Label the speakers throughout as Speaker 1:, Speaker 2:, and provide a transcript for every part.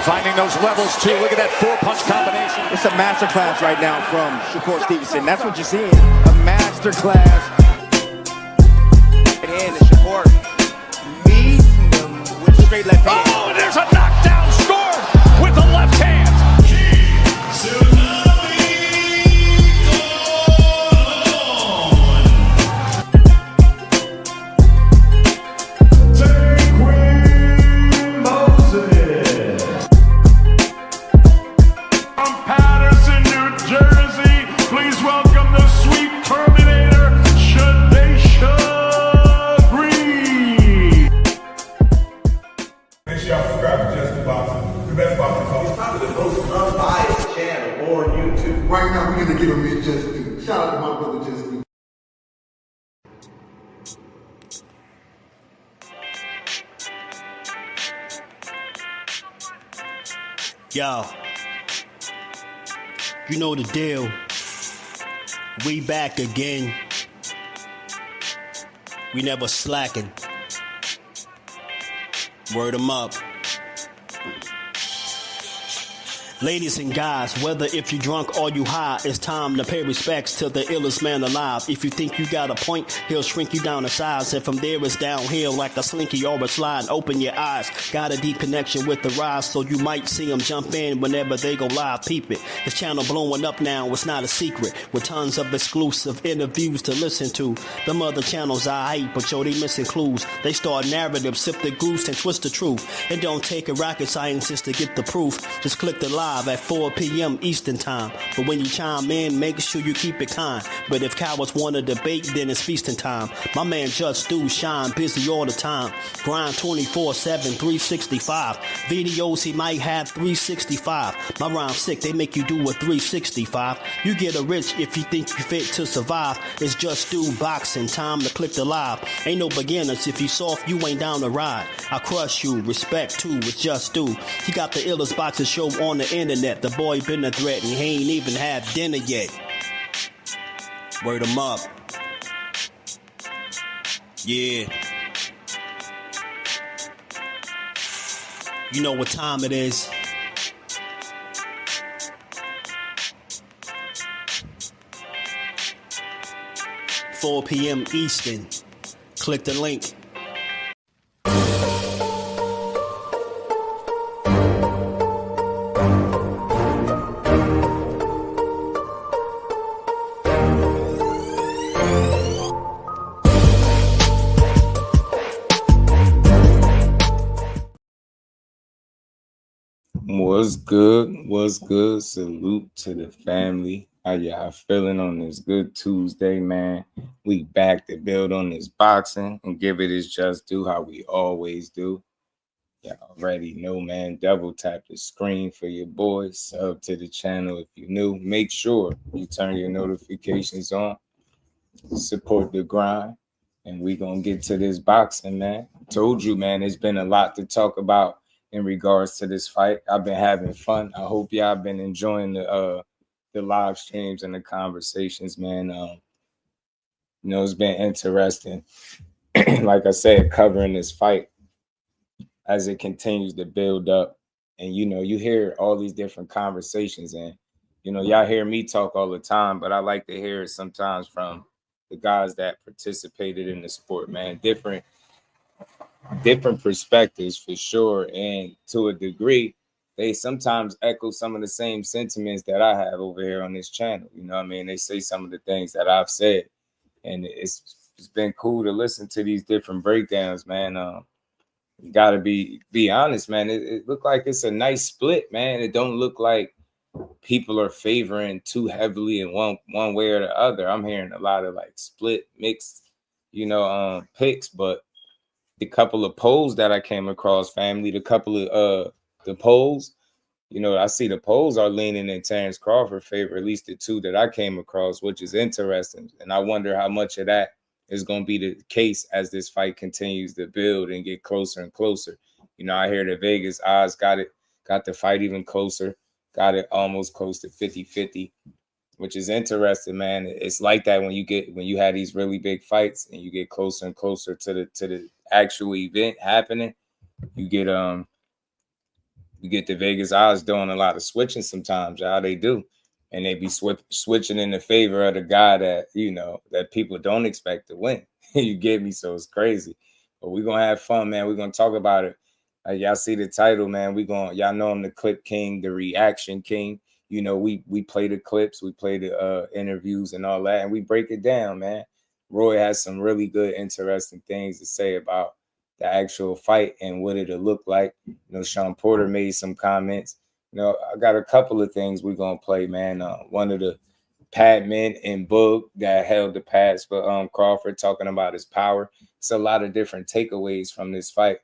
Speaker 1: Finding those levels, too. Look at that four-punch combination.
Speaker 2: It's a masterclass right now from Shakur Stevenson. That's what you're seeing. A masterclass. Right hand, and Shakur meeting them with straight left hand.
Speaker 1: Oh, and there's a knockdown scored with the left hand.
Speaker 3: Right now, we're going to give him his just due. Shout out to my brother, Just Due.
Speaker 4: Yo, you know the deal. We back again. We never slacking. Word 'em up. Ladies and guys, whether if you drunk or you high, it's time to pay respects to the illest man alive. If you think you got a point, he'll shrink you down to size. And from there it's downhill like a slinky or a slide. Open your eyes, got a deep connection with the rise, so you might see them jump in whenever they go live. Peep it, this channel blowing up now, it's not a secret. With tons of exclusive interviews to listen to. Them other channels I hate, but yo, they missing clues. They start narratives, sip the goose and twist the truth. It don't take a rocket scientist to get the proof. Just click the live at 4 p.m. Eastern time. But when you chime in, make sure you keep it kind. But if cowards want to debate, then it's feasting time. My man Jusdueboxing Shawn busy all the time. Grind 24/7, 365. Videos he might have 365. My rhyme's sick, they make you do a 365. You get a rich if you think you fit to survive. It's Jusdueboxing, time to click the live. Ain't no beginners, if you soft, you ain't down to ride. I crush you, respect too, it's Jusdu. He got the illest boxing show on the internet. The boy been a threat and he ain't even had dinner yet. Word 'em up. Yeah. You know what time it is. "4 p.m. Eastern. Click the link.
Speaker 5: What's good? What's good? Salute to the family. How y'all feeling on this good Tuesday, man? We back to build on this boxing and give it its just due how we always do. Y'all already know, man. Double tap the screen for your boys. Sub to the channel if you're new. Make sure you turn your notifications on. Support the grind. And we gonna get to this boxing, man. Told you, man, there's been a lot to talk about in regards to this fight. I've been having fun. I hope y'all been enjoying the live streams and the conversations, man. It's been interesting. Like I said, covering this fight as it continues to build up. And, you hear all these different conversations and, y'all hear me talk all the time, but I like to hear it sometimes from the guys that participated in the sport, man. Different perspectives for sure, and to a degree they sometimes echo some of the same sentiments that I have over here on this channel. They say some of the things that I've said, and it's been cool to listen to these different breakdowns, man. You gotta be honest, man. It looked like it's a nice split, man. It don't look like people are favoring too heavily in one way or the other. I'm hearing a lot of like split mixed picks, but the couple of polls that I came across, family, the couple of the polls, I see the polls are leaning in Terence Crawford favor, at least the two that I came across, which is interesting. And I wonder how much of that is going to be the case as this fight continues to build and get closer and closer. I hear the Vegas odds got the fight even closer, got it almost close to 50-50. Which is interesting, man. It's like that when you have these really big fights and you get closer and closer to the actual event happening. You get the You get the Vegas odds doing a lot of switching sometimes, y'all. They do. And they be switching in the favor of the guy that, you know, that people don't expect to win. You get me? So it's crazy. But we're going to have fun, man. We're going to talk about it. Like y'all see the title, man. Y'all know I'm the clip king, the reaction king. You know, we play the clips, we play the interviews and all that, and we break it down, man. Roy has some really good, interesting things to say about the actual fight and what it'll look like. You know, Shawn Porter made some comments. You know, I got a couple of things we're gonna play, man. One of the Padmen and Boog that held the pads for Crawford, talking about his power. It's a lot of different takeaways from this fight.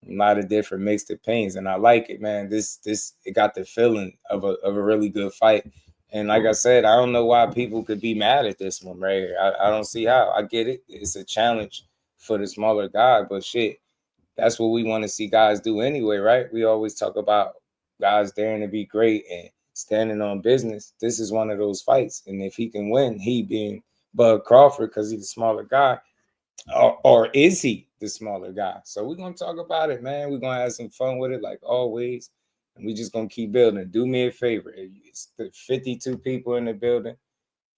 Speaker 5: A lot of different mixed opinions, and I like it, man. It got the feeling of a really good fight. And like I said, I don't know why people could be mad at this one right here. I don't see how. I get it. It's a challenge for the smaller guy, but shit, that's what we want to see guys do anyway, right? We always talk about guys daring to be great and standing on business. This is one of those fights, and if he can win, he being Bud Crawford because he's a smaller guy. Or is he the smaller guy? So we're going to talk about it, man. We're going to have some fun with it like always. And we just going to keep building. Do me a favor. It's the 52 people in the building.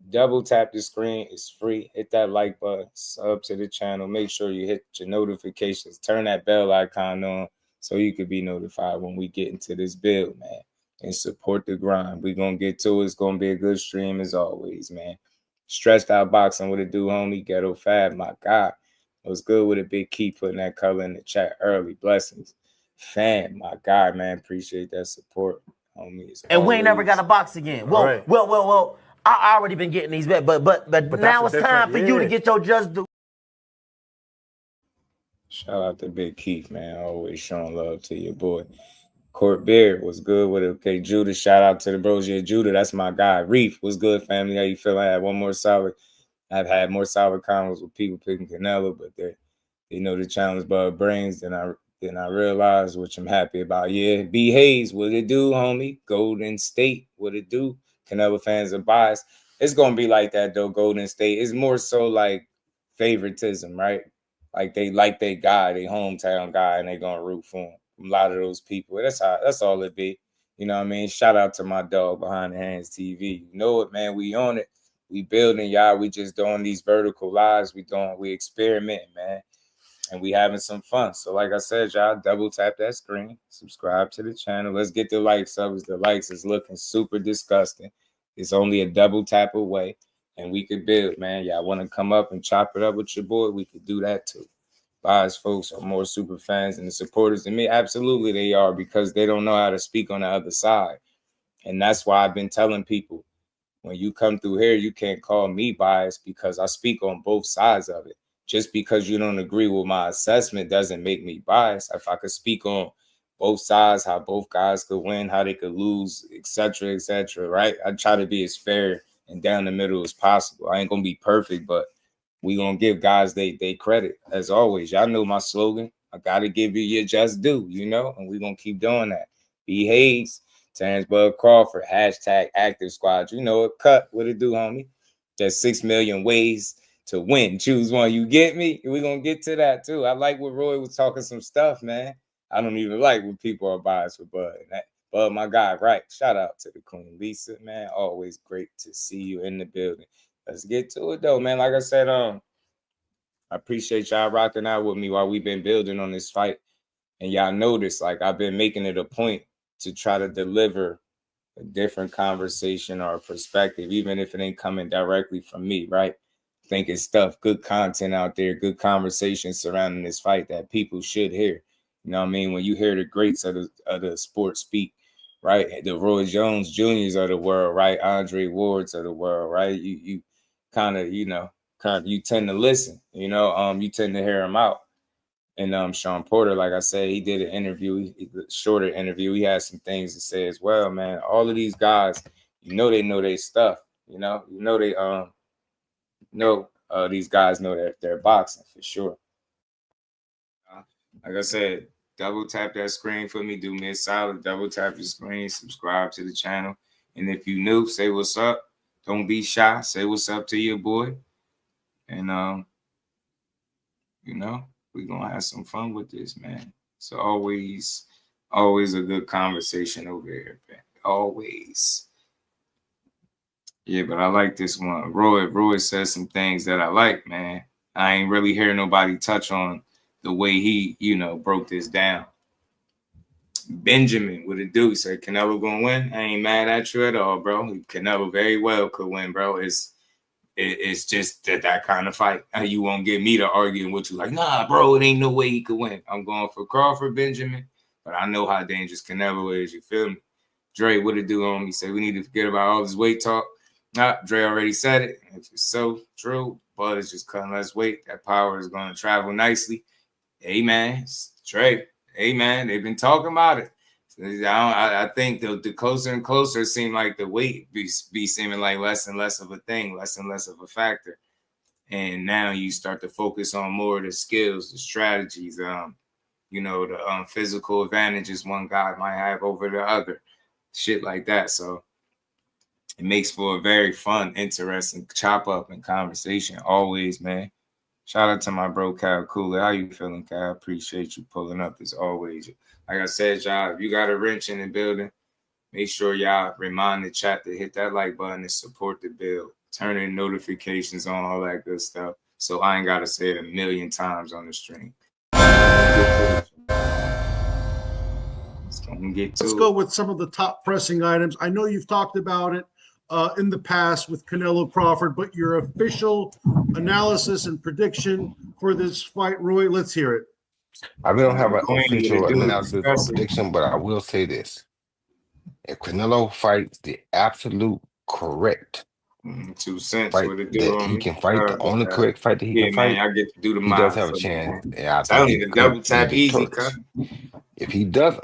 Speaker 5: Double tap the screen. It's free. Hit that like button. Sub to the channel. Make sure you hit your notifications. Turn that bell icon on so you could be notified when we get into this build, man. And support the grind. We're going to get to it. It's going to be a good stream as always, man. Stretched out boxing, what it do, homie? Ghetto Fab, my God. It was good with a big key putting that color in the chat early. Blessings. Fam, my God, man. Appreciate that support, homie.
Speaker 6: And we ain't never got a box again. Well,
Speaker 7: Right.
Speaker 6: well. I already been getting these bets, but now it's time for you to get your just do.
Speaker 5: Shout out to Big Keith, man. Always showing love to your boy. Court Beard was good with it. Okay, Judah, shout out to the bros. Yeah, Judah, that's my guy. Reef was good, family. How you feel? I had one more solid. I've had more solid comments with people picking Canelo, but they know the challenge by brains than I realized, which I'm happy about. Yeah, B Hayes, what it do, homie? Golden State, what it do? Canelo fans are biased. It's gonna be like that though. Golden State. It's more so like favoritism, right? Like they like their guy, their hometown guy, and they gonna root for him. A lot of those people. That's all it be. You know what I mean? Shout out to my dog behind the hands TV. You know it, man. We on it. We building, y'all. We just doing these vertical lives. We experimenting, man. And we having some fun. So like I said, y'all, double tap that screen. Subscribe to the channel. Let's get the likes up. The likes is looking super disgusting. It's only a double tap away. And we could build, man. Y'all want to come up and chop it up with your boy? We could do that too. Biased folks are more super fans and the supporters than me. Absolutely they are, because they don't know how to speak on the other side. And that's why I've been telling people, when you come through here, you can't call me biased because I speak on both sides of it. Just because you don't agree with my assessment doesn't make me biased. If I could speak on both sides, how both guys could win, how they could lose, etc., right? I try to be as fair and down the middle as possible. I ain't going to be perfect, but we gonna give guys they credit as always. Y'all know my slogan. I gotta give you your just due, you know, and we gonna keep doing that. B Hayes, Terence Crawford, hashtag active squad. You know it. Cut what it do, homie. There's 6 million ways to win. Choose one. You get me? We gonna get to that too. I like what Roy was talking some stuff, man. I don't even like when people are biased with Bud. Bud, my guy, right? Shout out to the Queen Lisa, man. Always great to see you in the building. Let's get to it though, man. Like I said, I appreciate y'all rocking out with me while we've been building on this fight. And y'all notice, like, I've been making it a point to try to deliver a different conversation or a perspective, even if it ain't coming directly from me, right? Thinking stuff, good content out there, good conversation surrounding this fight that people should hear. You know what I mean? When you hear the greats of the sport speak, right? The Roy Jones Juniors of the world, right? Andre Wards of the world, right? You kind of, you tend to listen, you tend to hear them out. And Shawn Porter, like I said, he did an interview, a shorter interview. He had some things to say as well, man. All of these guys, they know their stuff, these guys know they're boxing for sure. Like I said, double tap that screen for me. Do me a solid. Double tap your screen. Subscribe to the channel. And if you new, say what's up. Don't be shy. Say what's up to your boy. And, we're going to have some fun with this, man. So always Always a good conversation over here, man. Always. Yeah, but I like this one. Roy says some things that I like, man. I ain't really hear nobody touch on the way he, broke this down. Benjamin, what it do? Say Canelo gonna win? I ain't mad at you at all, bro. Canelo very well could win, bro. It's just that kind of fight. You won't get me to arguing with you like, nah, bro, it ain't no way he could win. I'm going for Crawford, Benjamin, but I know how dangerous Canelo is. You feel me? Dre, what it do on me? Say we need to forget about all this weight talk. Nah, Dre already said it. If it's so true, Bud is just cutting less weight. That power is going to travel nicely. Hey, man, Dre. Hey, man, they've been talking about it. I think the closer and closer it seemed like the weight be seeming like less and less of a thing, less and less of a factor. And now you start to focus on more of the skills, the strategies, the physical advantages one guy might have over the other, shit like that. So it makes for a very fun, interesting chop up and conversation always, man. Shout out to my bro, Cal Cooler. How you feeling, Cal? Appreciate you pulling up as always. Like I said, y'all, if you got a wrench in the building, make sure y'all remind the chat to hit that like button and support the build. Turn in notifications on, all that good stuff. So I ain't got to say it a million times on the stream.
Speaker 7: Let's go with some of the top pressing items. I know you've talked about it in the past with Canelo Crawford, but your official analysis and prediction for this fight, Roy, let's hear it.
Speaker 8: I really don't have an official analysis or prediction, but I will say this. If Canelo fights the absolute correct
Speaker 5: 2 cents
Speaker 8: fight
Speaker 5: what it
Speaker 8: that he can fight, the only correct fight that he can fight,
Speaker 5: I get to do the
Speaker 8: he does have a chance. And I think he
Speaker 5: the double tap easy,
Speaker 8: cut. If he doesn't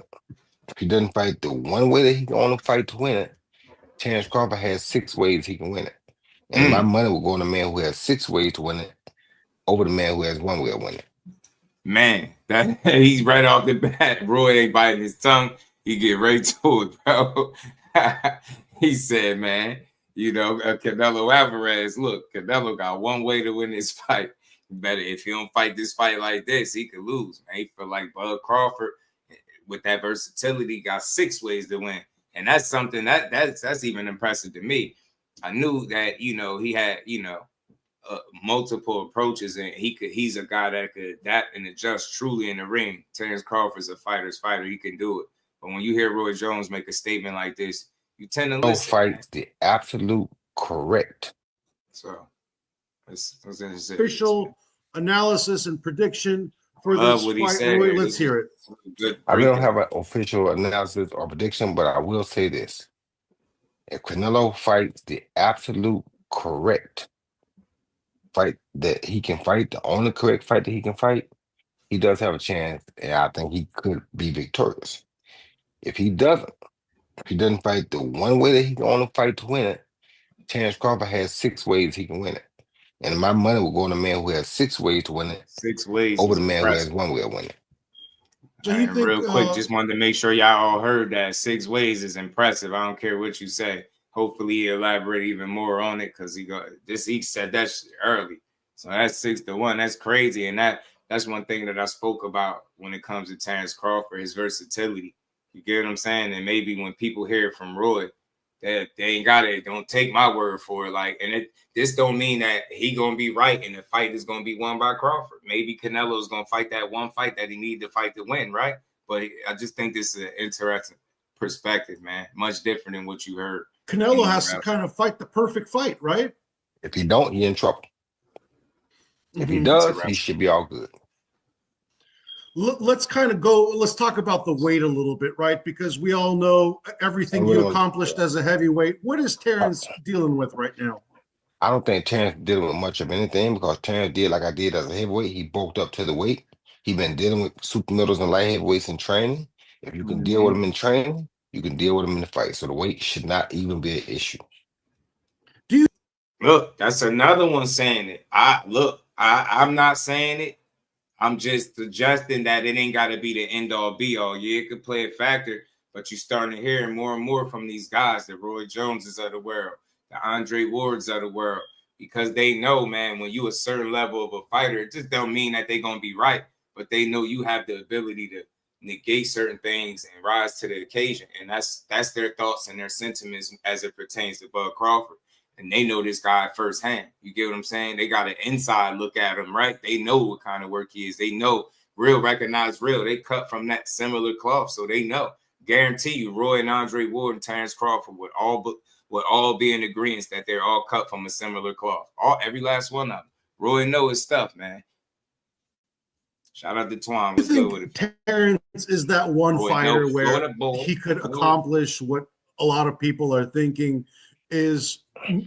Speaker 8: fight the one way that he can only fight to win it, Terence Crawford has 6 ways he can win it. And my money will go on the man who has 6 ways to win it over the man who has 1 way to win it.
Speaker 5: Man, that he's right off the bat. Roy ain't biting his tongue. He get right to it, bro. He said, man, Canelo Alvarez, look, Canelo got 1 way to win this fight. Better if he don't fight this fight like this, he could lose, man. He feel like Bud Crawford with that versatility got 6 ways to win. And that's something that's even impressive to me. I knew that, he had, multiple approaches, and he's a guy that could adapt and adjust truly in the ring. Terence Crawford's a fighter's fighter. He can do it. But when you hear Roy Jones make a statement like this, you tend to listen.
Speaker 8: Fight the absolute correct.
Speaker 5: So that's
Speaker 7: official analysis and prediction for this fight, Roy. Let's hear it.
Speaker 8: I really don't have an official analysis or prediction, but I will say this. If Canelo fights the absolute correct fight that he can fight, the only correct fight that he can fight, he does have a chance, and I think he could be victorious. If he doesn't fight the one way that he can only fight to win it, Terence Crawford has 6 ways he can win it. And my money will go on the man who has 6 ways to win it
Speaker 5: 6 ways
Speaker 8: over the man who has 1 way to win it.
Speaker 5: So you think, real quick, just wanted to make sure y'all all heard that 6 ways is impressive. I don't care what you say. Hopefully he elaborate even more on it, because he said that early. So that's 6-1. That's crazy. And that's one thing that I spoke about when it comes to Terence Crawford, his versatility. You get what I'm saying? And maybe when people hear it from Roy, they ain't got it. Don't take my word for it. This don't mean that he gonna be right and the fight is gonna be won by Crawford. Maybe Canelo's gonna fight that one fight that he need to fight to win, right? But I just think this is an interesting perspective, man. Much different than what you heard.
Speaker 7: Canelo has to kind of fight the perfect fight, right?
Speaker 8: If he don't, he in trouble. If he does, he should be all good.
Speaker 7: Let's kind of go. Let's talk about the weight a little bit, right? Because we all know everything you accomplished as a heavyweight. What is Terence dealing with right now?
Speaker 8: I don't think Terence dealing with much of anything, because Terence did like I did as a heavyweight. He bulked up to the weight. He been dealing with super middles and light heavyweights in training. If you can deal with them in training, you can deal with them in the fight. So the weight should not even be an issue.
Speaker 5: Look, that's another one saying it. I'm not saying it. I'm just suggesting that it ain't got to be the end-all, be-all. Yeah, it could play a factor, but you're starting to hear more and more from these guys, the Roy Joneses of the world, the Andre Wards of the world, because they know, man, when you a certain level of a fighter, it just don't mean that they're going to be right, but they know you have the ability to negate certain things and rise to the occasion. And that's their thoughts and their sentiments as it pertains to Bud Crawford. And they know this guy firsthand. You get what I'm saying? They got an inside look at him, right? They know what kind of work he is. They know real, recognize real. They cut from that similar cloth, so they know. Guarantee you, Roy and Andre Ward and Terence Crawford would all be in agreement that they're all cut from a similar cloth. Every last one of them. Roy know his stuff, man. Shout out to Twan. What's good with it?
Speaker 7: Terence is that one fighter where he could accomplish what a lot of people are thinking is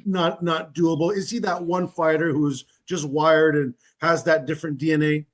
Speaker 7: not doable. Is he that one fighter who's just wired and has that different DNA?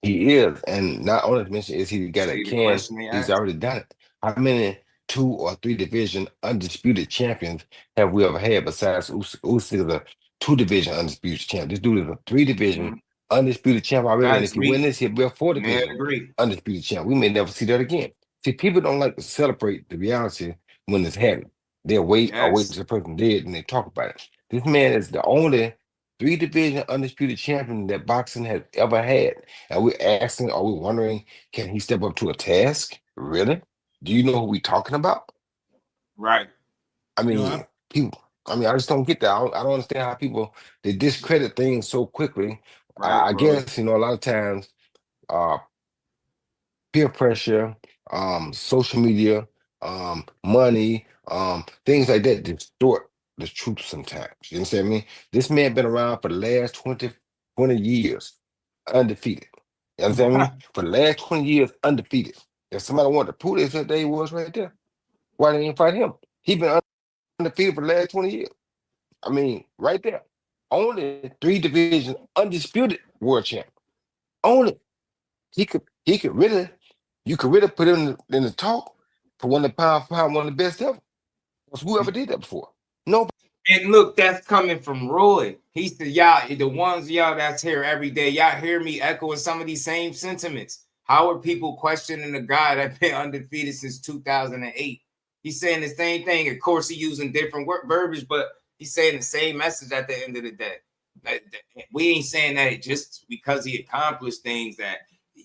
Speaker 8: He is, and not only to mention is he got a can, he's already done it. How many 2 or 3 division undisputed champions have we ever had besides Usyk is a 2 division undisputed champ? This dude is a 3 division undisputed champ already. And if he win this, he'll be a 4 division undisputed champ. We may never see that again. See, people don't like to celebrate the reality when it's happening. They'll wait or wait till the person dead and they talk about it. This man is the only 3 division undisputed champion that boxing has ever had. And we're asking, are we wondering, can he step up to a task? Really? Do you know who we're talking about?
Speaker 5: Right.
Speaker 8: I mean, people. I mean, I just don't get that. I don't understand how people they discredit things so quickly.
Speaker 5: Right,
Speaker 8: I guess a lot of times, peer pressure, social media, money, things like that distort the truth sometimes. You understand me? This man been around for the last 20 years, undefeated. You understand me? For the last 20 years, undefeated. If somebody wanted to prove this, that he was right there. Why didn't you fight him? He been undefeated for the last 20 years. I mean, right there. Only 3 division undisputed world champ. Only. You could really put him in the talk for one of the pound for pound, one of the best ever. Because whoever did that before? Nobody.
Speaker 5: And look, that's coming from Roy. He said, y'all, the ones y'all that's here every day, y'all hear me echoing some of these same sentiments. How are people questioning a guy that been undefeated since 2008? He's saying the same thing. Of course, he's using different verbiage, but he's saying the same message at the end of the day. We ain't saying that just because he accomplished things that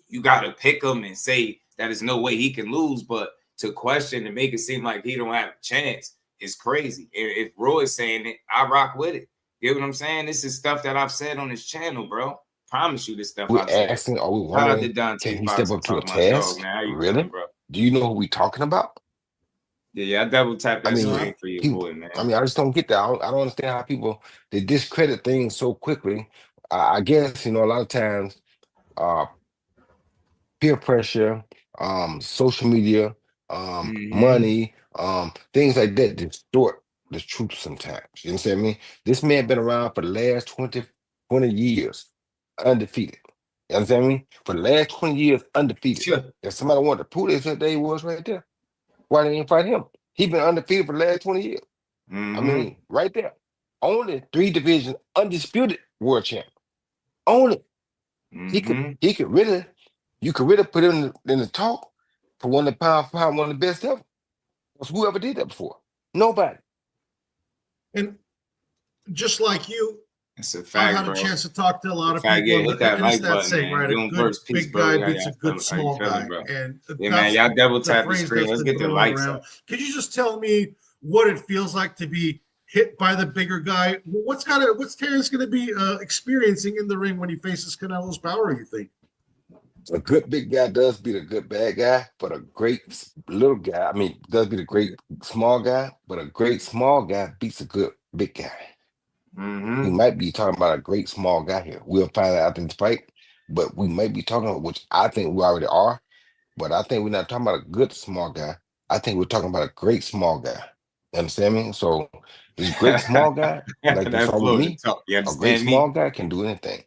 Speaker 5: you got to pick him and say that there's no way he can lose, but to question and make it seem like he don't have a chance is crazy. If Roy's saying it, I rock with it. You know what I'm saying? This is stuff that I've said on this channel, bro. Promise you this stuff
Speaker 8: We're
Speaker 5: I've said.
Speaker 8: asking, are we wondering, can he step up to a task? Really? Doing, bro? Do you know who we talking about?
Speaker 5: Yeah, I double tapped that screen for you, boy, man.
Speaker 8: I mean, I just don't get that. I don't understand how people they discredit things so quickly. I guess a lot of times, peer pressure, social media, money, things like that distort the truth sometimes. You understand me? This man been around for the last 20 years, undefeated. You understand me? For the last 20 years, undefeated. Sure. If somebody wanted to prove this, that he was right there. Why didn't you fight him? He been undefeated for the last 20 years. I mean, right there. Only 3 division undisputed world champ. Only. He could really, you could really put him in the talk for one of the pound for pound, one of the best ever. Because whoever did that before? Nobody.
Speaker 7: And just like you,
Speaker 5: it's a fact,
Speaker 7: I've had a chance to talk to a lot of people.
Speaker 5: And
Speaker 7: it's that saying, right? A good big guy beats a good small guy. And
Speaker 5: man, y'all double tap the screen. Let's get the lights up.
Speaker 7: Could you just tell me what it feels like to be hit by the bigger guy? What's Terence going to be experiencing in the ring when he faces Canelo's power, you think?
Speaker 8: A good big guy does beat a good bad guy, but a great little guy, does beat a great small guy, but a great small guy beats a good big guy. We might be talking about a great small guy here. We'll find out after this fight, but we might be talking about, which I think we already are, but I think we're not talking about a good small guy. I think we're talking about a great small guy. You understand me? So this great small guy, like you saw with me, a great small guy can do anything.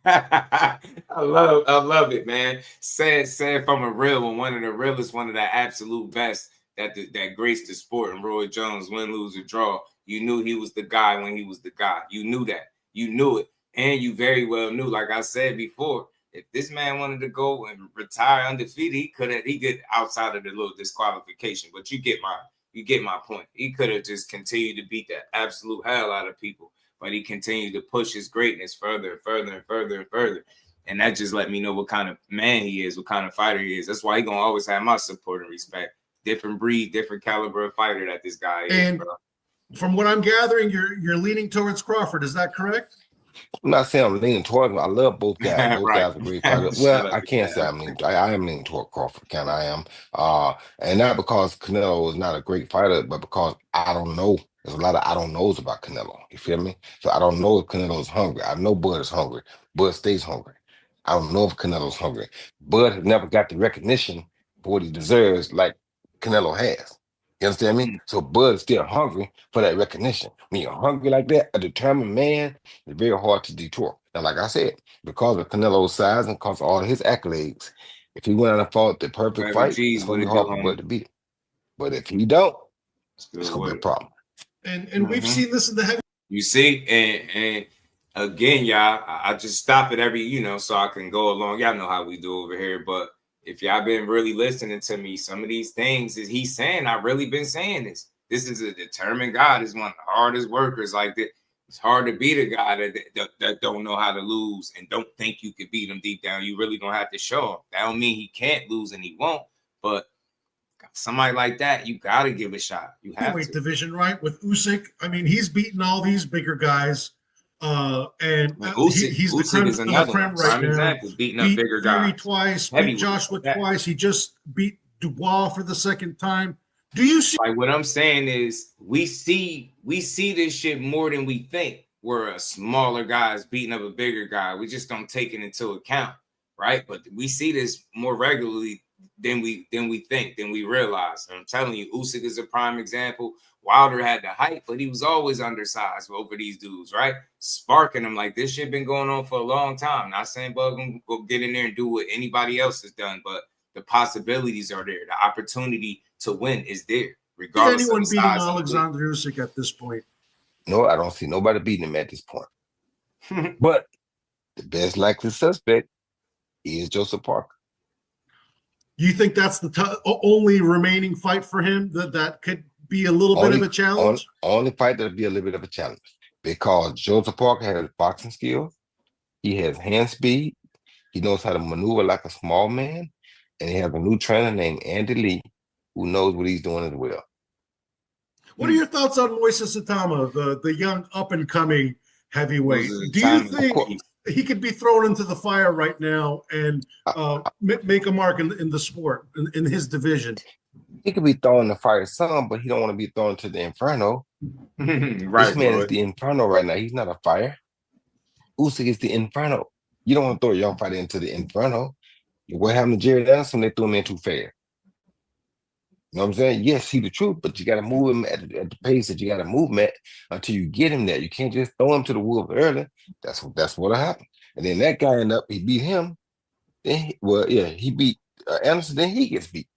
Speaker 5: I love it, man. Said from a real one of the realest, one of the absolute best that graced the sport. And Roy Jones, win, lose, or draw. You knew he was the guy when he was the guy. You knew that. You knew it. And you very well knew, like I said before, if this man wanted to go and retire undefeated, he could outside of the little disqualification. But you get my point. He could have just continued to beat that absolute hell out of people. But he continued to push his greatness further and further and further and further. And that just let me know what kind of man he is, what kind of fighter he is. That's why he gonna always have my support and respect. Different breed, different caliber of fighter that this guy is.
Speaker 7: And
Speaker 5: bro.
Speaker 7: from what I'm gathering, you're leaning towards Crawford. Is that correct?
Speaker 8: I'm not saying I'm leaning towards him. I love both guys. Both
Speaker 5: Right.
Speaker 8: guys are great fighters. Well, I can't say I'm leaning. I am leaning toward Crawford. I am. And not because Canelo is not a great fighter, but because I don't know. There's a lot of I don't knows about Canelo. You feel me? So I don't know if Canelo is hungry. I know Bud is hungry. Bud stays hungry. I don't know if Canelo's hungry. Bud has never got the recognition for what he deserves like Canelo has. You understand me? So Bud is still hungry for that recognition. When you're hungry like that, a determined man, it's very hard to detour. Now, like I said, because of Canelo's size and because of all his accolades, if he went out and fought the perfect fight, it's going to be hard for Bud to beat him. But if he don't, it's going to be a problem.
Speaker 7: And we've seen this in the heavy.
Speaker 5: You see, and again, y'all, I just stop it every, so I can go along. Y'all know how we do over here, but if y'all been really listening to me, some of these things that he's saying, I've really been saying this. This is a determined guy. This is one of the hardest workers. Like that, it's hard to beat a guy that don't know how to lose and don't think you could beat him deep down. You really gonna have to show him. That don't mean he can't lose and he won't. But somebody like that, you gotta give a shot. You have to.
Speaker 7: Division, right? With Usyk, I mean, he's beaten all these bigger guys. And
Speaker 5: Usyk,
Speaker 7: he's the
Speaker 5: Usyk
Speaker 7: creme
Speaker 5: is
Speaker 7: de la
Speaker 5: another
Speaker 7: creme
Speaker 5: one.
Speaker 7: right now.
Speaker 5: Exactly. Beating up bigger
Speaker 7: Fury
Speaker 5: guys.
Speaker 7: twice, beat Joshua twice. He just beat Dubois for the second time. Do you see?
Speaker 5: Like what I'm saying is, we see this shit more than we think. Where a smaller guy is beating up a bigger guy, we just don't take it into account, right? But we see this more regularly than we think, than we realize. And I'm telling you, Usyk is a prime example. Wilder had the height, but he was always undersized over these dudes, right? Sparking them like this shit been going on for a long time. Not saying Bug gonna go get in there and do what anybody else has done, but the possibilities are there. The opportunity to win is there, regardless
Speaker 7: anyone
Speaker 5: of the
Speaker 7: beating
Speaker 5: size
Speaker 7: Alexander Usyk at this point?
Speaker 8: No, I don't see nobody beating him at this point. But the best likely suspect is Joseph Parker.
Speaker 7: You think that's the only remaining fight for him that could be a little bit of a challenge?
Speaker 8: Only fight that'll be a little bit of a challenge because Joseph Parker has boxing skills. He has hand speed. He knows how to maneuver like a small man. And he has a new trainer named Andy Lee who knows what he's doing as well.
Speaker 7: What are your thoughts on Moises Atama, the young up-and-coming heavyweight? Do you think he could be thrown into the fire right now and make a mark in the sport, in his division?
Speaker 8: He could be thrown in the fire some, but he don't want to be thrown to the inferno.
Speaker 5: Right,
Speaker 8: this man is the inferno right now. He's not a fire. Usyk is the inferno. You don't want to throw a young fighter into the inferno. What happened to Jared Anderson? They threw him in too fast. You know what I'm saying? Yes, he's the truth, but you got to move him at the pace that you got to move him at until you get him there. You can't just throw him to the wolves early. That's what'll happen. And then that guy ended up, he beat him. Then he beat Anderson. Then he gets beat.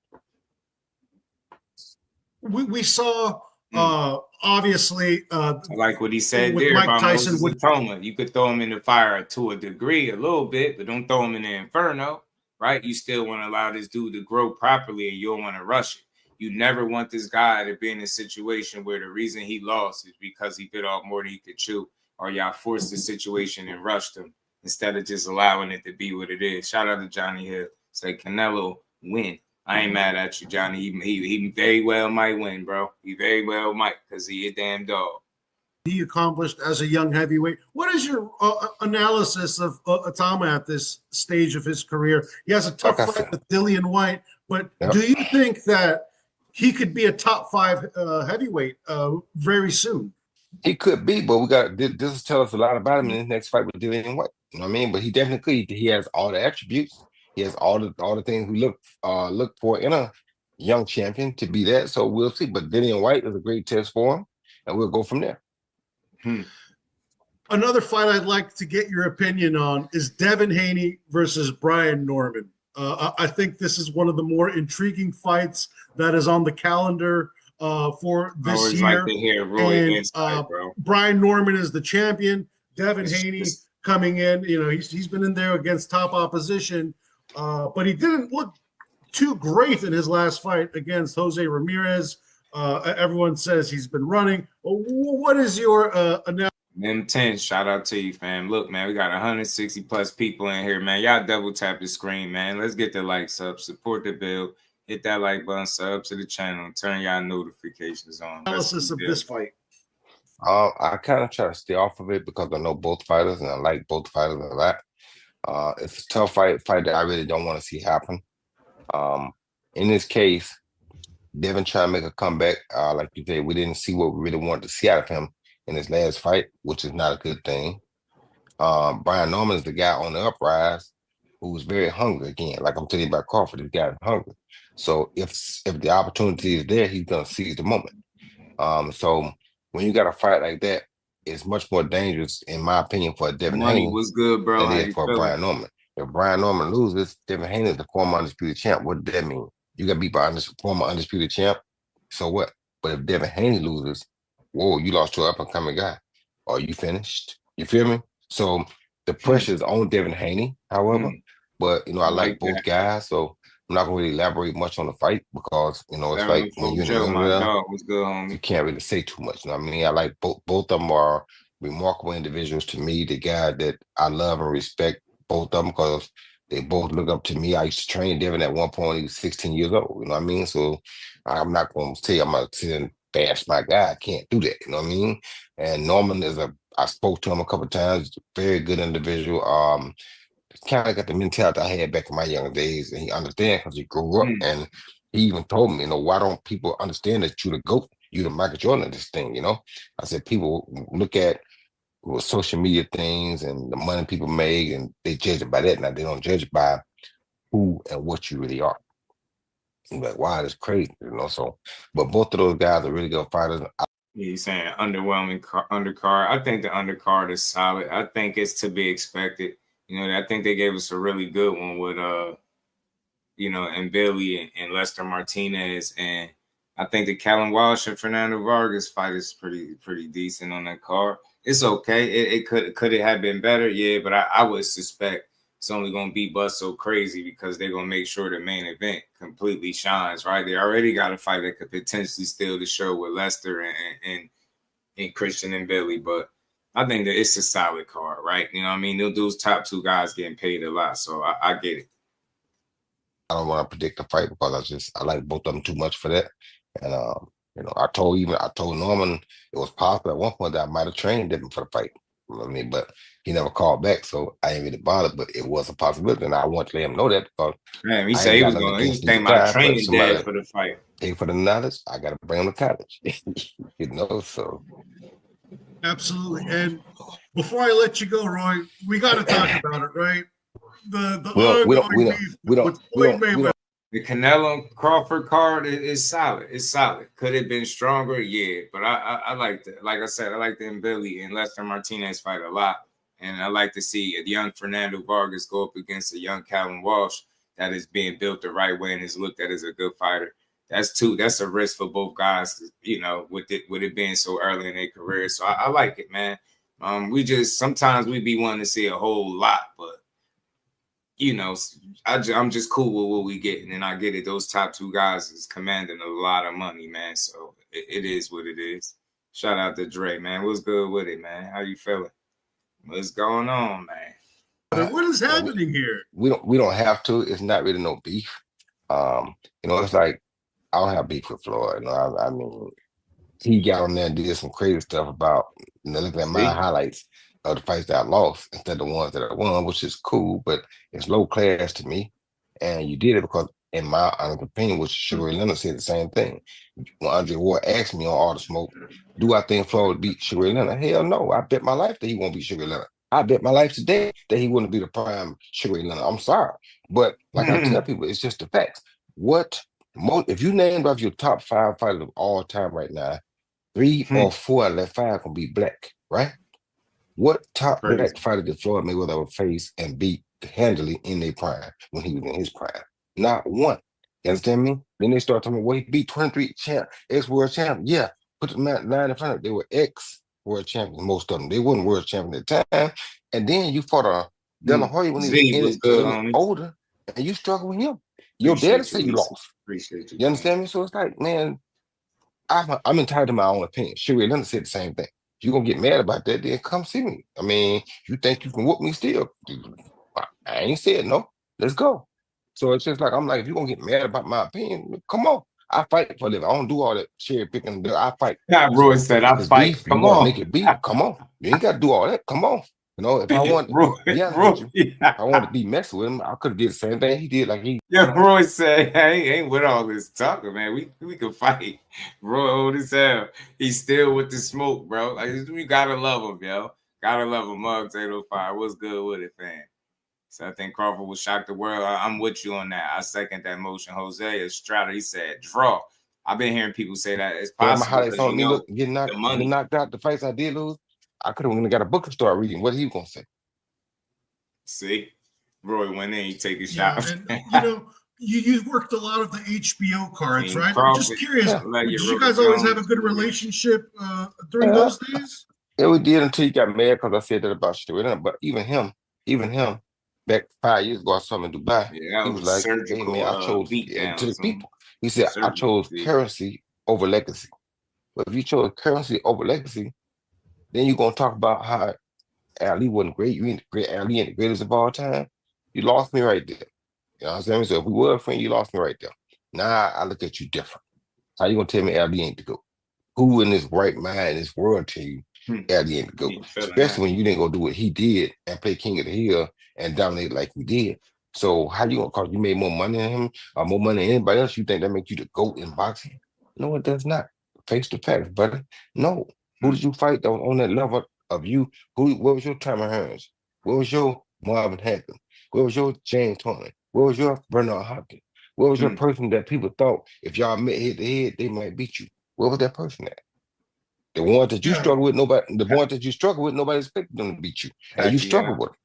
Speaker 7: We saw obviously
Speaker 5: like what he said there
Speaker 7: Mike
Speaker 5: about
Speaker 7: Tyson
Speaker 5: Moses Atama. You could throw him in the fire to a degree, a little bit, but don't throw him in the inferno, right? You still want to allow this dude to grow properly, and you don't want to rush it. You never want this guy to be in a situation where the reason he lost is because he bit off more than he could chew, or y'all forced the situation and rushed him instead of just allowing it to be what it is. Shout out to Johnny Hill. Say Canelo win. I ain't mad at you, Johnny. He very well might win, bro. He very well might, because he a damn dog.
Speaker 7: He accomplished as a young heavyweight. What is your analysis of Atama at this stage of his career? He has a tough fight with Dillian White, but do you think that he could be a top 5 heavyweight very soon?
Speaker 8: He could be, but we got this will tell us a lot about him in his next fight with Dillian White. You know what I mean? But he definitely he has all the attributes. He has all the things we look for in a young champion to be that. So we'll see. But Dillian White is a great test for him, and we'll go from there.
Speaker 7: Another fight I'd like to get your opinion on is Devin Haney versus Brian Norman. I think this is one of the more intriguing fights that is on the calendar for this year.
Speaker 5: Like to hear Roy insight, bro.
Speaker 7: Brian Norman is the champion. Devin Haney coming in. You know, he's been in there against top opposition, but he didn't look too great in his last fight against Jose Ramirez. Everyone says he's been running. What is your analysis
Speaker 5: Them 10, shout out to you, fam. Look, man, we got 160 plus people in here, man. Y'all double tap the screen, man. Let's get the likes up. Support the build. Hit that like button, sub to the channel, and turn y'all notifications on.
Speaker 7: Analysis of this fight.
Speaker 8: I kind of try to stay off of it because I know both fighters and I like both fighters a lot. It's a tough fight that I really don't want to see happen. In this case, Devin trying to make a comeback. Like you said, we didn't see what we really wanted to see out of him in his last fight, which is not a good thing. Brian Norman is the guy on the uprise who's very hungry again. Like I'm telling you about Crawford, this guy is hungry. So if the opportunity is there, he's gonna seize the moment. So when you got a fight like that, it's much more dangerous, in my opinion, for Devin
Speaker 5: Money
Speaker 8: Haney
Speaker 5: was good, bro.
Speaker 8: than it is for Brian Norman. If Brian Norman loses, Devin Haney is the former undisputed champ. What does that mean? You got beat by former undisputed champ. So what? But if Devin Haney loses, whoa, you lost to an up-and-coming guy. Are you finished? You feel me? So the pressure is on Devin Haney, however. But, I like both guys. So I'm not going to really elaborate much on the fight because, it's like when you're in the middle, you can't really say too much. You know what I mean? I like both of them are remarkable individuals to me. The guy that I love and respect, both of them, because they both look up to me. I used to train Devin at one point. He was 16 years old. You know what I mean? So I'm not going to say I'm going to bash my guy. I can't do that. You know what I mean? And Norman I spoke to him a couple of times. Very good individual. Kind of got the mentality I had back in my younger days, and he understands because he grew up. And he even told me, why don't people understand that you're the GOAT? You're the Michael Jordan of this thing, I said, people look at social media things and the money people make, and they judge it by that. Now they don't judge it by who and what you really are. I'm like, wow, that's crazy, So, but both of those guys are really good fighters.
Speaker 5: He's saying underwhelming undercard. I think the undercard is solid. I think it's to be expected. I think they gave us a really good one with and Billy and Lester Martinez, and I think the Callum Walsh and Fernando Vargas fight is pretty decent on that card. It's okay. It could it have been better? Yeah, but I would suspect it's only going to be bust so crazy because they're going to make sure the main event completely shines, right? They already got a fight that could potentially steal the show with Lester and Christian and Billy, but I think that it's a solid card, right? Those top two guys getting paid a lot, so I get it.
Speaker 8: I don't want to predict the fight because I like both of them too much for that. And I told Norman it was possible at one point that I might have trained him for the fight. You know what I mean? But he never called back, so I ain't really bothered. But it was a possibility, and I want to let him know that because
Speaker 5: he said he was going. He was paying my training dad for the fight.
Speaker 8: Pay for the knowledge. I got to bring him to college. So.
Speaker 7: Absolutely. And before I let you go, Roy, we got to talk about it, right?
Speaker 8: We don't.
Speaker 5: The Canelo Crawford card is solid. It's solid. Could it have been stronger? Yeah, but I like that. Like I said, I like the Billy and Lester Martinez fight a lot, and I like to see a young Fernando Vargas go up against a young Callum Walsh that is being built the right way and is looked at as a good fighter. That's a risk for both guys, with it being so early in their career. So I like it, man. Sometimes we be wanting to see a whole lot, but I'm just cool with what we get, and I get it. Those top two guys is commanding a lot of money, man. So it is what it is. Shout out to Dre, man. What's good with it, man? How you feeling? What's going on, man?
Speaker 7: What is happening here?
Speaker 8: We don't have to. It's not really no beef. It's like I don't have beef with Floyd. I mean, he got on there and did some crazy stuff about looking at my highlights of the fights that I lost instead of the ones that I won, which is cool, but it's low class to me. And you did it because, in my honest opinion, which Sugar Ray Leonard said the same thing. When Andre Ward asked me on All the Smoke, do I think Floyd would beat Sugar Ray Leonard? Hell no. I bet my life that he won't beat Sugar Ray Leonard. I bet my life today that he wouldn't be the prime Sugar Ray Leonard. I'm sorry. But like I tell people, it's just the facts. If you named off your top 5 fighters of all time right now, 3 or 4 out of that 5 can be black, right? What top black fighter did Floyd Mayweather face and beat handily in their prime when he was in his prime? Not one. You understand me? Then they start talking about, well, he beat 23 ex-world champ. Yeah, put the line in front of it. They were ex-world champions, most of them. They weren't world champion at the time. And then you fought a De La Hoya when he was older, and you struggle with him. Your daddy said you lost.
Speaker 5: Appreciate you.
Speaker 8: You understand me? So it's like, man, I'm entitled to my own opinion. Sugar Ray Leonard said the same thing. If you're gonna get mad about that, then come see me. I mean, you think you can whoop me still? I ain't said no. Let's go. So it's just like I'm like, if you're gonna get mad about my opinion, come on. I fight for a living. I don't do all that cherry picking. I fight.
Speaker 5: Roy said,
Speaker 8: If
Speaker 5: "I
Speaker 8: it's
Speaker 5: fight."
Speaker 8: beef, you
Speaker 5: Come
Speaker 8: want to
Speaker 5: on,
Speaker 8: make it beef. Come on. You ain't got to do all that. Come on. You know, if I wanted
Speaker 5: Roy.
Speaker 8: to be honest with you, if I wanted to be messing with him, I could have did the same thing he did. Like he
Speaker 5: Yeah, Roy said, "Hey, ain't with all this talking, man. We can fight." Roy old as hell. He's still with the smoke, bro. Like, we gotta love him, yo. Gotta love him. Mug 805. What's good with it, fam? So I think Crawford will shock the world. I'm with you on that. I second that motion. Jose Estrada, he said, draw. I've been hearing people say that it's
Speaker 8: yeah, my
Speaker 5: possible
Speaker 8: highlights
Speaker 5: because
Speaker 8: on me look
Speaker 5: the
Speaker 8: getting
Speaker 5: money.
Speaker 8: knocked out the fights I did lose. I could have got a book and start reading. What he gonna say?
Speaker 5: See, Roy went in, he take a
Speaker 7: Yeah,
Speaker 5: shot.
Speaker 7: and you know, you worked a lot of the HBO cards,
Speaker 5: King
Speaker 7: right?
Speaker 5: Crawford,
Speaker 7: Just curious,
Speaker 5: like
Speaker 7: did
Speaker 5: your
Speaker 7: you
Speaker 5: Roy
Speaker 7: guys always have a
Speaker 5: Jones.
Speaker 7: good relationship during
Speaker 8: Yeah,
Speaker 7: those days?
Speaker 8: yeah, we did until he got mad because I said that about Stewart. But even him, back 5 years ago, I saw him in Dubai.
Speaker 5: Yeah,
Speaker 8: He
Speaker 5: that
Speaker 8: was
Speaker 5: was
Speaker 8: like, "Hey man,
Speaker 5: surgical
Speaker 8: I chose
Speaker 5: beat
Speaker 8: to
Speaker 5: down.
Speaker 8: the
Speaker 5: Some
Speaker 8: people." He said, "I
Speaker 5: surgical
Speaker 8: chose
Speaker 5: beat.
Speaker 8: currency over legacy." But if you chose currency over legacy, then you're gonna talk about how Ali wasn't great. You ain't the great Ali ain't the greatest of all time. You lost me right there. You know what I'm saying? So if we were a friend, you lost me right there. Now I look at you different. How you gonna tell me Ali ain't the GOAT? Who in this right mind in this world tell you Ali ain't the GOAT?
Speaker 5: Ain't feeling that.
Speaker 8: Especially when you didn't go do what he did and play King of the Hill and dominate like we did. So how you gonna call you made more money than him or more money than anybody else? You think that makes you the GOAT in boxing? No, it does not. Face the facts, brother. No. Who did you fight that was on that level of you? What was your Tamara Hearns? What was your Marvin Hagler? What was your James Tony? What was your Bernard Hopkins? What was your person that people thought if y'all met head to head, they might beat you? Where was that person at? The ones that you
Speaker 7: Yeah,
Speaker 8: struggle with, nobody expected them to beat you. And you struggled
Speaker 5: Pacquiao.
Speaker 8: with them.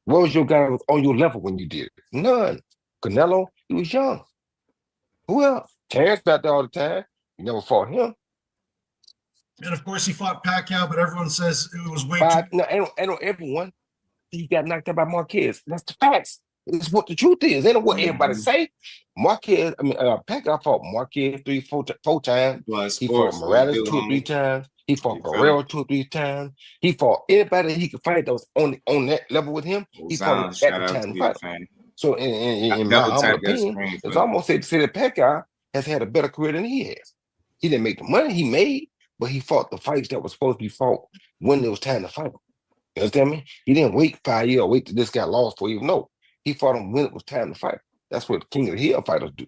Speaker 8: What was your guy that was on your level when you did it? None. Canelo, he was young. Who else? Terence back there all the time. You never fought him.
Speaker 7: and of course he fought Pacquiao, but everyone says it was way too.
Speaker 8: But no, ain't everyone. He got knocked out by Marquez. That's the facts. It's what the truth is. Ain't what everybody say. Marquez, Pacquiao fought Marquez four times.
Speaker 5: Plus
Speaker 8: He fought
Speaker 5: sports, let's
Speaker 8: Morales
Speaker 5: do,
Speaker 8: 2 or 3
Speaker 5: homie.
Speaker 8: times. He fought
Speaker 5: You feel me?
Speaker 8: Guerrero 2 or 3 times. He fought anybody he could fight that was on that level with him. He fought him
Speaker 5: Ozan,
Speaker 8: at
Speaker 5: shout
Speaker 8: the
Speaker 5: out
Speaker 8: time
Speaker 5: to
Speaker 8: to
Speaker 5: you,
Speaker 8: fight him.
Speaker 5: fam.
Speaker 8: So
Speaker 5: I
Speaker 8: in my
Speaker 5: double
Speaker 8: humble
Speaker 5: tap that
Speaker 8: opinion,
Speaker 5: screen for
Speaker 8: it's
Speaker 5: you.
Speaker 8: almost safe to say that Pacquiao has had a better career than he has. He didn't make the money he made, but he fought the fights that were supposed to be fought when it was time to fight. You understand me? He didn't wait 5 years or wait till this got lost for you. No, he fought him when it was time to fight. That's what King of the Hill fighters do.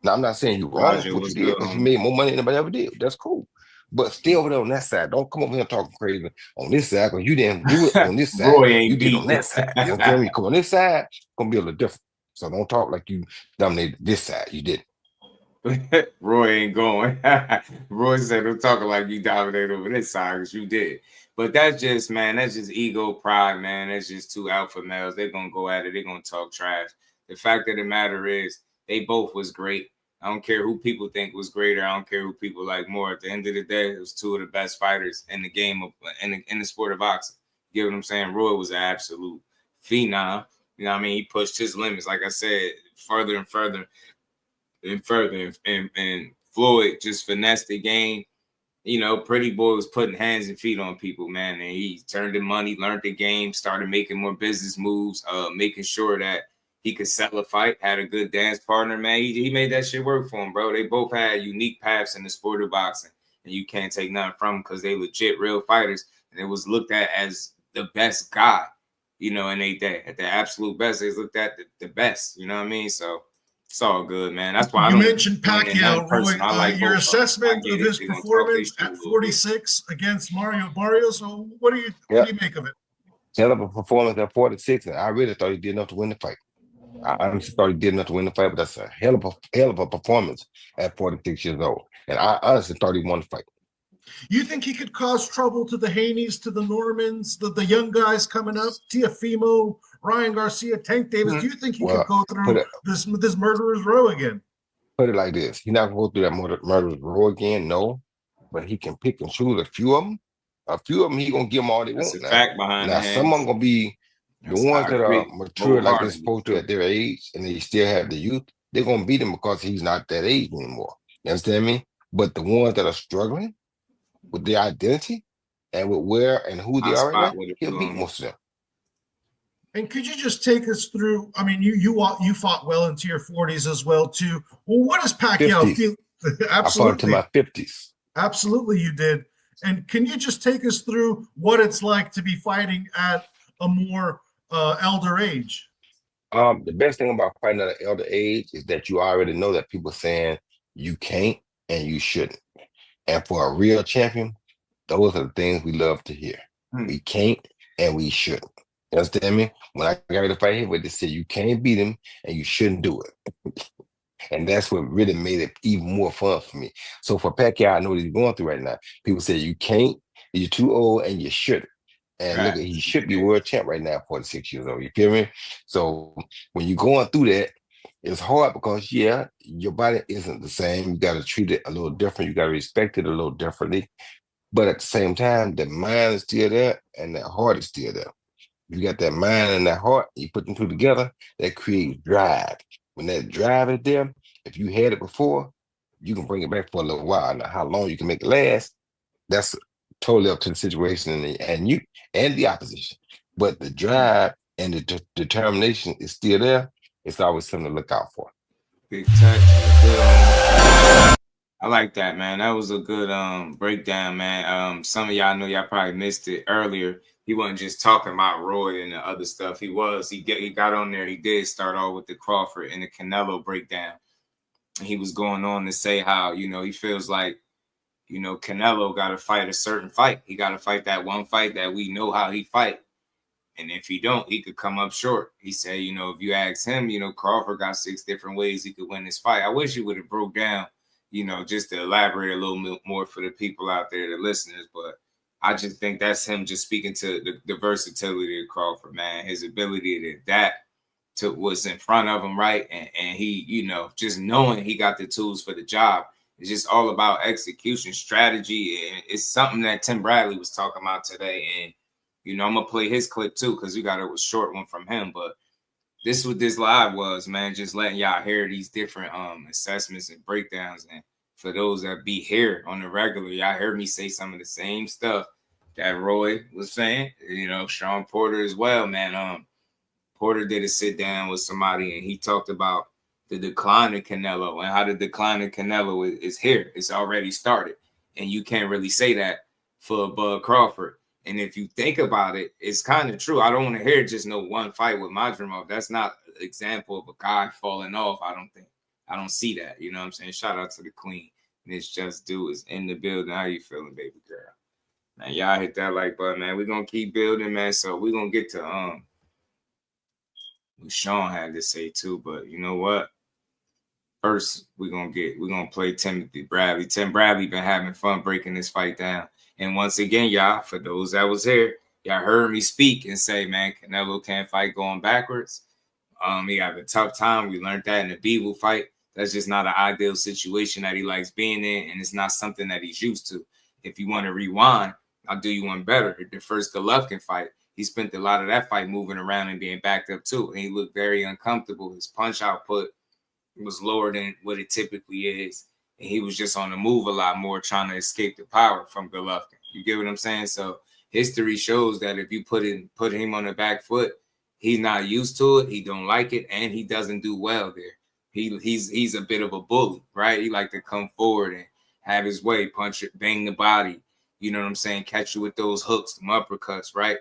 Speaker 8: Now, I'm not saying you're wrong for
Speaker 5: Roger,
Speaker 8: what you
Speaker 5: what's good,
Speaker 8: did because you
Speaker 5: homie?
Speaker 8: made more money than anybody ever did. That's cool. But stay over there on that side. Don't come over here talking crazy on this side because you didn't do it on this side.
Speaker 5: Roy
Speaker 8: You
Speaker 5: ain't
Speaker 8: did on
Speaker 5: beat.
Speaker 8: that side. You understand me? Come on this side, it's going to be a little different. So don't talk like you dominated this side. You didn't.
Speaker 5: Roy ain't going. Roy said, "Don't talking like you dominated over this side because you did." But that's just, man, that's just ego pride, man. That's just two alpha males. They're going to go at it. They're going to talk trash. The fact of the matter is they both was great. I don't care who people think was greater. I don't care who people like more. At the end of the day, it was two of the best fighters in the game of in the sport of boxing. You get what I'm saying? Roy was an absolute phenom. You know what I mean? He pushed his limits, like I said, further and further and further. And Floyd just finessed the game. You know, Pretty Boy was putting hands and feet on people, man. And he turned the money, learned the game, started making more business moves, making sure that he could sell a fight, had a good dance partner, man. He made that shit work for him, bro. They both had unique paths in the sport of boxing. And you can't take nothing from them because they legit real fighters. And it was looked at as the best guy, you know, in their day. At the absolute best, they looked at the best, you know what I mean? So it's all good, man. That's why I
Speaker 7: You
Speaker 5: don't
Speaker 7: mentioned
Speaker 5: join in nothing
Speaker 7: Pacquiao, Roy.
Speaker 5: personal. I like
Speaker 7: Your
Speaker 5: both of them. I
Speaker 7: assessment
Speaker 5: get
Speaker 7: of
Speaker 5: it.
Speaker 7: his
Speaker 5: They're gonna talk their
Speaker 7: performance
Speaker 5: shit a
Speaker 7: at
Speaker 5: little bit.
Speaker 7: 46 against Mario Barrios. So what do
Speaker 8: Yeah.
Speaker 7: you make of it?
Speaker 8: Hell of a performance at 46, and I really thought he did enough to win the fight. I honestly thought he did enough to win the fight, but that's a hell of a performance at 46 years old. And I honestly thought he won the fight.
Speaker 7: You think he could cause trouble to the Haneys, to the Normans, the young guys coming up, Tiafimo, Ryan Garcia, Tank Davis? Do you think he could
Speaker 8: Well,
Speaker 7: go
Speaker 8: put
Speaker 7: through
Speaker 8: it
Speaker 7: this murderer's row again?
Speaker 8: put it like this: he's not gonna go through that murderer's row again, no. But he can pick and choose a few of them. A few of them, he gonna give them all they
Speaker 5: That's
Speaker 8: want.
Speaker 5: a
Speaker 8: Now,
Speaker 5: fact behind the
Speaker 8: some of them
Speaker 5: hands.
Speaker 8: gonna be the
Speaker 5: That's
Speaker 8: ones
Speaker 5: I
Speaker 8: that are
Speaker 5: agree
Speaker 8: mature like they're
Speaker 5: wholeheartedly
Speaker 8: supposed to
Speaker 5: too.
Speaker 8: at their age, and they still have the youth. They're gonna beat him because he's not that age anymore. You understand me? But the ones that are struggling with their identity, and with where and who they
Speaker 5: I
Speaker 8: are right
Speaker 5: spot
Speaker 8: now,
Speaker 5: with it
Speaker 8: he'll beat
Speaker 5: going.
Speaker 8: most of them.
Speaker 7: And could you just take us through? I mean, you fought well into your 40s as well too. Well, what does Pacquiao
Speaker 8: 50s.
Speaker 7: feel?
Speaker 8: I fought to
Speaker 7: Absolutely,
Speaker 8: my 50s.
Speaker 7: absolutely, you did. And can you just take us through what it's like to be fighting at a more elder age?
Speaker 8: The best thing about fighting at an elder age is that you already know that people saying you can't and you shouldn't. And for a real champion, those are the things we love to hear. We can't and we shouldn't. You understand me? When I got ready to fight him, they said you can't beat him and you shouldn't do it. And that's what really made it even more fun for me. So for Pacquiao, I know what he's going through right now. People say you can't, you're too old, and you shouldn't. And look, he should be world champ right now, 46 years old. You feel me? So when you're going through that, it's hard because, yeah, your body isn't the same. You got to treat it a little different. You got to respect it a little differently. But at the same time, the mind is still there and the heart is still there. You got that mind and that heart, you put them two together, that creates drive. When that drive is there, if you had it before, you can bring it back for a little while. Now, how long you can make it last, that's totally up to the situation and you and the opposition. But the drive and the determination is still there. It's always something to look out for.
Speaker 5: Big touch. I like that, man. That was a good breakdown, man. Some of y'all know y'all probably missed it earlier. He wasn't just talking about Roy and the other stuff. He got on there. He did start off with the Crawford and the Canelo breakdown. He was going on to say how, he feels like, Canelo got to fight a certain fight. He got to fight that one fight that we know how he fight. And if he don't, he could come up short. He said, if you ask him, Crawford got 6 different ways he could win this fight. I wish he would have broke down, just to elaborate a little bit more for the people out there, the listeners. But I just think that's him just speaking to the versatility of Crawford, man. His ability to adapt to what's in front of him, right? And he, just knowing he got the tools for the job. It's just all about execution, strategy. And it's something that Tim Bradley was talking about today. And, I'm going to play his clip too because we got a short one from him. But this is what this live was, man, just letting y'all hear these different assessments and breakdowns. And for those that be here on the regular, y'all heard me say some of the same stuff that Roy was saying. Shawn Porter as well, man. Porter did a sit down with somebody and he talked about the decline of Canelo and how the decline of Canelo is here. It's already started. And you can't really say that for Bud Crawford. And if you think about it, it's kind of true. I don't want to hear just no one fight with Majramov. That's not an example of a guy falling off. I don't see that. You know what I'm saying? Shout out to the queen. And it's Just Do is in the building. How you feeling, baby girl? Man, y'all hit that like button, man. We're going to keep building, man. So we're going to get to what Shawn had to say too. But you know what? First, we're gonna play Timothy Bradley. Tim Bradley been having fun breaking this fight down. And once again, y'all, for those that was here, y'all heard me speak and say, man, Canelo can't fight going backwards. He had a tough time. We learned that in the Beevil fight. That's just not an ideal situation that he likes being in, and it's not something that he's used to. If you want to rewind, I'll do you one better. The first Golovkin fight, he spent a lot of that fight moving around and being backed up too. And he looked very uncomfortable. His punch output was lower than what it typically is. And he was just on the move a lot more, trying to escape the power from Golovkin. You get what I'm saying? So history shows that if you put him on the back foot, he's not used to it. He don't like it, and he doesn't do well there. He's a bit of a bully, right? He like to come forward and have his way, punch it, bang the body. You know what I'm saying? Catch you with those hooks, them uppercuts, right?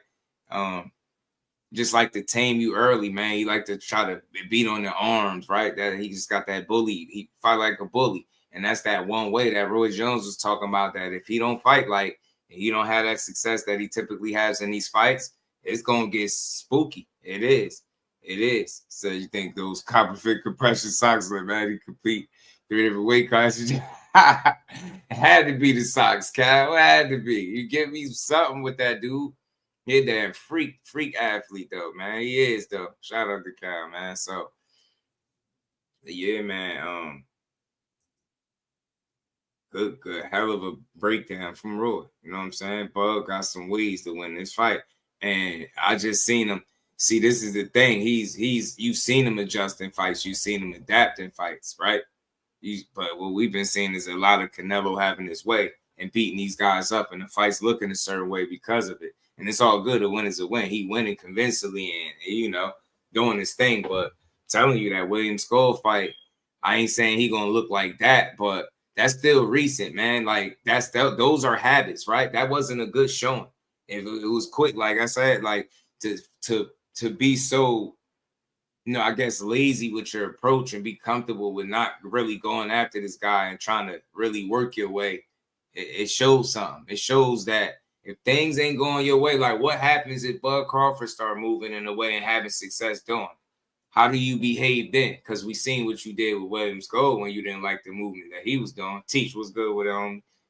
Speaker 5: Just like to tame you early, man. He like to try to beat on the arms, right? That he just got that bully. He fight like a bully. And that's that one way that Roy Jones was talking about, that if he don't fight like, and he don't have that success that he typically has in these fights, it's going to get spooky. It is. It is. So you think those Copperfit compression socks, like, man, he compete 3 different weight classes? It had to be the socks, Cal. It had to be. You give me something with that dude. He a damn freak athlete, though, man. He is, though. Shout out to Cal, man. So, yeah, man. Good. Hell of a breakdown from Roy. You know what I'm saying? Bug got some ways to win this fight. And I just seen him. See, this is the thing. You've seen him adjust in fights. You've seen him adapt in fights, right? But what we've been seeing is a lot of Canelo having his way. and beating these guys up, and the fight's looking a certain way because of it. And it's all good. A win is a win. He winning convincingly and, you know, doing his thing. But telling you that William Skull fight, I ain't saying he gonna look like that, but that's still recent, man. Like those are habits, right? That wasn't a good showing. If it was quick, like I said, like to be so, you know, I guess lazy with your approach and be comfortable with not really going after this guy and trying to really work your way. It shows something. It shows that if things ain't going your way, like what happens if Bud Crawford start moving in a way and having success doing? How do you behave then? Because we seen what you did with William Skull when you didn't like the movement that he was doing. Teach was good with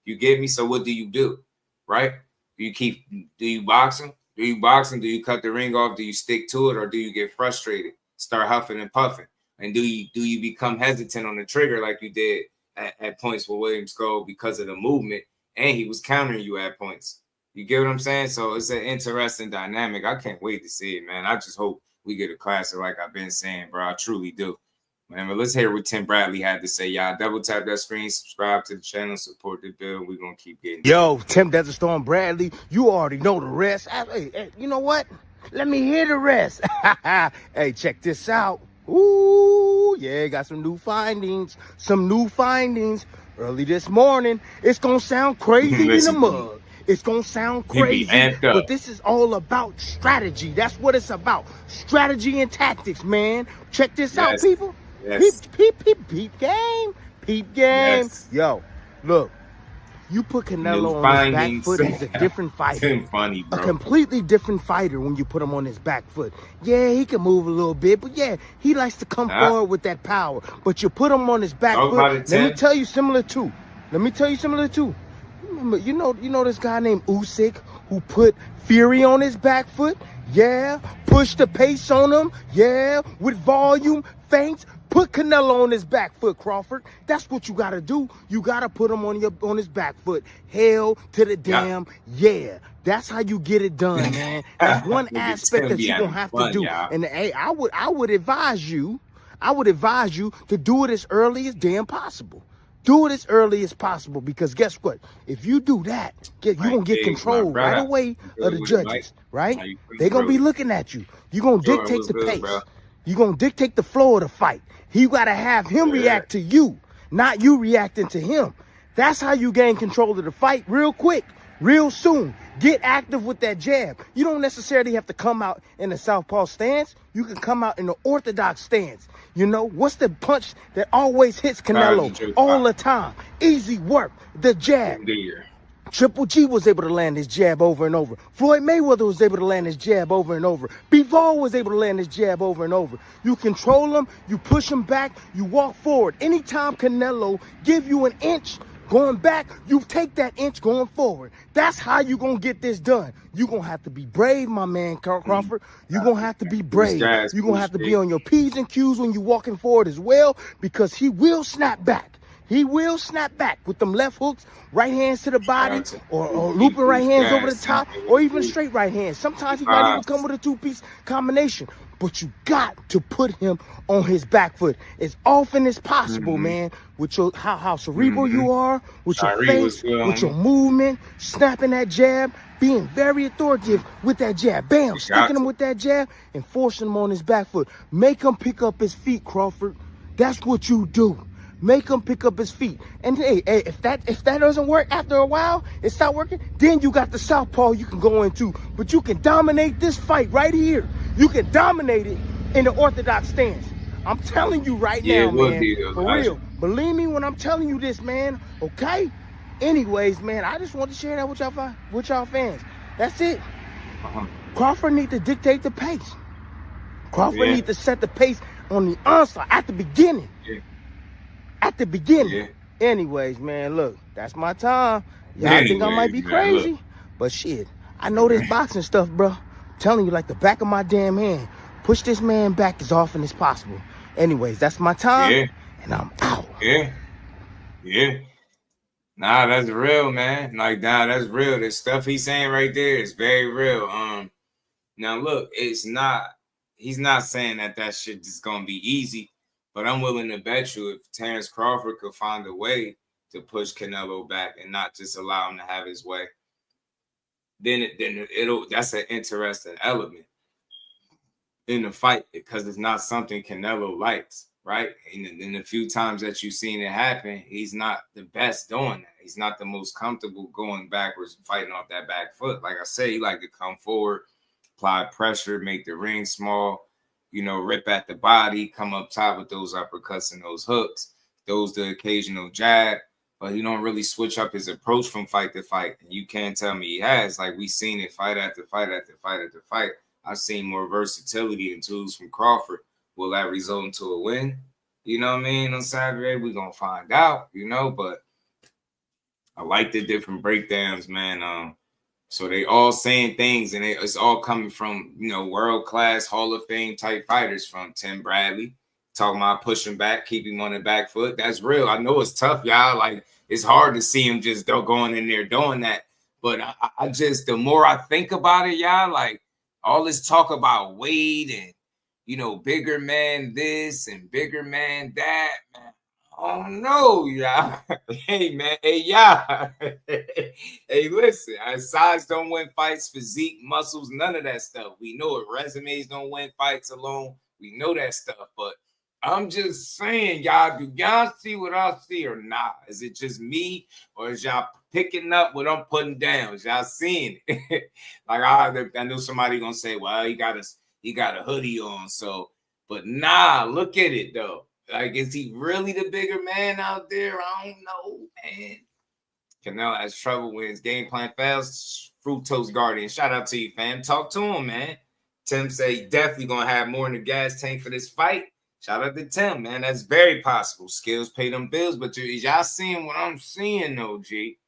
Speaker 5: you get me? So what do you do? Right? Do you box him? Do you box him? Do you cut the ring off? Do you stick to it? Or do you get frustrated? Start huffing and puffing? And do you become hesitant on the trigger like you did at points with William Skull because of the movement? And he was countering you at points. You get what I'm saying? So it's an interesting dynamic. I can't wait to see it, man. I just hope we get a classic like I've been saying, bro. I truly do. Man, but let's hear what Tim Bradley had to say. Y'all double tap that screen, subscribe to the channel, support the build. We're going to keep getting
Speaker 6: Yo, Tim Desert Storm Bradley, you already know the rest. Hey, you know what? Let me hear the rest. Hey, check this out. Ooh, yeah, got some new findings. Early this morning. It's going to sound crazy in the mug. It's going to sound crazy, but this is all about strategy. That's what it's about. Strategy and tactics, man. Check this out, people.
Speaker 5: Yes.
Speaker 6: Peep game.
Speaker 5: Yes.
Speaker 6: Yo, look. You put Canelo on his back foot, he's a different fighter.
Speaker 5: Funny, bro.
Speaker 6: A completely different fighter when you put him on his back foot. Yeah, he can move a little bit, but yeah, he likes to come forward with that power. But you put him on his back foot. Let me tell you similar too. Remember, you know this guy named Usyk who put Fury on his back foot? Yeah, push the pace on him. Yeah, with volume, feints. Put Canelo on his back foot, Crawford. That's what you got to do. You got to put him on his back foot. Hell to the damn yeah. That's how you get it done, man. That's one aspect that you're going to have to do. And hey, I would advise you to do it as early as damn possible. Do it as early as possible because guess what? If you do that, you're going to get control right away of the judges, right? They're going to be looking at you. You're going to dictate the pace. You're going to dictate the flow of the fight. You got to have him react to you, not you reacting to him. That's how you gain control of the fight real quick, real soon. Get active with that jab. You don't necessarily have to come out in the southpaw stance. You can come out in the orthodox stance. You know, what's the punch that always hits Canelo all the time? Easy work, the jab. Triple G was able to land his jab over and over. Floyd Mayweather was able to land his jab over and over. Bivol was able to land his jab over and over. You control him, you push him back, you walk forward. Anytime Canelo give you an inch going back, you take that inch going forward. That's how you going to get this done. You're going to have to be brave, my man, Crawford. You're going to have to be brave. You're going to have to be on your P's and Q's when you're walking forward as well because he will snap back. He will snap back with them left hooks, right hands to the body, or looping right hands over the top, or even straight right hands. Sometimes he might even come with a two-piece combination. But you got to put him on his back foot as often as possible, man. With your how cerebral you are, with your face, with your movement, snapping that jab, being very authoritative with that jab. Bam, sticking him with that jab and forcing him on his back foot. Make him pick up his feet, Crawford. That's what you do. Make him pick up his feet. And hey, if that doesn't work after a while, it stop working, then you got the southpaw you can go into. But you can dominate this fight right here. You can dominate it in the orthodox stance. I'm telling you right now, man. For real. Believe me when I'm telling you this, man. Okay? Anyways, man, I just want to share that with y'all fans. That's it. Crawford need to dictate the pace. Crawford need to set the pace on the onslaught at the beginning. At the beginning. Anyways, man, look, that's my time. Y'all think I might be crazy, but shit, I know this boxing stuff, bro. I'm telling you like the back of my damn hand. Push this man back as often as possible. Anyways, that's my time, and I'm out.
Speaker 5: Nah, that's real, man. Like, nah, that's real. The stuff he's saying right there is very real. Now look, he's not saying that shit is gonna be easy. But I'm willing to bet you if Terence Crawford could find a way to push Canelo back and not just allow him to have his way. Then that's an interesting element in the fight because it's not something Canelo likes, right? And in the few times that you've seen it happen, he's not the best doing that. He's not the most comfortable going backwards and fighting off that back foot. Like I say, he like to come forward, apply pressure, make the ring small, you know, rip at the body, come up top with those uppercuts and those hooks, those the occasional jab, but he don't really switch up his approach from fight to fight. And you can't tell me he has. Like we seen it fight after fight after fight after fight. I've seen more versatility and tools from Crawford. Will that result into a win? You know what I mean? On Saturday, we're going to find out, you know, but I like the different breakdowns, man. So they all saying things, and it's all coming from, you know, world-class Hall of Fame type fighters, from Tim Bradley, talking about pushing back, keeping him on the back foot. That's real. I know it's tough, y'all. Like, it's hard to see him just going in there doing that. But I just, the more I think about it, y'all, like, all this talk about weight and, you know, bigger man this and bigger man that, man. Oh no, y'all. Hey, man. Hey, y'all. Hey, listen. Size don't win fights, physique, muscles, none of that stuff. We know it. Resumes don't win fights alone. We know that stuff. But I'm just saying, y'all, do y'all see what I see or not? Is it just me, or is y'all picking up what I'm putting down? Is y'all seeing it? Like I know somebody gonna say, well, he got a hoodie on, so, but nah, look at it though. Like, is he really the bigger man out there? I don't know, man. Canelo has trouble when his game plan fails. Fructose Guardian, shout out to you, fam. Talk to him, man. Tim say definitely gonna have more in the gas tank for this fight. Shout out to Tim, man. That's very possible. Skills pay them bills, but y'all seeing what I'm seeing, though, G?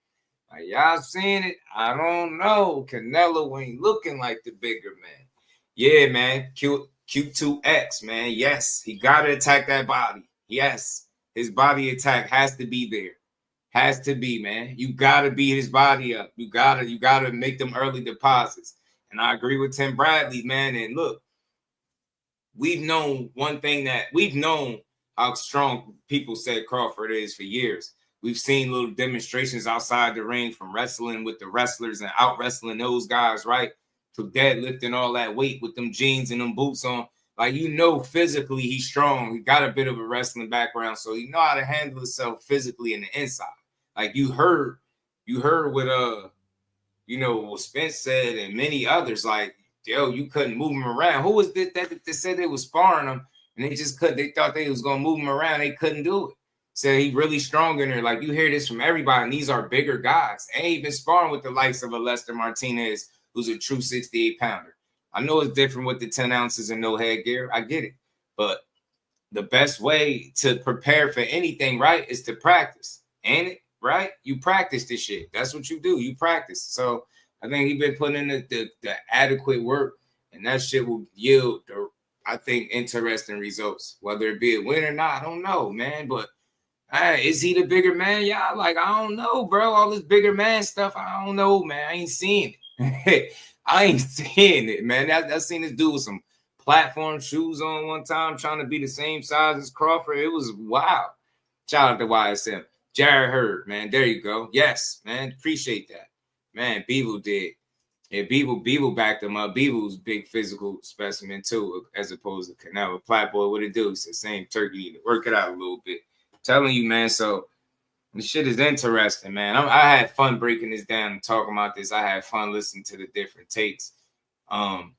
Speaker 5: Like, y'all seeing it? I don't know. Canelo ain't looking like the bigger man. Yeah, man. Q2X, man. Yes, he got to attack that body. Yes, his body attack has to be there. Has to be, man. You got to beat his body up. You got to make them early deposits. And I agree with Tim Bradley, man. And look, we've known one thing, that we've known how strong people said Crawford is for years. We've seen little demonstrations outside the ring from wrestling with the wrestlers and out wrestling those guys, right? To deadlifting all that weight with them jeans and them boots on. Like, you know, physically he's strong. He got a bit of a wrestling background, so he know how to handle himself physically in the inside. Like you heard what you know, what Spence said and many others, like, yo, you couldn't move him around. Who was that said they was sparring him and they just couldn't? They thought they was gonna move him around. They couldn't do it. Said he really strong in there. Like, you hear this from everybody, and these are bigger guys. Ain't even sparring with the likes of a Lester Martinez, who's a true 68-pounder. I know it's different with the 10 ounces and no headgear. I get it. But the best way to prepare for anything, right, is to practice. Ain't it? Right? You practice this shit. That's what you do. You practice. So I think he's been putting in the adequate work, and that shit will yield, I think, interesting results. Whether it be a win or not, I don't know, man. But is he the bigger man? Yeah, like, I don't know, bro. All this bigger man stuff, I don't know, man. I ain't seeing it. I ain't seeing it, man. I seen this dude with some platform shoes on one time, trying to be the same size as Crawford. It was wild. Shout out to YSM. Jared Hurd, man. There you go. Yes, man. Appreciate that. Man, Beeble did. Yeah, Beeble backed him up. Beeble's big physical specimen, too, as opposed to Canelo. Platboy, what it do? It's the same turkey. Need to work it out a little bit. I'm telling you, man. So this shit is interesting, man. I had fun breaking this down and talking about this. I had fun listening to the different takes.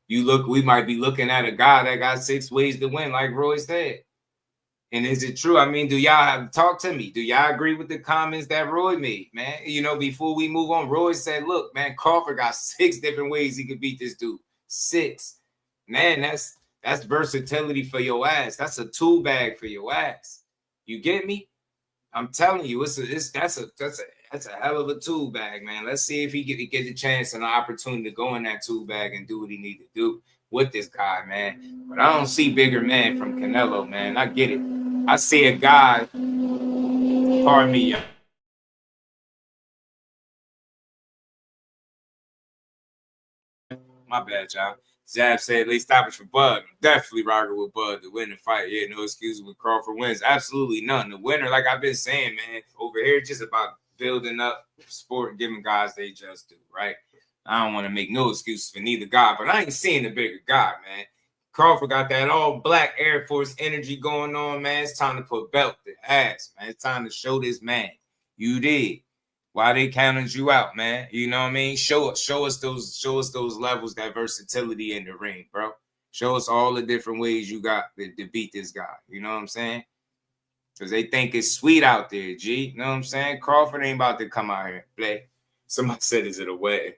Speaker 5: We might be looking at a guy that got 6 ways to win, like Roy said. And is it true? I mean, do y'all have talk to me? Do y'all agree with the comments that Roy made, man? You know, before we move on, Roy said, look, man, Crawford got 6 different ways he could beat this dude. 6. Man, that's versatility for your ass. That's a tool bag for your ass. You get me? I'm telling you, that's a hell of a tool bag, man. Let's see if he get the chance and the opportunity to go in that tool bag and do what he need to do with this guy, man. But I don't see bigger man from Canelo, man. I get it. I see a guy, pardon me, my bad, y'all. Jab said they stoppage for Bud. I'm definitely rocking with Bud to win the fight. Yeah, no excuses when Crawford wins. Absolutely none. The winner, like I've been saying, man, over here, just about building up sport and giving guys they just do, right? I don't want to make no excuses for neither guy, but I ain't seeing the bigger guy, man. Crawford got that all black Air Force energy going on, man. It's time to put belt to ass, man. It's time to show this man you did. Why they counted you out, man? You know what I mean? Show us those levels, that versatility in the ring, bro. Show us all the different ways you got to beat this guy. You know what I'm saying? Because they think it's sweet out there, G. You know what I'm saying? Crawford ain't about to come out here and play. Somebody said, is it a wedding?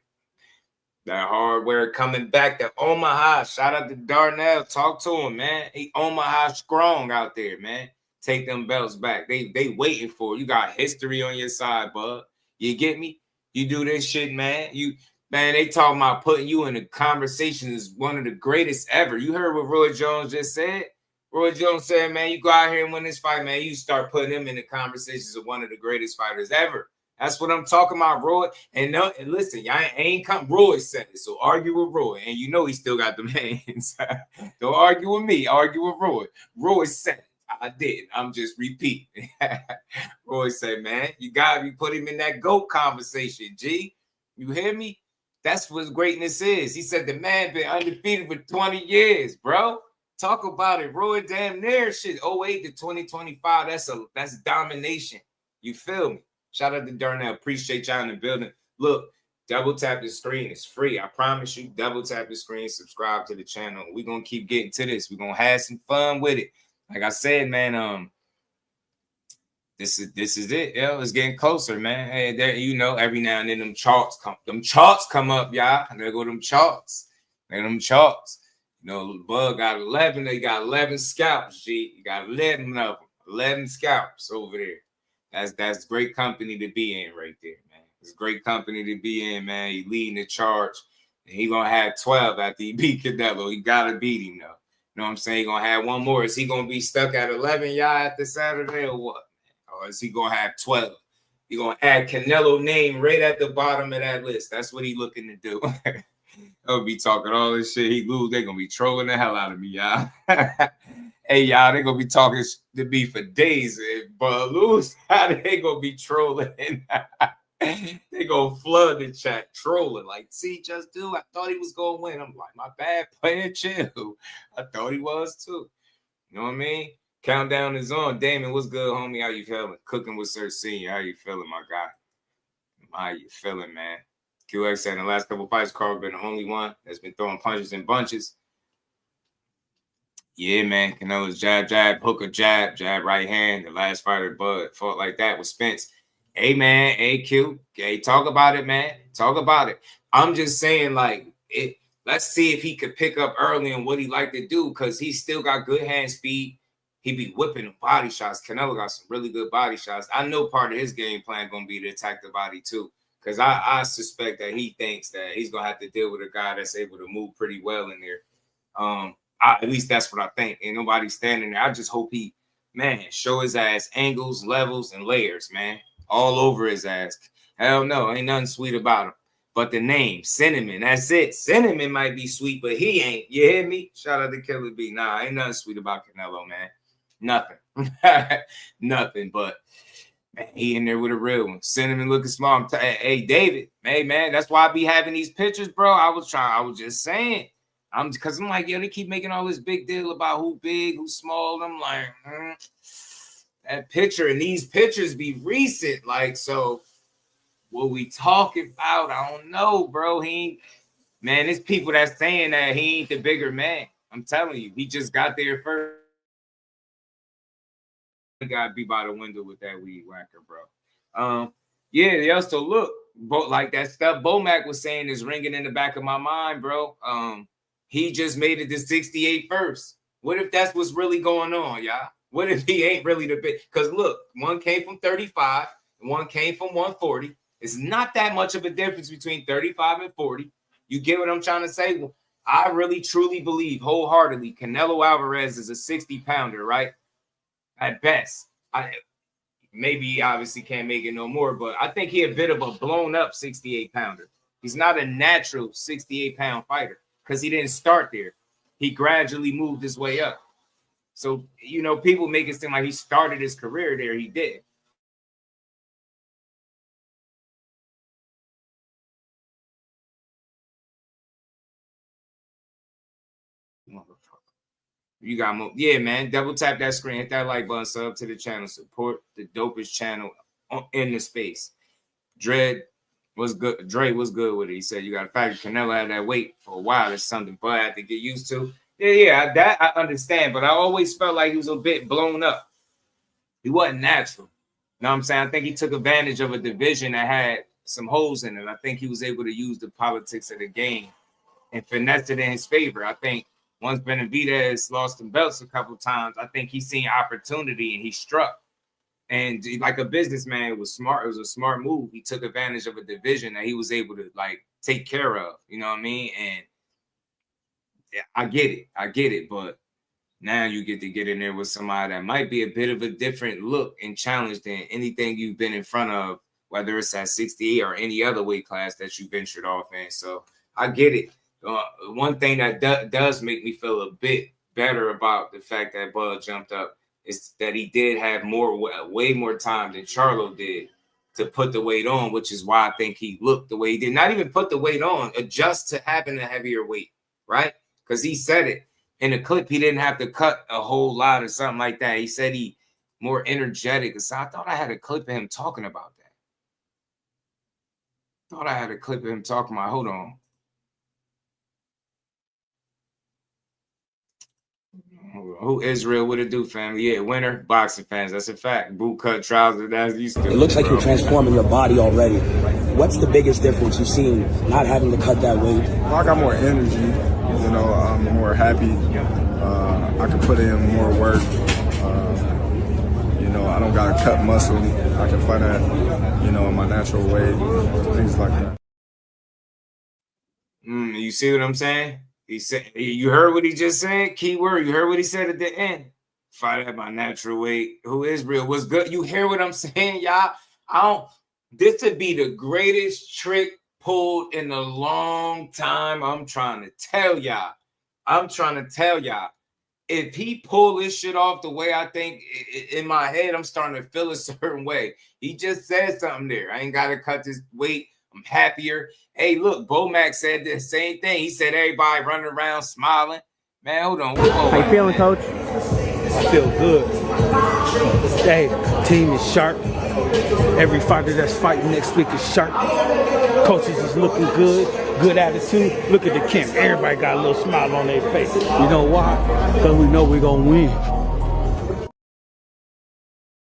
Speaker 5: That hardware coming back to Omaha. Shout out to Darnell. Talk to him, man. He Omaha strong out there, man. Take them belts back. They waiting for it. You got history on your side, bud. You get me? You do this shit, man. Man, they talking about putting you in a conversation as one of the greatest ever. You heard what Roy Jones just said? Roy Jones said, man, you go out here and win this fight, man. You start putting him in the conversations of one of the greatest fighters ever. That's what I'm talking about, Roy. And listen, y'all ain't come. Roy said it, so argue with Roy. And you know he still got them hands. Don't argue with me. Argue with Roy. Roy said it. I did. I'm just repeating. Roy said, man, you got to put him in that GOAT conversation, G. You hear me? That's what greatness is. He said the man been undefeated for 20 years, bro. Talk about it, Roy. Damn near shit. 08 to 2025. That's domination. You feel me? Shout out to Darnell. Appreciate y'all in the building. Look, double tap the screen. It's free. I promise you. Double tap the screen. Subscribe to the channel. We're going to keep getting to this. We're going to have some fun with it. Like I said, man, this is it. Yeah, it's getting closer, man. Hey, there, you know, every now and then them charts come up, y'all. And there go them charts. You know, Bud got 11. They got 11 scalps, G. You got 11 of them. 11 scalps over there. That's great company to be in right there, man. It's great company to be in, man. He leading the charge. And he gonna have 12 after he beat Canelo. He gotta beat him, though. You know what I'm saying? He gonna have one more. Is he gonna be stuck at 11, y'all, after Saturday, or what? Or is he gonna have 12? He gonna add Canelo name right at the bottom of that list. That's what he looking to do. He'll be talking all this shit. He lose, they gonna be trolling the hell out of me, y'all. Hey, y'all, they gonna be talking to me for days. But lose, they gonna be trolling. They gonna flood the chat trolling. Like, see, just do. I thought he was gonna win. I'm like, my bad, player, chill. I thought he was too. You know what I mean? Countdown is on. Damon, what's good, homie? How you feeling? Cooking with Sir Senior. How you feeling, my guy? How you feeling, man? QX said in the last couple fights, Carl been the only one that's been throwing punches in bunches. Yeah, man. Canelo's jab, hooker, jab, right hand. The last fighter, Bud, fought like that with Spence. Hey, man, AQ. Okay, talk about it, man. Talk about it. I'm just saying, like, let's see if he could pick up early on what he like to do, because he still got good hand speed. He be whipping the body shots. Canelo got some really good body shots. I know part of his game plan going to be to attack the body, too, because I suspect that he thinks that he's going to have to deal with a guy that's able to move pretty well in there. At least that's what I think. Ain't nobody standing there. I just hope he, man, show his ass angles, levels, and layers, man. All over his ass. Hell no, ain't nothing sweet about him. But the name, Cinnamon, that's it. Cinnamon might be sweet, but he ain't. You hear me? Shout out to Killer B. Nah, ain't nothing sweet about Canelo, man. Nothing. Nothing, but man, he in there with a real one. Cinnamon looking small. Hey, David. Hey, man, that's why I be having these pictures, bro. I was just saying. Because I'm like, yo, they keep making all this big deal about who big, who small. I'm like, that picture, and these pictures be recent. Like, so what we talking about? I don't know, bro. Man, there's people that's saying that he ain't the bigger man. I'm telling you, he just got there first. He got to be by the window with that weed whacker, bro. Yeah, so look, like that stuff Bomac was saying is ringing in the back of my mind, bro. He just made it to 68 first. What if that's what's really going on, y'all? What if he ain't really the big? Because look, one came from 35, and one came from 140. It's not that much of a difference between 35 and 40. You get what I'm trying to say? Well, I really, truly believe wholeheartedly Canelo Alvarez is a 60-pounder, right? At best. Maybe he obviously can't make it no more, but I think he a bit of a blown-up 68-pounder. He's not a natural 68-pound fighter. because he didn't start there. He gradually moved his way up. So, you know, people make it seem like he started his career there. He did. You got more. Yeah, man. Double tap that screen. Hit that like button. Sub to the channel. Support the dopest channel in the space. Dre was good with it. He said, you got to factor Canelo had that weight for a while. It's something Bud had to get used to. Yeah, that I understand. But I always felt like he was a bit blown up. He wasn't natural. You know what I'm saying? I think he took advantage of a division that had some holes in it. I think he was able to use the politics of the game and finesse it in his favor. I think once Benavidez lost the belts a couple of times, I think he's seen opportunity and he struck. And like a businessman, it was smart. It was a smart move. He took advantage of a division that he was able to like take care of. You know what I mean? And yeah, I get it. But now you get to get in there with somebody that might be a bit of a different look and challenge than anything you've been in front of, whether it's at 68 or any other weight class that you ventured off in. So I get it. One thing that does make me feel a bit better about the fact that Bud jumped up is that he did have way more time than Charlo did to put the weight on, which is why I think he looked the way he did. Not even put the weight on, adjust to having a heavier weight, right? Because he said it in the clip. He didn't have to cut a whole lot or something like that. He said he more energetic. So I thought I had a clip of him talking about that. Hold on. Who Israel would it do, family? Yeah, winner, boxing fans. That's a fact. Boot cut trousers. That's you still.
Speaker 9: It looks like you're transforming your body already. What's the biggest difference you've seen not having to cut that weight?
Speaker 10: Well, I got more energy. You know, I'm more happy. I can put in more work. You know, I don't got to cut muscle. I can fight at, you know, in my natural way, things like that.
Speaker 5: You see what I'm saying? He said, you heard what he just said? Key word. You heard what he said at the end. Fight at my natural weight. Who Israel was good. You hear what I'm saying, y'all? This would be the greatest trick pulled in a long time. I'm trying to tell y'all. If he pull this shit off the way I think in my head, I'm starting to feel a certain way. He just said something there. I ain't got to cut this weight. I'm happier. Hey, look, Bomac said the same thing. He said everybody running around smiling. Man, hold on.
Speaker 11: How you feeling, Coach? I feel good. Hey, team is sharp. Every fighter that's fighting next week is sharp. Coaches is looking good. Good attitude. Look at the camp. Everybody got a little smile on their face. You know why? Because we know we're going to win.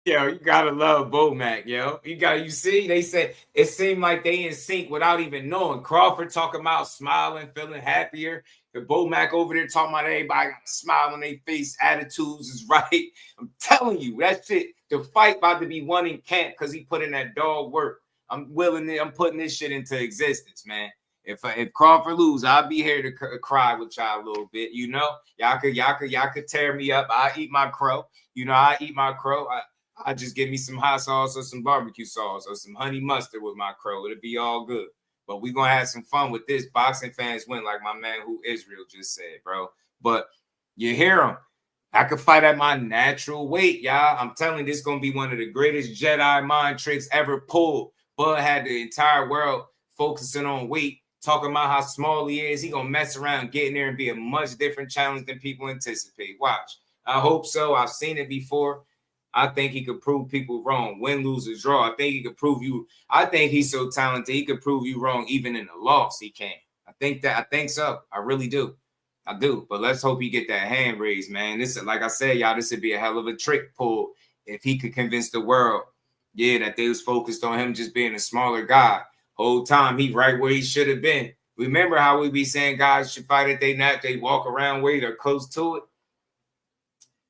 Speaker 5: Yo, you gotta love Bomac, yo. You see, they said it seemed like they in sync without even knowing. Crawford talking about smiling, feeling happier. The Bomac over there talking about everybody got a smile on their face, attitudes is right. I'm telling you, that shit, the fight about to be won in camp because he put in that dog work. I'm putting this shit into existence, man. If Crawford lose, I'll be here to cry with y'all a little bit, you know. Y'all could tear me up. I eat my crow. You know, I eat my crow. I just give me some hot sauce or some barbecue sauce or some honey mustard with my crow. It'll be all good. But we're going to have some fun with this. Boxing fans win, like my man Who Israel just said, bro. But you hear him. I could fight at my natural weight, y'all. I'm telling you, this is going to be one of the greatest Jedi mind tricks ever pulled. Bud had the entire world focusing on weight, talking about how small he is. He going to mess around, get in there and be a much different challenge than people anticipate. Watch. I hope so. I've seen it before. I think he could prove people wrong. Win, lose, or draw. I think he could prove you. I think he's so talented. He could prove you wrong even in a loss. He can. I think so. I really do. I do. But let's hope he get that hand raised, man. This, like I said, y'all, this would be a hell of a trick pull if he could convince the world, yeah, that they was focused on him just being a smaller guy. Whole time he right where he should have been. Remember how we be saying guys should fight at they walk around weight or close to it?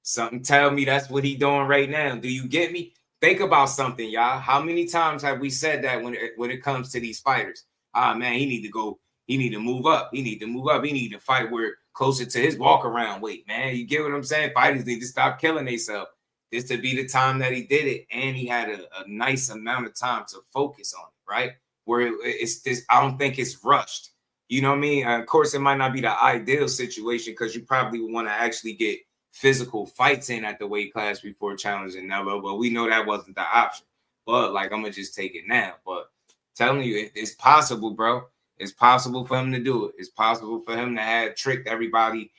Speaker 5: Something tell me that's what he doing right now. Do you get me? Think about something, y'all. How many times have we said that when it comes to these fighters? Man, he need to go. He need to move up. He need to move up. He need to fight where closer to his walk around weight, man. You get what I'm saying? Fighters need to stop killing themselves. This to be the time that he did it, and he had a nice amount of time to focus on it, right? Where it's this, I don't think it's rushed. You know what I mean? Of course, it might not be the ideal situation because you probably want to actually get physical fights in at the weight class before challenging Canelo, but we know that wasn't the option. But like, I'm gonna just take it now. But telling you, it's possible, bro. It's possible for him to do it. It's possible for him to have tricked everybody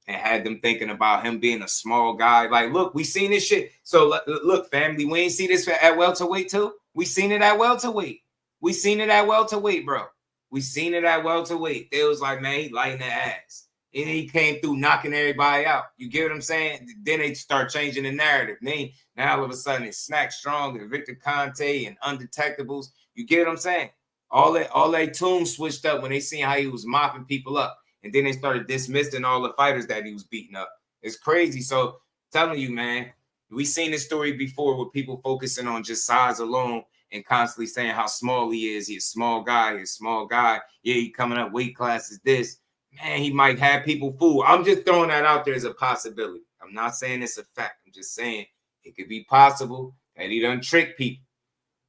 Speaker 5: and had them thinking about him being a small guy. Like, look, we seen this shit. So look, family, we ain't see this at welterweight too. We seen it at welterweight. We seen it at welterweight, bro. We seen it at welterweight. They was like, man, he lighting the ass. And he came through knocking everybody out. You get what I'm saying? Then they start changing the narrative. Now all of a sudden it's Snack Strong and Victor Conte and Undetectables. You get what I'm saying? All that tunes switched up when they seen how he was mopping people up. And then they started dismissing all the fighters that he was beating up. It's crazy. So telling you, man, we seen this story before with people focusing on just size alone and constantly saying how small he is. He's a small guy. He's a small guy. Yeah, he coming up weight classes this. Man, he might have people fooled. I'm just throwing that out there as a possibility. I'm not saying it's a fact. I'm just saying it could be possible that he done tricked people.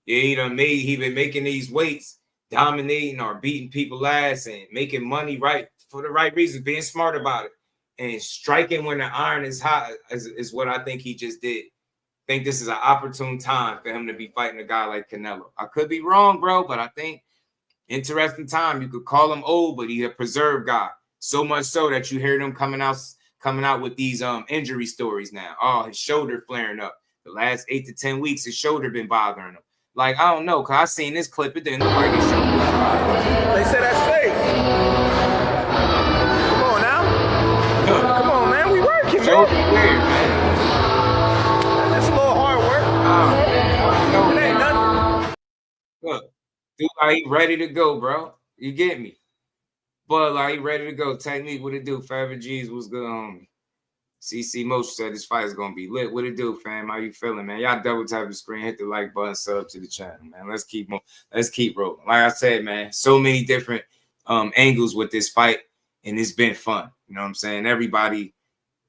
Speaker 5: Yeah, he been making these weights, dominating or beating people ass and making money right for the right reasons, being smart about it. And striking when the iron is hot is what I think he just did. I think this is an opportune time for him to be fighting a guy like Canelo. I could be wrong, bro, but I think interesting time. You could call him old, but he's a preserved guy. So much so that you hear them coming out with these injury stories now. Oh, his shoulder flaring up. The last 8 to 10 weeks, his shoulder been bothering him. Like, I don't know, because I seen this clip. It didn't look like his shoulder was bothering him.
Speaker 6: They said that's fake. Come on now. Come on, man. We working,
Speaker 5: Shoulder
Speaker 6: man.
Speaker 5: weird, man.
Speaker 6: That's a little hard work.
Speaker 5: No,
Speaker 6: It ain't nothing.
Speaker 5: look, dude, like, he ready to go, bro. You get me? But like, he ready to go. Technique, what it do? Forever G's, what's good, homie? CC Motion said this fight is gonna be lit. What it do, fam? How you feeling, man? Y'all double tap the screen, hit the like button, sub to the channel, man. Let's keep rolling. Like I said, man, so many different angles with this fight, and it's been fun. You know what I'm saying? Everybody,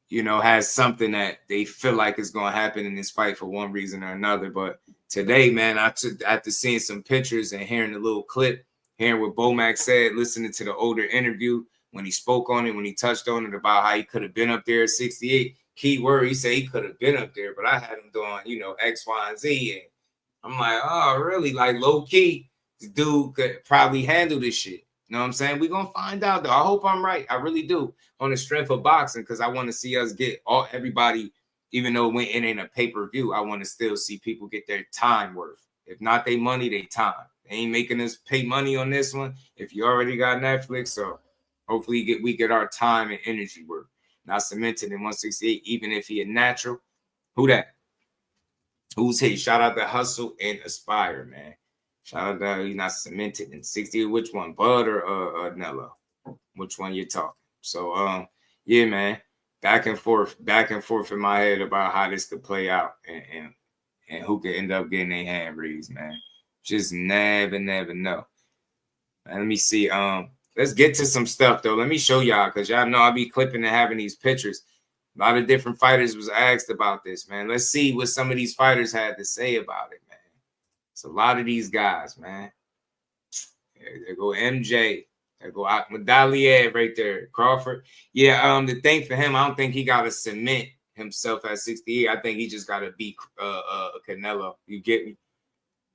Speaker 5: you know, has something that they feel like is gonna happen in this fight for one reason or another. But today, man, after seeing some pictures and hearing the little clip, hearing what Bomac said, listening to the older interview when he spoke on it, when he touched on it about how he could have been up there at 68. Key word, he said he could have been up there, but I had him doing, you know, X, Y, and Z. And I'm like, oh, really? Like, low key, this dude could probably handle this shit. You know what I'm saying? We're going to find out, though. I hope I'm right. I really do. On the strength of boxing, because I want to see us get everybody, even though it ain't a pay-per-view, I want to still see people get their time worth. If not their money, their time. They ain't making us pay money on this one. If you already got Netflix, so hopefully we get our time and energy worth. Not cemented in 168, even if he a natural. Who that? Who's he? Shout out to Hustle and Aspire, man. Shout out to he's not cemented in 68. Which one? Bud or Nello? Which one you talking? So yeah, man. Back and forth in my head about how this could play out and who could end up getting their hand raised, man. Just never know. And let me see. Let's get to some stuff though. Let me show y'all, because y'all know I be clipping and having these pictures. A lot of different fighters was asked about this, man. Let's see what some of these fighters had to say about it, man. It's a lot of these guys, man. There go MJ. There go Medallier right there. Crawford. Yeah, the thing for him, I don't think he got to cement himself at 68. I think he just got to beat Canelo. You get me?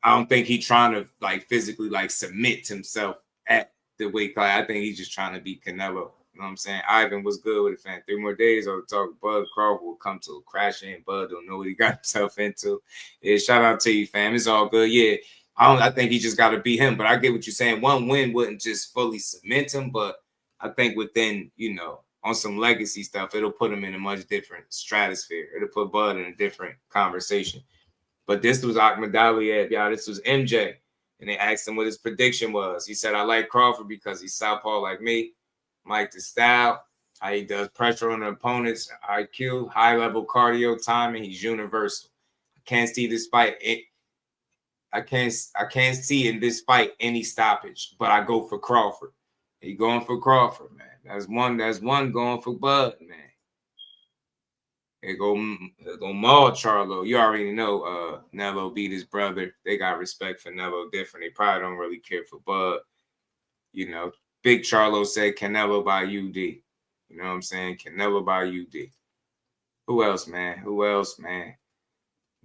Speaker 5: I don't think he's trying to like physically like submit himself at the weight class. I think he's just trying to beat Canelo. You know what I'm saying? Ivan was good with it, fam. 3 more days or talk. Bud Crawford will come to a crash in. Bud don't know what he got himself into. Yeah, shout out to you, fam. It's all good. Yeah, I think he just got to beat him. But I get what you're saying. One win wouldn't just fully cement him, but I think within, you know, on some legacy stuff, it'll put him in a much different stratosphere. It'll put Bud in a different conversation. But this was Ahmadaliyah, y'all. This was MJ. And they asked him what his prediction was. He said, I like Crawford because he's southpaw like me. Mike the style, how he does pressure on the opponents, IQ, high-level cardio timing. He's universal. I can't see this fight. I can't see in this fight any stoppage, but I go for Crawford. He going for Crawford, man. That's one going for Bud, man. They go maul Charlo. You already know Nello beat his brother. They got respect for Nello different. They probably don't really care for Bud. You know, Big Charlo said Canelo by UD. You know what I'm saying? Canelo by UD. Who else, man? Who else, man?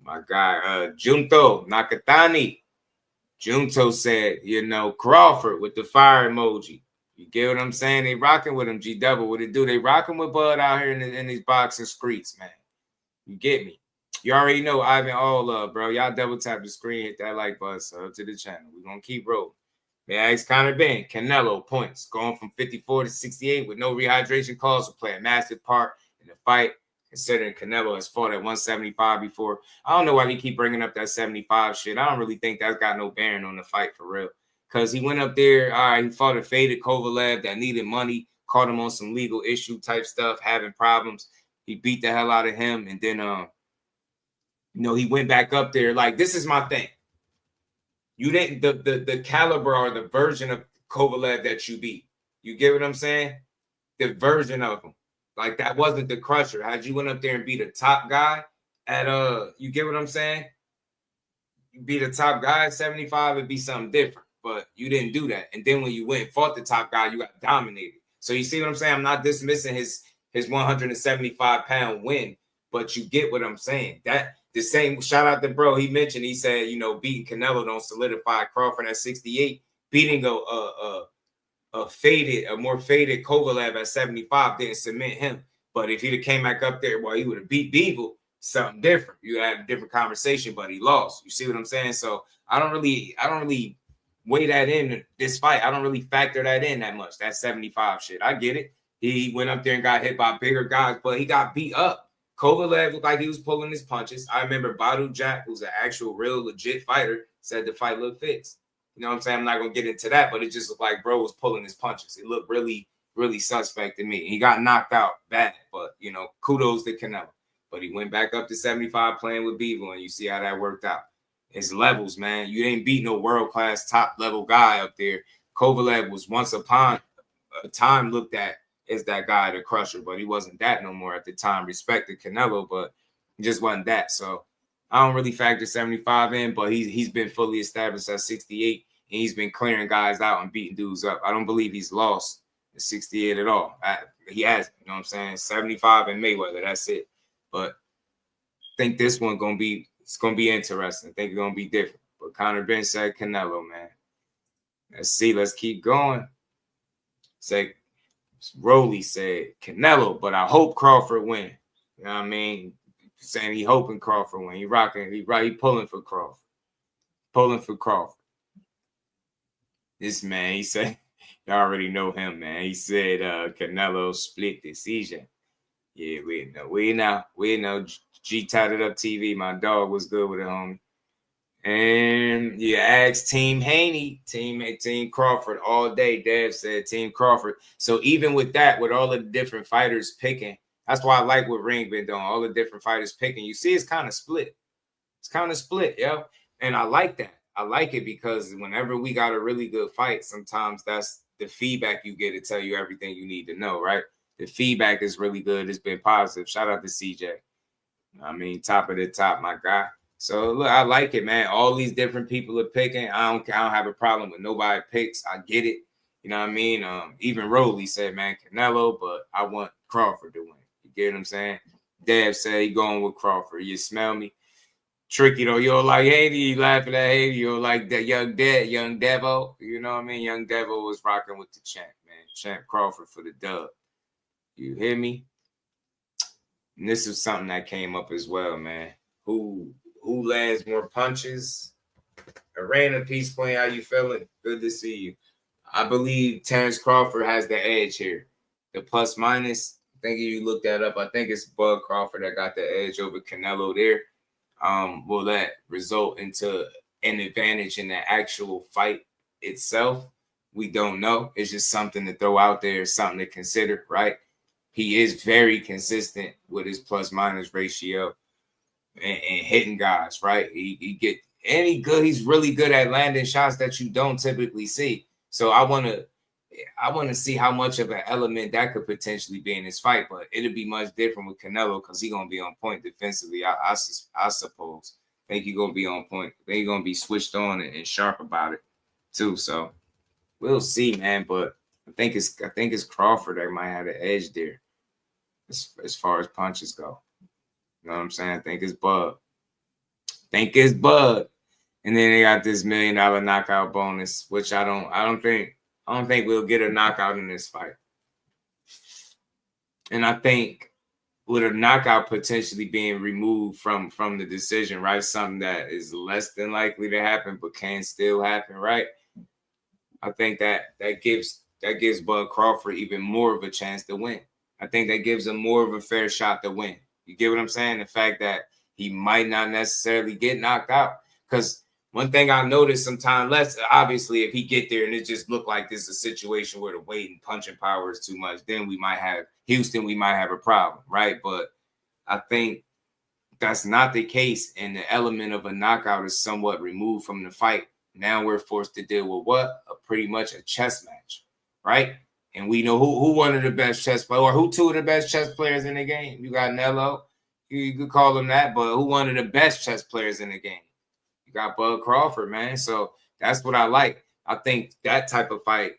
Speaker 5: My guy, Junto Nakatani. Junto said, you know, Crawford with the fire emoji. You get what I'm saying? They rocking with him, G-Double. What it do? They rocking with Bud out here in these boxing streets, man. You get me? You already know Ivan all love, bro. Y'all double tap the screen, hit that like button, sub to the channel. We're going to keep rolling. May I ask Conor Ben, Canelo points going from 54 to 68 with no rehydration calls will play a massive part in the fight, considering Canelo has fought at 175 before. I don't know why we keep bringing up that 75 shit. I don't really think that's got no bearing on the fight for real. Because he went up there, all right, he fought a faded Kovalev that needed money, caught him on some legal issue type stuff, having problems. He beat the hell out of him. And then, you know, he went back up there. Like, this is my thing. You didn't, the caliber or the version of Kovalev that you beat. You get what I'm saying? The version of him. Like, that wasn't the crusher. Had you went up there and beat a top guy at, you get what I'm saying? You beat a top guy at 75, it'd be something different. But you didn't do that. And then when you went and fought the top guy, you got dominated. So you see what I'm saying? I'm not dismissing his 175-pound win, but you get what I'm saying. That the same, shout out to bro, he mentioned, he said, you know, beating Canelo don't solidify Crawford at 68. Beating a more faded Kovalev at 75 didn't cement him. But if he'd have came back up there, well, he would have beat Beevil, something different. You had a different conversation, but he lost. You see what I'm saying? So I don't really weigh that in this fight. I don't really factor that in that much, that 75 shit. I get it. He went up there and got hit by bigger guys, but he got beat up. Kovalev looked like he was pulling his punches. I remember Badu Jack, who's an actual real legit fighter, said the fight looked fixed. You know what I'm saying? I'm not going to get into that, but it just looked like bro was pulling his punches. It looked really, really suspect to me. He got knocked out bad, but, you know, kudos to Canelo. But he went back up to 75 playing with Beevil, and you see how that worked out. His levels, man. You didn't beat no world-class top-level guy up there. Kovalev was once upon a time looked at as that guy, the crusher, but he wasn't that no more at the time. Respected Canelo, but he just wasn't that. So I don't really factor 75 in, but he's been fully established at 68, and he's been clearing guys out and beating dudes up. I don't believe he's lost at 68 at all. He hasn't, you know what I'm saying? 75 and Mayweather, that's it. But I think this one it's going to be interesting. I think it's going to be different. But Conor Ben said Canelo, man. Let's see. Let's keep going. Rolly said Canelo, but I hope Crawford win. You know what I mean? Saying he hoping Crawford win. He pulling for Crawford. Pulling for Crawford. This man, he said, you already know him, man. He said Canelo split decision. Yeah, we know. G tatted up TV. My dog was good with it, homie. And you asked Team Haney, Team Crawford all day. Dev said Team Crawford. So even with that, with all the different fighters picking, that's why I like what Ring been doing. All the different fighters picking. You see, it's kind of split. It's kind of split, yo. And I like that. I like it because whenever we got a really good fight, sometimes that's the feedback you get to tell you everything you need to know, right? The feedback is really good. It's been positive. Shout out to CJ. I mean, top of the top, my guy. So look, I like it, man. All these different people are picking. I don't have a problem with nobody picks. I get it. You know what I mean? Even Rolly said, man, Canelo, but I want Crawford to win. You get what I'm saying? Dev said he going with Crawford. You smell me? Tricky though. You don't like Haiti. You laughing at Haiti. You don't like that young Devo. You know what I mean? Young Devo was rocking with the champ, man. Champ Crawford for the dub. You hear me? And this is something that came up as well, man. Who lands more punches? Arena Peace Queen, how you feeling? Good to see you. I believe Terence Crawford has the edge here. The plus minus, I think if you look that up, I think it's Bud Crawford that got the edge over Canelo there. Will that result into an advantage in the actual fight itself? We don't know. It's just something to throw out there, something to consider, right? He is very consistent with his plus minus ratio and hitting guys, right? He's really good at landing shots that you don't typically see. So I want to see how much of an element that could potentially be in his fight, but it'll be much different with Canelo because he's gonna be on point defensively. I suppose. I think he's gonna be on point. I think he's gonna be switched on and sharp about it too. So we'll see, man. But I think it's Crawford that might have the edge there as far as punches go. You know what I'm saying? I think it's Bud. And then they got this $1 million knockout bonus, which I don't think we'll get a knockout in this fight. And I think with a knockout potentially being removed from the decision, right? Something that is less than likely to happen, but can still happen, right? I think that gives Bud Crawford even more of a chance to win. I think that gives him more of a fair shot to win. You get what I'm saying? The fact that he might not necessarily get knocked out. Because one thing I noticed sometimes less, obviously, if he get there and it just looked like this is a situation where the weight and punching power is too much, then we might have a problem, right? But I think that's not the case, and the element of a knockout is somewhat removed from the fight. Now we're forced to deal with what? Pretty much a chess match, right? And we know who one of the best chess players, or who two of the best chess players in the game. You got Canelo, you could call him that, but who one of the best chess players in the game? You got Bud Crawford, man. So that's what I like. I think that type of fight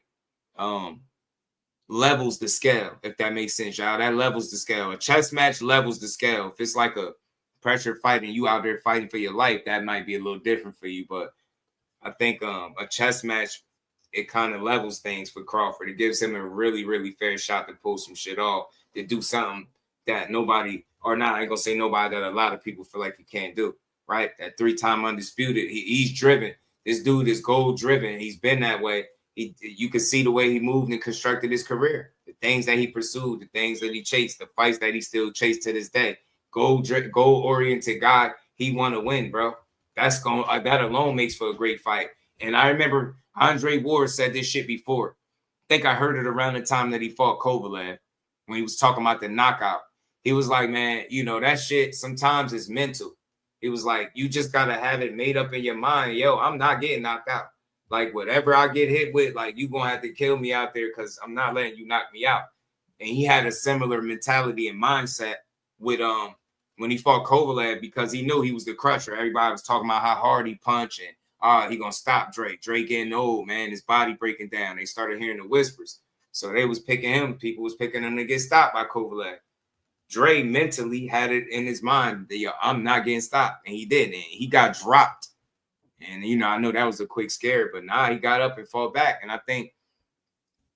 Speaker 5: levels the scale, if that makes sense, y'all. That levels the scale. A chess match levels the scale. If it's like a pressure fight and you out there fighting for your life, that might be a little different for you. But I think a chess match, it kind of levels things for Crawford. It gives him a really, really fair shot to pull some shit off, to do something that nobody, or not, I ain't gonna say nobody, that a lot of people feel like he can't do, right? That 3-time undisputed, he's driven. This dude is goal driven. He's been that way. You can see the way he moved and constructed his career, the things that he pursued, the things that he chased, the fights that he still chased to this day. Goal-oriented guy, he want to win, bro. That alone makes for a great fight. And I remember Andre Ward said this shit before. I think I heard it around the time that he fought Kovalev, when he was talking about the knockout. He was like, man, you know, that shit sometimes is mental. He was like, you just got to have it made up in your mind. Yo, I'm not getting knocked out. Like, whatever I get hit with, like, you going to have to kill me out there because I'm not letting you knock me out. And he had a similar mentality and mindset with when he fought Kovalev, because he knew he was the crusher. Everybody was talking about how hard he punched and he going to stop Drake. Drake getting old, man. His body breaking down. They started hearing the whispers. So they was picking him. People was picking him to get stopped by Kovalev. Dre mentally had it in his mind that, yo, I'm not getting stopped. And he did. And he got dropped. And, you know, I know that was a quick scare, but he got up and fought back. And I think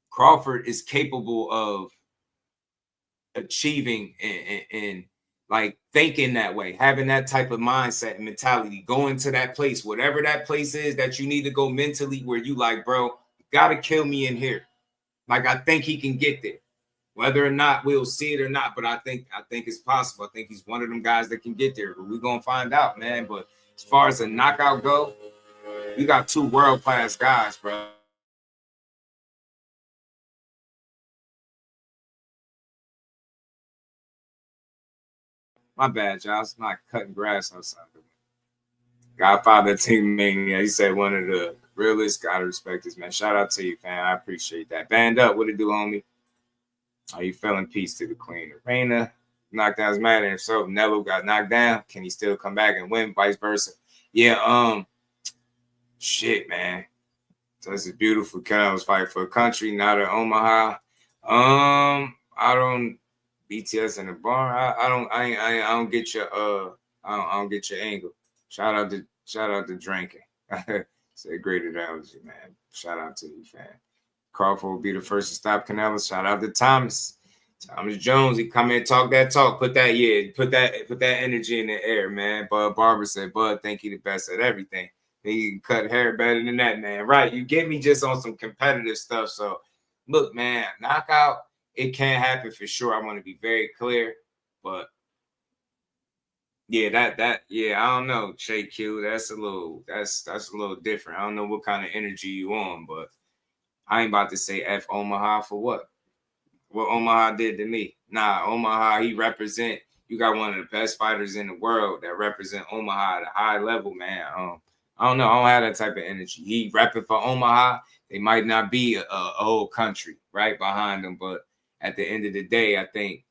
Speaker 5: Crawford is capable of achieving and like thinking that way, having that type of mindset and mentality, going to that place, whatever that place is that you need to go mentally, where you like, bro, you got to kill me in here. Like, I think he can get there. Whether or not we'll see it or not, but I think it's possible. I think he's one of them guys that can get there, but we're going to find out, man. But as far as a knockout go, we got two world-class guys, bro. My bad, y'all. It's not cutting grass outside. Godfather Team Mania, he said one of the realest. Gotta respect this, man. Shout out to you, fam. I appreciate that. Band up. What it do, homie? Are you feeling? Peace to the Queen. Arena knockdowns matter. If so, Canelo got knocked down. Can he still come back and win? Vice versa. Yeah. Shit, man. So this is beautiful. Canelo's fight for a country, not an Omaha. I don't. BTS in the bar. I don't get your I don't get your angle. Shout out to drinking. It's a great analogy, man. Shout out to you, fam. Crawford will be the first to stop Canelo. Shout out to Thomas Jones. He come in, talk that talk. Put that energy in the air, man. Bud Barber said, Bud think he the best at everything. He can cut hair better than that, man. Right? You get me just on some competitive stuff. So look, man, knockout, it can happen for sure. I want to be very clear, but yeah, I don't know, Shay Q. That's a little different. I don't know what kind of energy you on, but I ain't about to say F Omaha for what Omaha did to me. Nah, Omaha, he represent. You got one of the best fighters in the world that represent Omaha at a high level, man. I don't know. I don't have that type of energy. He repping for Omaha. They might not be a whole country right behind them, but at the end of the day, I think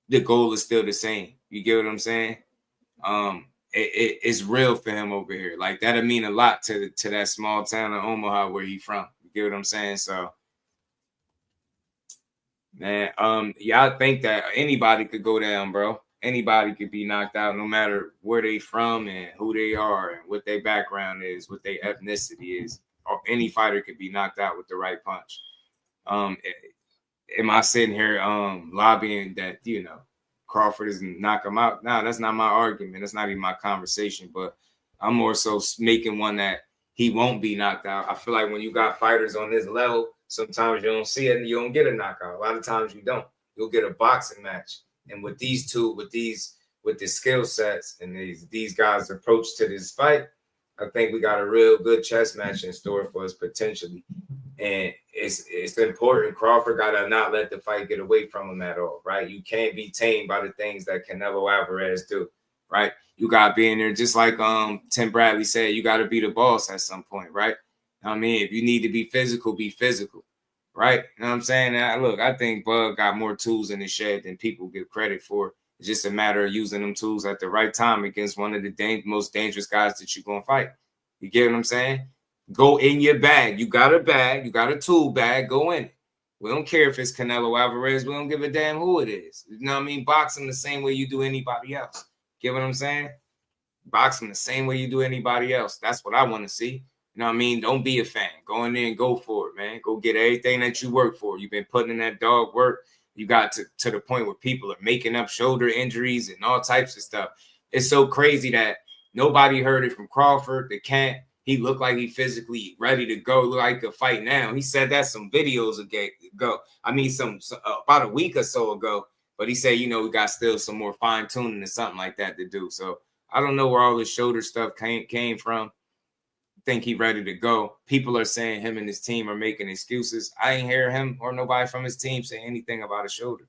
Speaker 5: the goal is still the same. You get what I'm saying? It's real for him over here. Like, that'll mean a lot to that small town of Omaha where he's from. You get what I'm saying? So Man, yeah, I think that anybody could go down, bro. Anybody could be knocked out, no matter where they from and who they are and what their background is, what their ethnicity is. Or any fighter could be knocked out with the right punch. Am I sitting here lobbying that, you know, Crawford doesn't knock him out? No, that's not my argument. That's not even my conversation. But I'm more so making one that he won't be knocked out. I feel like when you got fighters on this level, sometimes you don't see it and you don't get a knockout. A lot of times you don't. You'll get a boxing match. And with these two, with the skill sets and these guys' approach to this fight, I think we got a real good chess match in store for us potentially. And it's important. Crawford got to not let the fight get away from him at all, right? You can't be tamed by the things that Canelo Alvarez do, right? You got to be in there, just like Tim Bradley said, you got to be the boss at some point, right? I mean, if you need to be physical, right? You know what I'm saying? Now, look, I think Bud got more tools in the shed than people give credit for. It's just a matter of using them tools at the right time against one of the most dangerous guys that you're going to fight. You get what I'm saying? Go in your bag. You got a bag. You got a tool bag. Go in it. We don't care if it's Canelo Alvarez. We don't give a damn who it is. You know what I mean? Box him the same way you do anybody else. Get what I'm saying? Box him the same way you do anybody else. That's what I want to see. You know what I mean? Don't be a fan. Go in there and go for it, man. Go get everything that you work for. You've been putting in that dog work. You got to the point where people are making up shoulder injuries and all types of stuff. It's so crazy that nobody heard it from Crawford. They can't. He looked like he physically ready to go, look like he could fight now. He said that some videos ago. I mean, some about a week or so ago. But he said, you know, we got still some more fine tuning and something like that to do. So I don't know where all this shoulder stuff came from. Think he ready to go. People are saying him and his team are making excuses. I ain't hear him or nobody from his team say anything about a shoulder.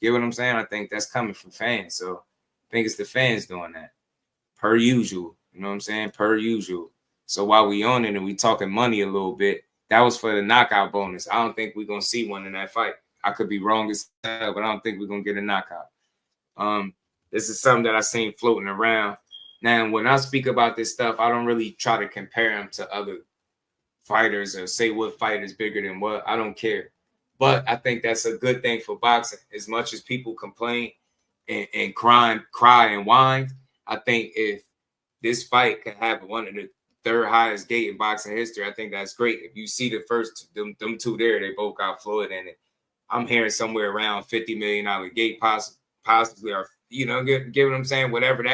Speaker 5: Get what I'm saying? I think that's coming from fans. So I think it's the fans doing that. Per usual. You know what I'm saying? Per usual. So while we on it and we talking money a little bit, that was for the knockout bonus. I don't think we're going to see one in that fight. I could be wrong as hell, but I don't think we're going to get a knockout. This is something that I seen floating around. Now, when I speak about this stuff, I don't really try to compare them to other fighters or say what fight is bigger than what. I don't care. But I think that's a good thing for boxing. As much as people complain and cry and whine, I think if this fight could have one of the third highest gate in boxing history, I think that's great. If you see the first, them two there, they both got Floyd in it. I'm hearing somewhere around $50 million gate possibly, or, you know, get what I'm saying? Whatever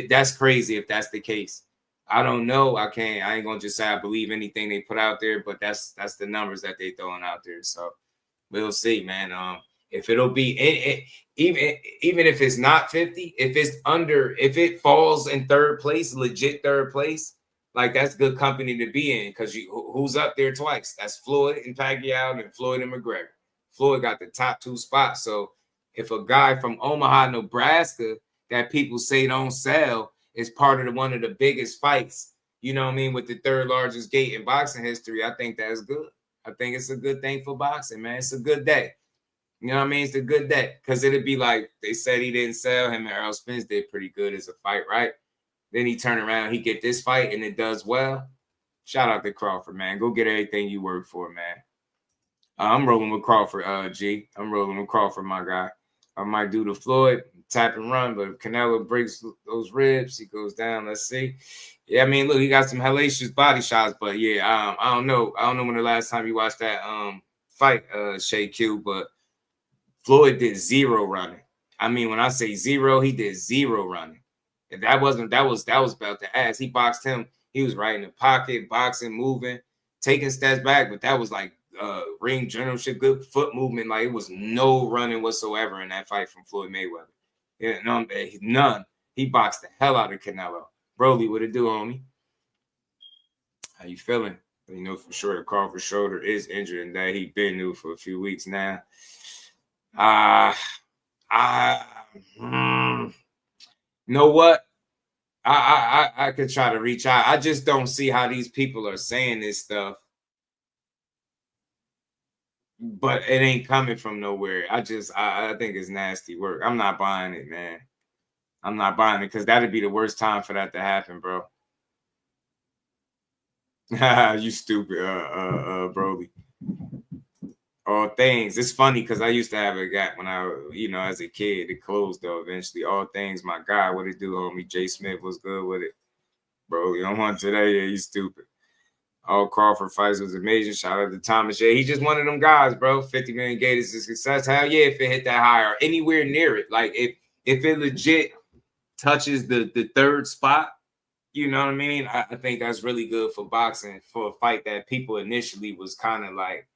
Speaker 5: that's crazy if that's the case. I don't know. I ain't going to just say I believe anything they put out there, but that's the numbers that they throwing out there. So we'll see, man. If it'll be even if it's not 50, if it falls in third place, legit third place, like that's good company to be in, because who's up there twice? That's Floyd and Pacquiao and Floyd and McGregor. Floyd got the top two spots. So if a guy from Omaha, Nebraska, that people say don't sell is part of one of the biggest fights, you know what I mean, with the third largest gate in boxing history, I think that's good. I think it's a good thing for boxing, man. It's a good day. You know what I mean? It's a good day, because it'd be like they said he didn't sell. Him and Errol Spence did pretty good as a fight, right? Then he turn around, he get this fight, and it does well. Shout out to Crawford, man. Go get everything you work for, man. I'm rolling with Crawford, G. I'm rolling with Crawford, my guy. I might do the Floyd, tap and run, but if Canelo breaks those ribs, he goes down. Let's see. Yeah, I mean, look, he got some hellacious body shots, but yeah, I don't know. I don't know when the last time you watched that fight, Shay Q, but Floyd did zero running. I mean, when I say zero, he did zero running. If that was about the ass. He boxed him. He was right in the pocket, boxing, moving, taking steps back, but that was like ring generalship, good foot movement. Like it was no running whatsoever in that fight from Floyd Mayweather. Yeah, none. He boxed the hell out of Canelo. Broly, what it do, homie? How you feeling? You know for sure the Crawford shoulder is injured, and that he been new for a few weeks now. You know what? I could try to reach out. I just don't see how these people are saying this stuff, but it ain't coming from nowhere. I think it's nasty work. I'm not buying it, man. I'm not buying it, because that'd be the worst time for that to happen, bro. You stupid, Broly. All things. It's funny because I used to have a gap when I, as a kid. It closed though eventually. All things, my guy. What it do, homie? Jay Smith was good with it. Bro, you don't want today? Yeah, you stupid. All Crawford fights was amazing. Shout out to Thomas. Yeah, he's just one of them guys, bro. 50 million gators is success. Hell yeah, if it hit that high or anywhere near it. Like if it legit touches the third spot, you know what I mean? I think that's really good for boxing, for a fight that people initially was kind of like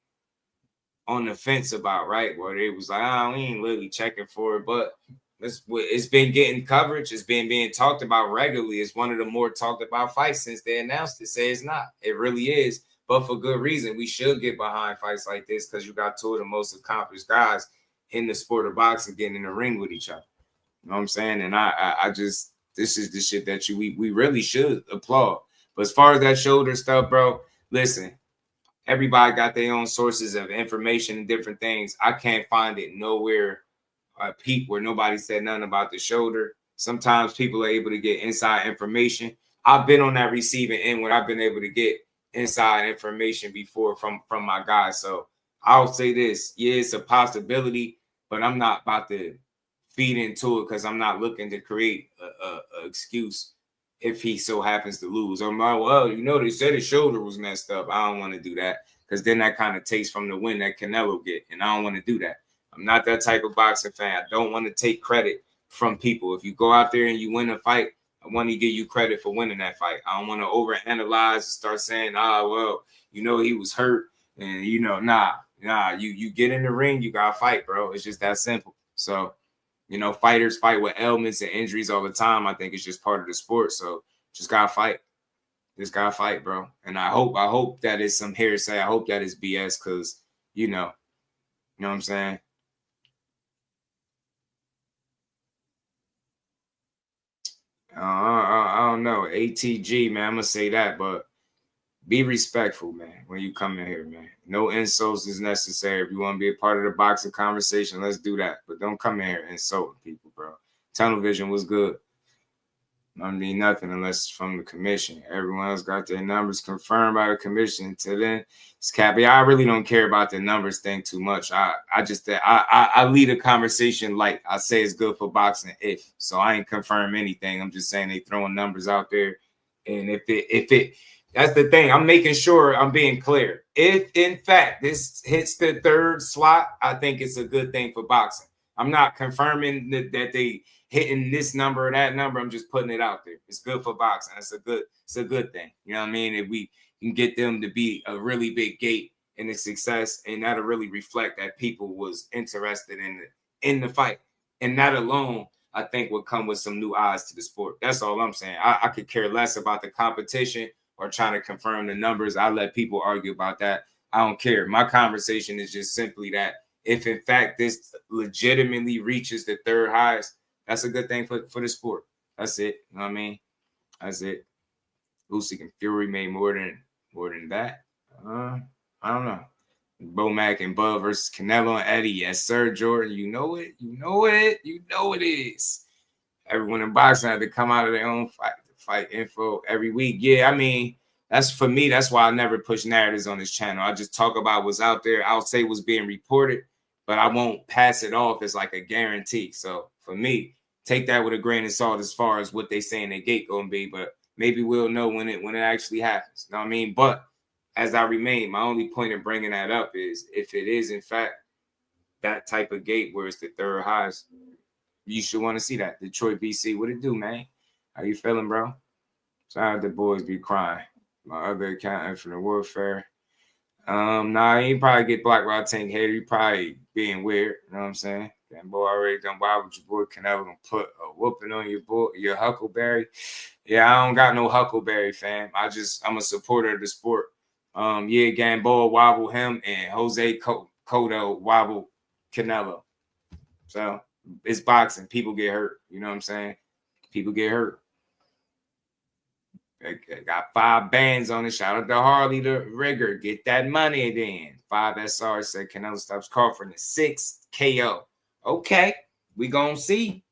Speaker 5: on the fence about, right? Where they was like, we ain't really checking for it, but it's been getting coverage. It's been being talked about regularly. It's one of the more talked about fights since they announced it. Say it's not. It really is, but for good reason. We should get behind fights like this because you got two of the most accomplished guys in the sport of boxing getting in the ring with each other. You know what I'm saying? And I just, this is the shit that we really should applaud. But as far as that shoulder stuff, bro, listen, everybody got their own sources of information and different things. I can't find it nowhere peep where nobody said nothing about the shoulder. Sometimes people are able to get inside information. I've been on that receiving end when I've been able to get inside information before from my guys. So I'll say this. Yeah, it's a possibility, but I'm not about to feed into it because I'm not looking to create a excuse if he so happens to lose. I'm like, well, they said his shoulder was messed up. I don't want to do that because then that kind of takes from the win that Canelo get, and I don't want to do that. I'm not that type of boxing fan. I don't want to take credit from people. If you go out there and you win a fight, I want to give you credit for winning that fight. I don't want to overanalyze and start saying, he was hurt. And, you get in the ring, you got to fight, bro. It's just that simple. So, fighters fight with ailments and injuries all the time. I think it's just part of the sport. So just got to fight. Just got to fight, bro. And I hope that is some hearsay. I hope that is BS because, you know what I'm saying? I don't know. ATG, man. I'm going to say that, but be respectful, man, when you come in here, man. No insults is necessary. If you want to be a part of the boxing conversation, let's do that. But don't come in here insulting people, bro. Tunnel vision was good. I don't need nothing unless it's from the commission. Everyone else got their numbers confirmed by the commission. Until then, it's cappy. I really don't care about the numbers thing too much. I lead a conversation like I say it's good for boxing if. So I ain't confirm anything. I'm just saying they throwing numbers out there. And if it that's the thing. I'm making sure I'm being clear. If in fact this hits the third slot, I think it's a good thing for boxing. I'm not confirming that they hitting this number or that number. I'm just putting it out there. It's good for boxing. It's a good thing. You know what I mean? If we can get them to be a really big gate in the success, and that'll really reflect that people was interested in the fight. And that alone, I think, would come with some new eyes to the sport. That's all I'm saying. I could care less about the competition or trying to confirm the numbers. I let people argue about that. I don't care. My conversation is just simply that if in fact this legitimately reaches the third highest, that's a good thing for the sport. That's it. You know what I mean? That's it. Usyk and Fury made more than that. I don't know. Bomac and Bud versus Canelo and Eddie. Yes, sir, Jordan. You know it. You know it. You know it is. Everyone in boxing had to come out of their own fight info every week. Yeah, I mean, that's for me. That's why I never push narratives on this channel. I just talk about what's out there. I'll say what's being reported, but I won't pass it off as like a guarantee. So for me, take that with a grain of salt as far as what they saying their gate gonna be, but maybe we'll know when it actually happens. You know what I mean? But as I remain, my only point in bringing that up is if it is in fact that type of gate where it's the third highest, you should want to see that. Detroit, BC, what it do, man? How you feeling, bro? Shout out the boys be crying. My other account, Infinite Warfare. He probably get blocked by a tank hater. He probably being weird. You know what I'm saying? That boy already done wild with your boy Canelo gonna put a whooping on your Huckleberry. Yeah, I don't got no Huckleberry, fam. I'm a supporter of the sport. Gamboa wobble him and Jose Cotto wobble Canelo. So it's boxing. People get hurt. You know what I'm saying? People get hurt. I got 5 bands on it. Shout out to Harley the Rigger. Get that money then. 5 SR said Canelo stops Crawford in 6 KO. Okay, we gonna see.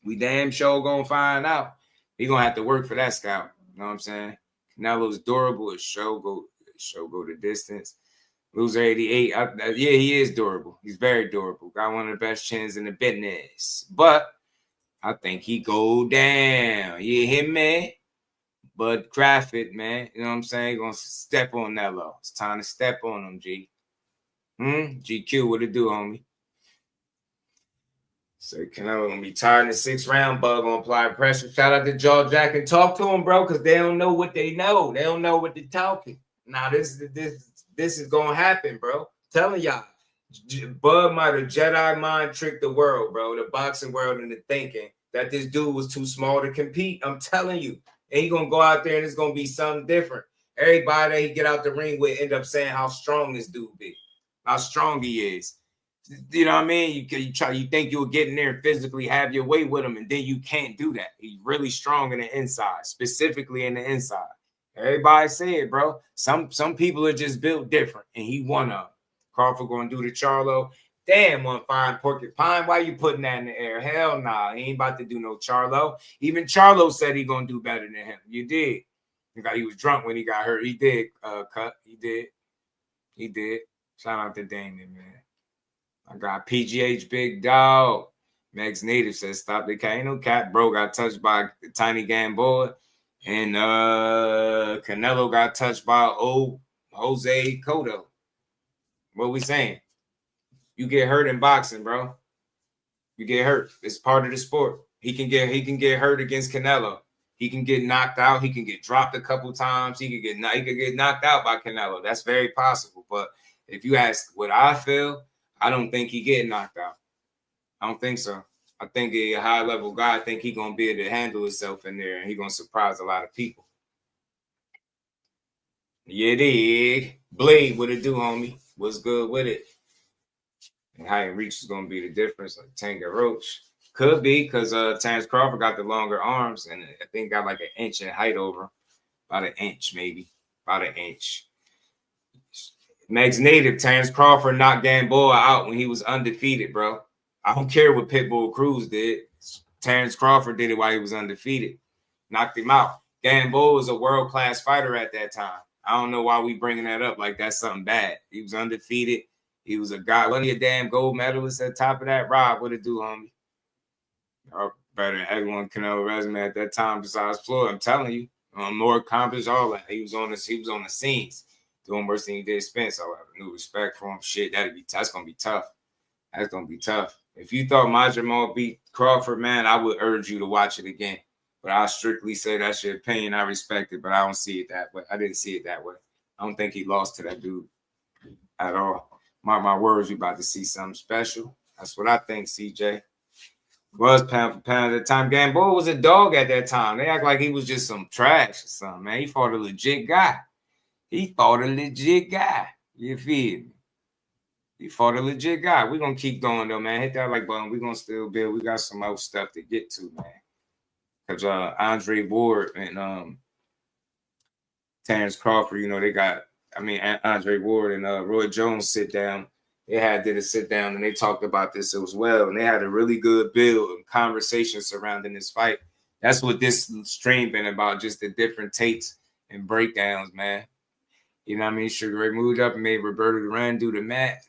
Speaker 5: We damn sure gonna find out. We gonna have to work for that scout. You know what I'm saying? Canelo's durable. His show go the distance. Loser 88. Yeah, he is durable. He's very durable. Got one of the best chins in the business. But I think he go down. You hear me? Bud Crawford, man. You know what I'm saying? Gonna step on Nello. It's time to step on him, G. GQ, what it do, homie? So Canelo gonna be tired in the 6th round. Bud gonna apply pressure. Shout out to Jaw Jack and talk to him, bro, because they don't know what they know. They don't know what they're talking. Now this is gonna happen, bro. Telling y'all, Bud might have Jedi mind tricked the world, bro, the boxing world, into thinking that this dude was too small to compete. I'm telling you, and he gonna go out there and it's gonna be something different. Everybody that he get out the ring with end up saying how strong this dude be, how strong he is. You know what I mean? You think you'll get in there and physically have your way with him, and then you can't do that. He's really strong in the inside, specifically in the inside. Everybody say it, bro. Some people are just built different, and he one of them. Crawford gonna do the Charlo. Damn, one fine porcupine. Why you putting that in the air? Hell nah, he ain't about to do no Charlo. Even Charlo said he gonna do better than him. You did. He was drunk when he got hurt. He did, cut. He did. Shout out to Damon, man. I got PGH Big Dog. Max Native says stop the cat. Ain't no cat. Bro got touched by Tiny Gamboa. And Canelo got touched by old Jose Cotto. What we saying? You get hurt in boxing, bro. You get hurt. It's part of the sport. He can get hurt against Canelo. He can get knocked out. He can get dropped a couple times. He could get knocked out by Canelo. That's very possible. But if you ask what I feel, I don't think he get knocked out. I don't think so. I think a high-level guy, I think he going to be able to handle himself in there, and he going to surprise a lot of people. Yeah, dig. Blade, what it do, homie? What's good with it? And height and reach is going to be the difference, like Tango Roach. Could be, because Terence Crawford got the longer arms, and I think got like an inch in height over. About an inch, maybe. About an inch. Max Native, Terence Crawford knocked Gamboa out when he was undefeated, bro. I don't care what Pitbull Cruz did. Terence Crawford did it while he was undefeated. Knocked him out. Gamboa was a world-class fighter at that time. I don't know why we bringing that up like that's something bad. He was undefeated. He was a guy. Wasn't he a damn gold medalist at the top of that? Rob, what it do, homie? Better than everyone Canelo resume at that time besides Floyd. I'm telling you. More accomplished, all that. He was on the scenes. Doing worse than he did Spence. I have new respect for him. Shit, that's gonna be tough. That's gonna be tough. If you thought my Jermell beat Crawford, man, I would urge you to watch it again. But I'll strictly say that's your opinion. I respect it, but I don't see it that way. I didn't see it that way. I don't think he lost to that dude at all. Mark my words, we about to see something special. That's what I think, CJ. Was pound for pound at the time. Gamboa was a dog at that time. They act like he was just some trash or something, man. He fought a legit guy. You feel me? He fought a legit guy. We're going to keep going, though, man. Hit that like button. We're going to still build. We got some other stuff to get to, man. Because Andre Ward and Terence Crawford, you know, Andre Ward and Roy Jones sit down. They did a sit down, and they talked about this as well. And they had a really good build and conversation surrounding this fight. That's what this stream been about, just the different takes and breakdowns, man. You know what I mean? Sugar Ray moved up and made Roberto Duran do the mat.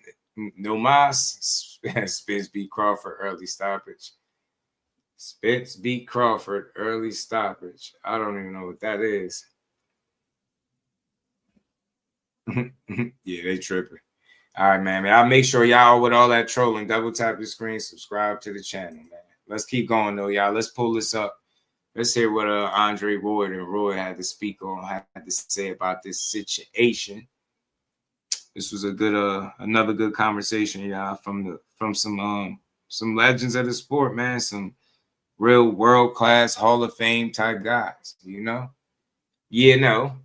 Speaker 5: No mas. Spence beat Crawford, early stoppage. Spence beat Crawford, early stoppage. I don't even know what that is. Yeah, they tripping. All right, man. I'll make sure y'all with all that trolling, double tap the screen, subscribe to the channel, man. Let's keep going, though, y'all. Let's pull this up. Let's hear what Andre Ward and Roy had to speak on, had to say about this situation. This was a good, another good conversation, y'all, from some legends of the sport, man. Some real world-class Hall of Fame type guys, you know? You know.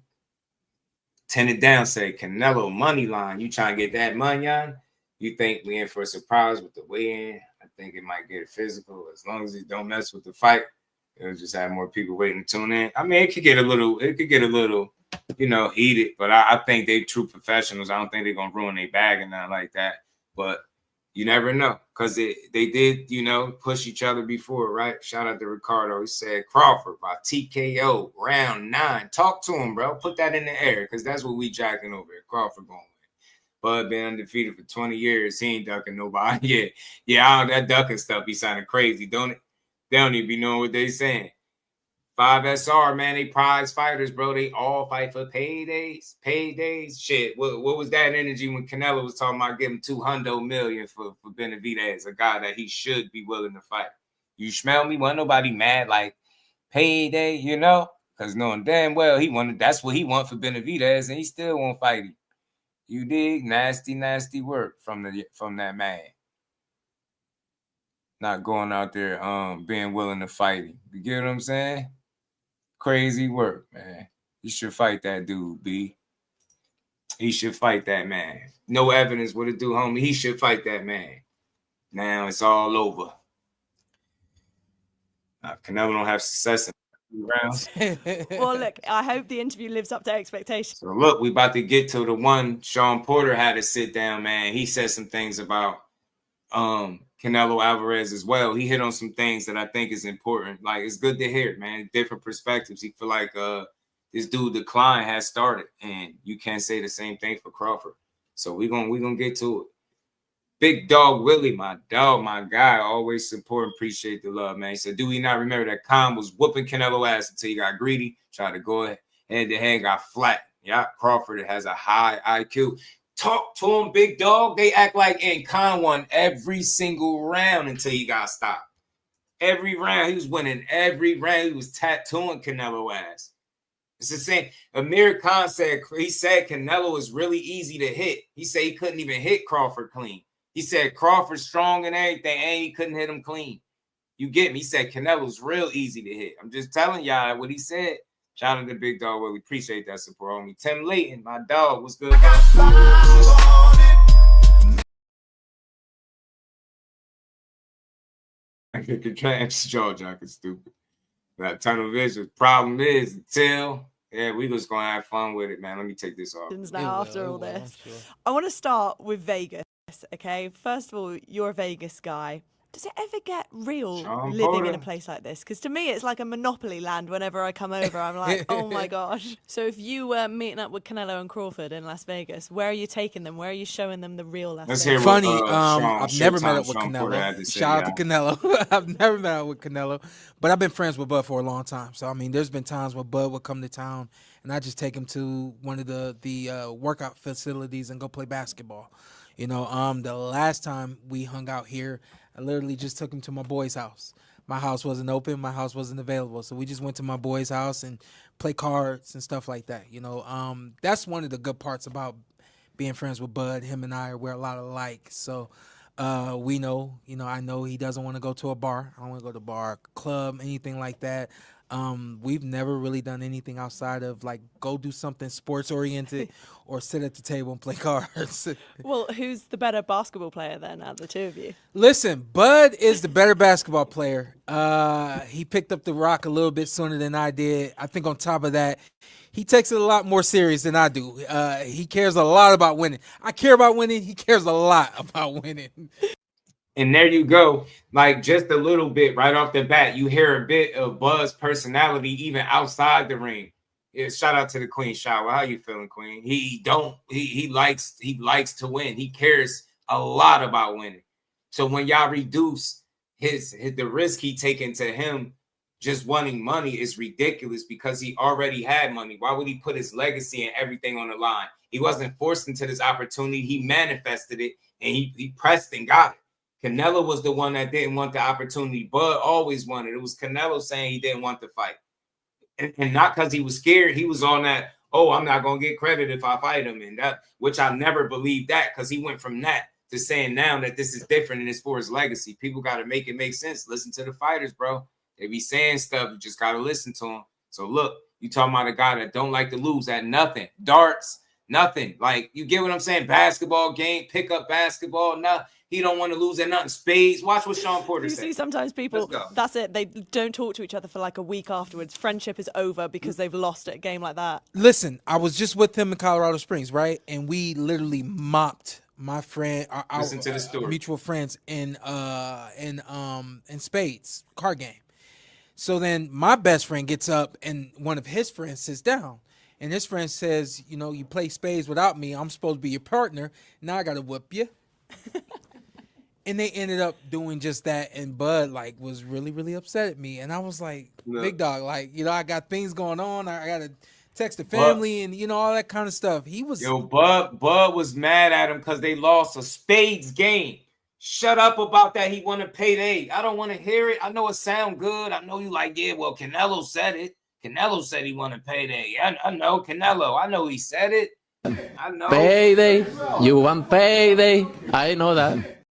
Speaker 5: 10 it down, say Canelo money line. You trying to get that money on? You think we in for a surprise with the weigh-in? I think it might get physical as long as he don't mess with the fight. It'll just have more people waiting to tune in. I mean, it could get a little, you know, heated, but I think they true professionals. I don't think they're gonna ruin their bag and nothing like that. But you never know, because they did, you know, push each other before, right? Shout out to Ricardo. He said Crawford by TKO round 9. Talk to him, bro. Put that in the air, because that's what we jacking over here. Crawford going win. Bud been undefeated for 20 years. He ain't ducking nobody yet. Yeah, that ducking stuff be sounding crazy, don't it? They don't even be knowing what they saying. 5SR, man, they prize fighters, bro. They all fight for paydays. Shit, what was that energy when Canelo was talking about giving $200 million for Benavidez, a guy that he should be willing to fight? You smell me? Wasn't nobody mad like payday, you know? Because knowing damn well that's what he want for Benavidez, and he still won't fight him. You dig? Nasty work from that man. Not going out there being willing to fight him. You get what I'm saying? Crazy work, man. You should fight that dude, B. He should fight that man. No evidence what it do, homie. He should fight that man. Now it's all over. Canelo don't have success in rounds.
Speaker 12: Well, look, I hope the interview lives up to expectations.
Speaker 5: So look, we about to get to the one Shawn Porter had to sit down, man. He said some things about Canelo Alvarez as well. He hit on some things that I think is important. Like, it's good to hear, man. Different perspectives. He feel like this dude decline has started, and you can't say the same thing for Crawford. So we gonna get to it. Big Dog Willie, my dog, my guy, always support and appreciate the love, man. He said, do we not remember that Khan was whooping Canelo ass until he got greedy, tried to go head to head, got flat. Yeah, Crawford has a high IQ. Talk to him, Big Dog. They act like Khan won every single round until he got stopped. Every round, he was winning every round. He was tattooing Canelo ass. It's the same. Amir Khan said Canelo is really easy to hit. He said he couldn't even hit Crawford clean. He said Crawford's strong and everything, and he couldn't hit him clean. You get me? He said Canelo's real easy to hit. I'm just telling y'all what he said. Shout out to Big Dog. Well, we appreciate that support on me. Tim Layton, my dog, what's good? I get the trans jaw jacket stupid. That tunnel vision. Problem is, we just gonna have fun with it, man. Let me take this off.
Speaker 12: Now, after all this, I want to start with Vegas. Okay, first of all, you're a Vegas guy. Does it ever get real living in a place like this? Because to me, it's like a Monopoly land. Whenever I come over, I'm like, oh my gosh. So if you were meeting up with Canelo and Crawford in Las Vegas, where are you taking them? Where are you showing them the real Las Vegas?
Speaker 13: Funny, I've never met up with Canelo. Shout out to Canelo. I've never met up with Canelo, but I've been friends with Bud for a long time. So I mean, there's been times where Bud would come to town, and I just take him to one of the workout facilities and go play basketball. You know, the last time we hung out here, I literally just took him to my boy's house. My house wasn't open. My house wasn't available. So we just went to my boy's house and play cards and stuff like that. You know, that's one of the good parts about being friends with Bud. Him and I, we're a lot alike. So we know, you know, I know he doesn't want to go to a bar. I don't want to go to a bar, club, anything like that. We've never really done anything outside of like go do something sports oriented or sit at the table and play cards.
Speaker 12: Well, who's the better basketball player then out of the two of you?
Speaker 13: Listen, Bud is the better basketball player. He picked up the rock a little bit sooner than I did. I think on top of that, he takes it a lot more serious than I do. He cares a lot about winning. I care about winning. He cares a lot about winning.
Speaker 5: And there you go. Like just a little bit right off the bat, you hear a bit of Bud's personality even outside the ring. Yeah, shout out to the Queen Shower. How you feeling, Queen? He likes to win. He cares a lot about winning. So when y'all reduce the risk he taking to him just wanting money is ridiculous because he already had money. Why would he put his legacy and everything on the line? He wasn't forced into this opportunity. He manifested it and he pressed and got it. Canelo was the one that didn't want the opportunity. Bud always wanted. It was Canelo saying he didn't want the fight. And not because he was scared. He was on that, oh, I'm not going to get credit if I fight him. And that, which I never believed that because he went from that to saying now that this is different and it's for his legacy. People got to make it make sense. Listen to the fighters, bro. They be saying stuff. You just got to listen to them. So look, you talking about a guy that don't like to lose at nothing. Darts, nothing. Like, you get what I'm saying? Basketball game, pick up basketball, nothing. He don't want to lose at nothing. Spades. Watch what Shawn Porter said.
Speaker 12: You see sometimes people, that's it. They don't talk to each other for like a week afterwards. Friendship is over because they've lost at a game like that.
Speaker 13: Listen, I was just with him in Colorado Springs, right? And we literally mocked my friend, our mutual friends in spades, card game. So then my best friend gets up and one of his friends sits down. And his friend says, you know, you play spades without me. I'm supposed to be your partner. Now I got to whoop you. And they ended up doing just that. And Bud, like, was really, really upset at me. And I was like, big dog, like, you know, I got things going on. I got to text the family and, you know, all that kind of stuff. He was.
Speaker 5: Yo, Bud was mad at him because they lost a spades game. Shut up about that. He wanted payday. I don't want to hear it. I know it sound good. I know you like, yeah, well, Canelo said it. Canelo said he wanted payday. I know Canelo. I know he said it. I know.
Speaker 14: Payday. You want payday. I know that.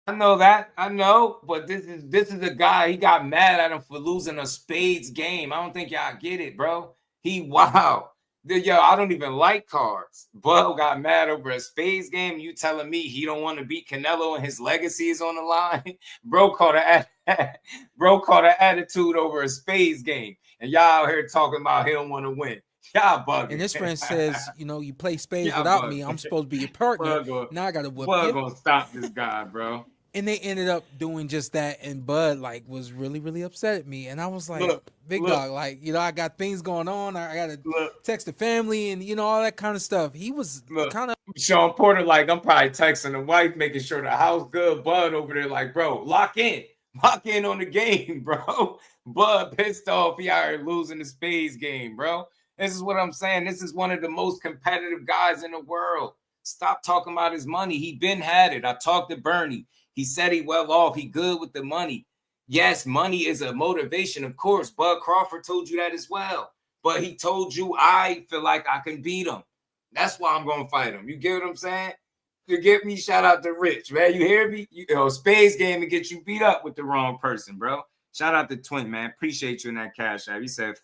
Speaker 5: I know that. I know. But this is a guy. He got mad at him for losing a spades game. I don't think y'all get it, bro. Wow. Yo, I don't even like cards. Bud got mad over a spades game. You telling me he don't want to beat Canelo and his legacy is on the line? Bro caught an attitude over a spades game. And y'all out here talking about he don't want to win. Y'all bugging.
Speaker 13: And his friend says, you know, you play spades without me. I'm supposed to be your partner. Now I got to whoop you.
Speaker 5: Bud gonna stop this guy, bro.
Speaker 13: And they ended up doing just that. And Bud, like, was really, really upset at me. And I was like, big dog, like, you know, I got things going on. I got to text the family and, you know, all that kind of stuff. He was kind of.
Speaker 5: Shawn Porter, like, I'm probably texting the wife, making sure the house good. Bud over there, like, bro, lock in on the game, bro. Bud pissed off. He out here losing the spades game, bro. This is what I'm saying. This is one of the most competitive guys in the world. Stop talking about his money. He been had it. I talked to Bernie. He said he well off. He good with the money. Yes, money is a motivation, of course. Bud Crawford told you that as well. But he told you, I feel like I can beat him. That's why I'm going to fight him. You get what I'm saying? You get me? Shout out to Rich, man. You hear me? Spades game to get you beat up with the wrong person, bro. Shout out to Twin, man. Appreciate you in that cash app. He said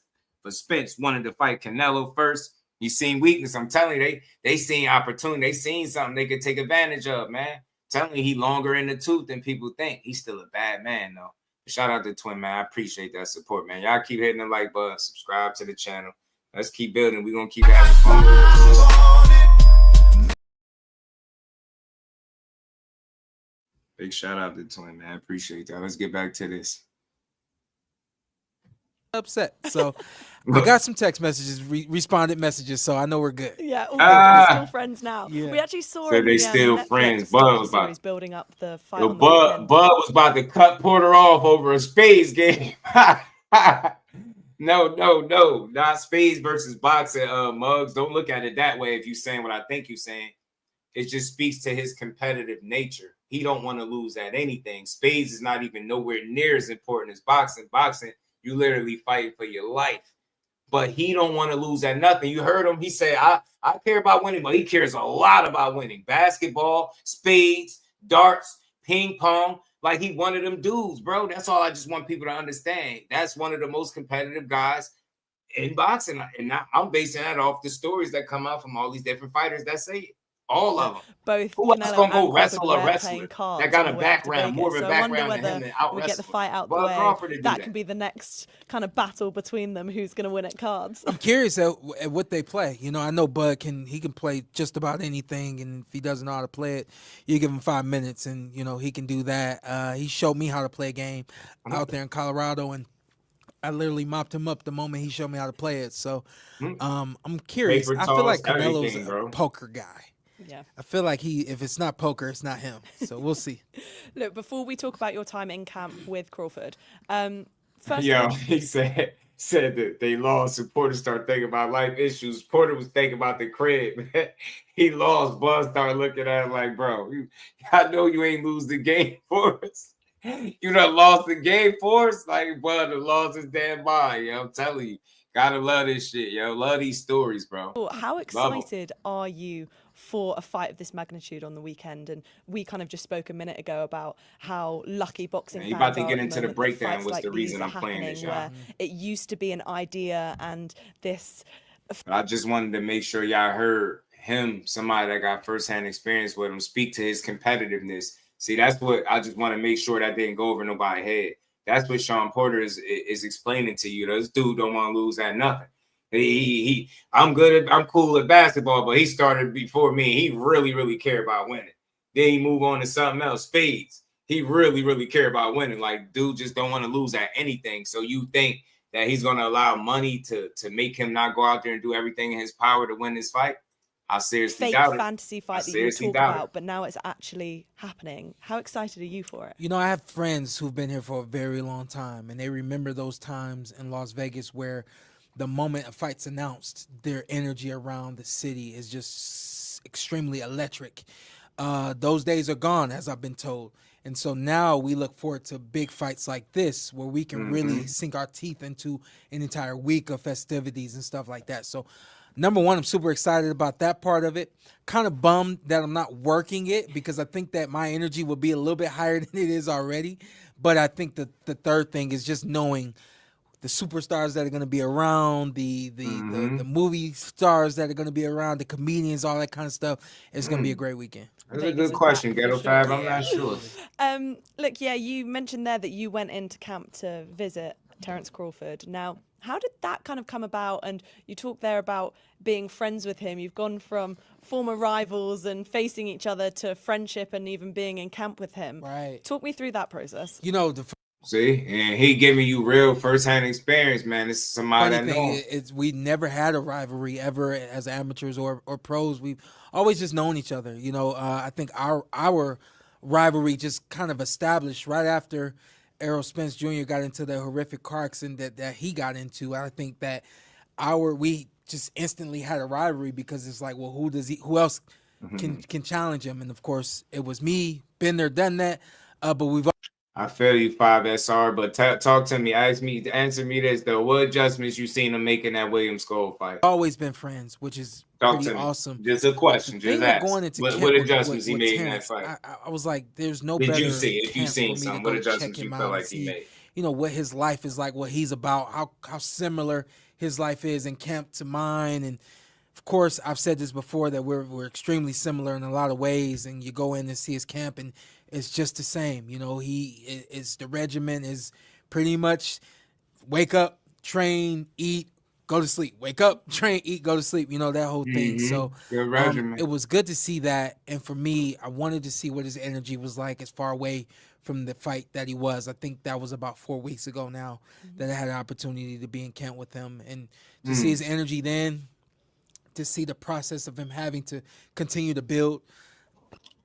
Speaker 5: for Spence wanted to fight Canelo first. You seen weakness. I'm telling you, they seen opportunity. They seen something they could take advantage of, man. Telling you, he longer in the tooth than people think. He's still a bad man, though. Shout out to Twin, man. I appreciate that support, man. Y'all keep hitting the like button. Subscribe to the channel. Let's keep building. We're going to keep having fun. Big shout out to Twin, man. I appreciate that. Let's get back to this.
Speaker 13: Upset. So I got some text messages, responded messages, so I know we're good.
Speaker 12: Yeah, we're still friends now.
Speaker 13: Yeah.
Speaker 12: We actually saw
Speaker 5: So they still
Speaker 12: Netflix
Speaker 5: friends. Bud was
Speaker 12: series building up the fight.
Speaker 5: Bud was about to cut Porter off over a spades game. No, not spades versus boxing. Muggs, don't look at it that way. If you're saying what I think you're saying, it just speaks to his competitive nature. He don't want to lose at anything. Spades is not even nowhere near as important as boxing. Boxing, you literally fight for your life. But he don't want to lose at nothing. You heard him. He said, I care about winning, but he cares a lot about winning. Basketball, spades, darts, ping pong. Like, he one of them dudes, bro. That's all I just want people to understand. That's one of the most competitive guys in boxing. And I'm basing that off the stories that come out from all these different fighters that say it. All of them.
Speaker 12: Both.
Speaker 5: Who else gonna go wrestle a wrestler that got a background, more of a background than him, and out
Speaker 12: we get the fight out the
Speaker 5: Bud
Speaker 12: way.
Speaker 5: Crawford
Speaker 12: That can be the next kind of battle between them. Who's going to win at cards?
Speaker 13: I'm curious at what they play. You know, I know Bud can play just about anything, and if he doesn't know how to play it, you give him 5 minutes, and you know he can do that. He showed me how to play a game out there in Colorado, and I literally mopped him up the moment he showed me how to play it. So I'm curious. I feel like Canelo's a poker guy.
Speaker 12: Yeah,
Speaker 13: I feel like if it's not poker, it's not him. So we'll see.
Speaker 12: Look, before we talk about your time in camp with Crawford,
Speaker 5: he said that they lost and Porter started thinking about life issues. Porter was thinking about the crib. He lost. Buzz started looking at him like, bro, I know you ain't lose the game for us. You done lost the game for us. Like, Bud lost his damn mind. You know, I'm telling you, gotta love this shit, yo. Love these stories, bro.
Speaker 12: How excited are you for a fight of this magnitude on the weekend? And we kind of just spoke a minute ago about how lucky boxing fans are.
Speaker 5: About to get into the breakdown. What's the reason I'm playing this, y'all?
Speaker 12: It used to be an idea, and this.
Speaker 5: I just wanted to make sure y'all heard him, somebody that got firsthand experience with him, speak to his competitiveness. See, that's what I just want to make sure that didn't go over nobody's head. That's what Shawn Porter is explaining to you. This dude don't want to lose at nothing. I'm cool at basketball, but he started before me. He really, really cared about winning. Then he moved on to something else, spades. He really, really cared about winning. Like, dude just don't want to lose at anything. So you think that he's going to allow money to make him not go out there and do everything in his power to win this fight, I seriously doubt it.
Speaker 12: Fake fantasy fight that you talk about, but now it's actually happening. How excited are you for it?
Speaker 13: You know, I have friends who've been here for a very long time, and they remember those times in Las Vegas where the moment a fight's announced, their energy around the city is just extremely electric. Those days are gone, as I've been told. And so now we look forward to big fights like this where we can really sink our teeth into an entire week of festivities and stuff like that. So, number one, I'm super excited about that part of it. Kind of bummed that I'm not working it because I think that my energy will be a little bit higher than it is already. But I think the third thing is just knowing the superstars that are going to be around, the movie stars that are going to be around, the comedians, all that kind of stuff. It's going to be a great weekend.
Speaker 5: That's a good question, Ghetto Fab. I'm not sure.
Speaker 12: Look, yeah, you mentioned there that you went into camp to visit Terence Crawford. Now, how did that kind of come about? And you talked there about being friends with him. You've gone from former rivals and facing each other to friendship and even being in camp with him.
Speaker 13: Right.
Speaker 12: Talk me through that process.
Speaker 13: You know,
Speaker 5: see, and he giving you real firsthand experience, man. This is somebody that knows.
Speaker 13: We never had a rivalry ever as amateurs or pros. We've always just known each other. You know, I think our rivalry just kind of established right after Errol Spence Jr. got into the horrific car accident that he got into. I think that we just instantly had a rivalry because it's like, well, who else can challenge him? And of course, it was me, been there, done that. But we've.
Speaker 5: I feel you, 5SR, but talk to me. Answer me this, though. What adjustments you seen him making that Williams Cole fight?
Speaker 13: Always been friends, which is pretty awesome.
Speaker 5: Just a question, just ask. What adjustments he made in that fight?
Speaker 13: I was like, there's no
Speaker 5: better.
Speaker 13: Did
Speaker 5: you see? If you seen some, what adjustments you felt like he made?
Speaker 13: You know, what his life is like, what he's about, how similar his life is in camp to mine. And, of course, I've said this before, that we're extremely similar in a lot of ways. And you go in and see his camp, and it's just the same. You know, the regimen is pretty much wake up, train, eat, go to sleep. Wake up, train, eat, go to sleep. You know, that whole thing. So it was good to see that. And for me, I wanted to see what his energy was like as far away from the fight that he was. I think that was about 4 weeks ago now that I had an opportunity to be in camp with him. And to see his energy then, to see the process of him having to continue to build.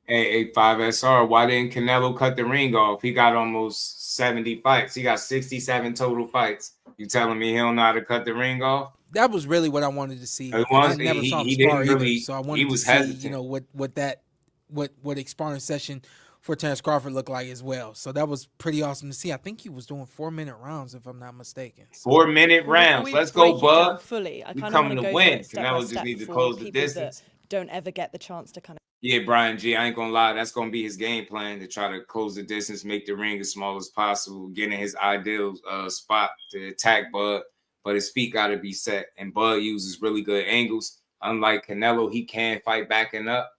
Speaker 5: Hey, 5SR, why didn't Canelo cut the ring off? He got almost 70 fights. He got 67 total fights. You telling me he don't know how to cut the ring off?
Speaker 13: That was really what I wanted to see. I never saw him spar either, so I wanted to see, you know, what a sparring session for Terence Crawford looked like as well. So that was pretty awesome to see. I think he was doing 4-minute rounds, if I'm not mistaken.
Speaker 5: So, 4-minute rounds. Let's go, bud.
Speaker 12: Fully. I
Speaker 5: kind
Speaker 12: of want
Speaker 5: to
Speaker 12: go
Speaker 5: win.
Speaker 12: Canelo
Speaker 5: just need to close the distance.
Speaker 12: That don't ever get the chance to kind of.
Speaker 5: Yeah, Brian G, I ain't gonna lie. That's gonna be his game plan, to try to close the distance, make the ring as small as possible, get in his ideal spot to attack Bud. But his feet got to be set, and Bud uses really good angles. Unlike Canelo, he can fight backing up.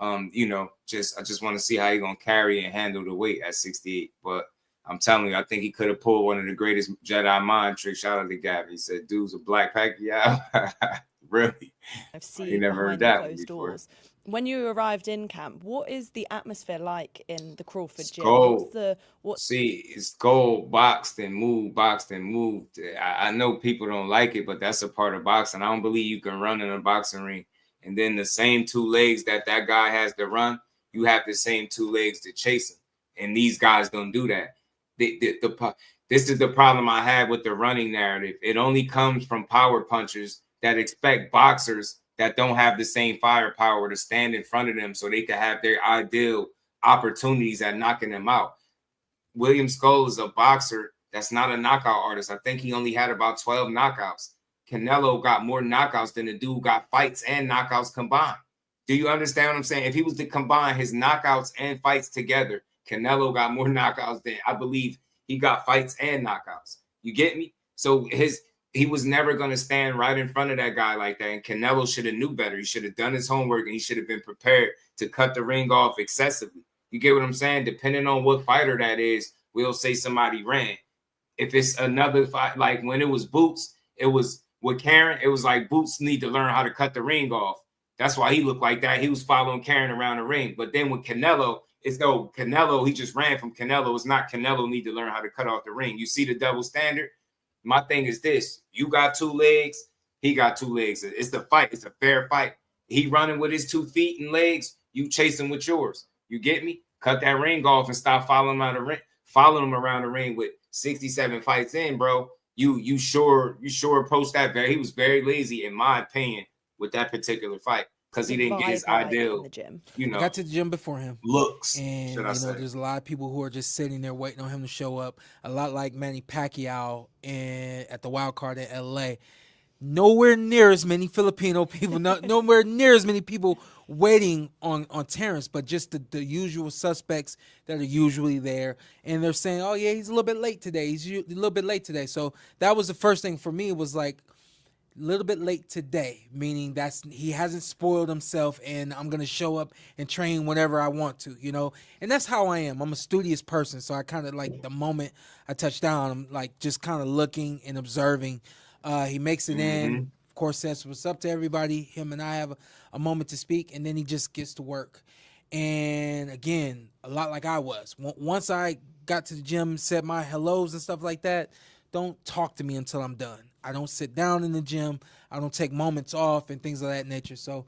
Speaker 5: You know, I just want to see how he's gonna carry and handle the weight at 68. But I'm telling you, I think he could have pulled one of the greatest Jedi mind tricks. Shout out to Gavin. He said, "Dude's a black Pacquiao." Really?
Speaker 12: I've seen
Speaker 5: you never heard that one before.
Speaker 12: Doors. When you arrived in camp, what is the atmosphere like in the Crawford gym?
Speaker 5: See, it's gold, boxed and moved. I know people don't like it, but that's a part of boxing. I don't believe you can run in a boxing ring and then the same 2 legs that guy has to run, you have the same 2 legs to chase him. And these guys don't do that. This is the problem I have with the running narrative. It only comes from power punchers that expect boxers that don't have the same firepower to stand in front of them so they can have their ideal opportunities at knocking them out. William Skull is a boxer that's not a knockout artist. I think he only had about 12 knockouts. Canelo got more knockouts than the dude got fights and knockouts combined. Do you understand what I'm saying? If he was to combine his knockouts and fights together, Canelo got more knockouts than, I believe, he got fights and knockouts. You get me? So he was never going to stand right in front of that guy like that. And Canelo should have knew better. He should have done his homework, and he should have been prepared to cut the ring off excessively. You get what I'm saying? Depending on what fighter that is, we'll say somebody ran. If it's another fight, like when it was Boots, it was with Karen, it was like Boots need to learn how to cut the ring off. That's why he looked like that. He was following Karen around the ring. But then with Canelo, it's no Canelo, he just ran from Canelo. It's not Canelo need to learn how to cut off the ring. You see the double standard? my thing is this: you got 2 legs, he got 2 legs. It's the fight. It's a fair fight. He running with his 2 feet and legs. You chase him with yours. You get me? Cut that ring off and stop following him following him around the ring with 67 fights in, bro. You sure approached that he was very lazy, in my opinion, with that particular fight. Because he didn't get his ideal,
Speaker 13: I got to the gym before him.
Speaker 5: Looks,
Speaker 13: and there's a lot of people who are just sitting there waiting on him to show up. A lot like Manny Pacquiao at the wild card in LA. Nowhere near as many Filipino people, nowhere near as many people waiting on Terence, but just the usual suspects that are usually there. And they're saying, oh yeah, he's a little bit late today. He's a little bit late today. So that was the first thing for me. It was like, a little bit late today, meaning he hasn't spoiled himself, and I'm gonna show up and train whenever I want to, and that's how I am. I'm a studious person, so I kind of like the moment I touch down, I'm like just kind of looking and observing. He makes it in, of course, says what's up to everybody. Him and I have a moment to speak, and then he just gets to work. And again, a lot like I was. Once I got to the gym, said my hellos and stuff like that, don't talk to me until I'm done. I don't sit down in the gym. I don't take moments off and things of that nature. So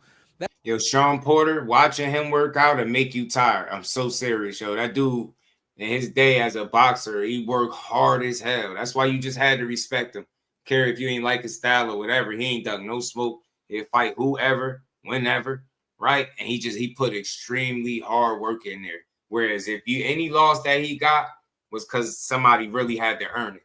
Speaker 5: yo, Shawn Porter, watching him work out and make you tired. I'm so serious, yo. That dude, in his day as a boxer, he worked hard as hell. That's why you just had to respect him. Care if you ain't like his style or whatever. He ain't dug no smoke. He'll fight whoever, whenever, right? And he put extremely hard work in there. Whereas if any loss that he got was because somebody really had to earn it.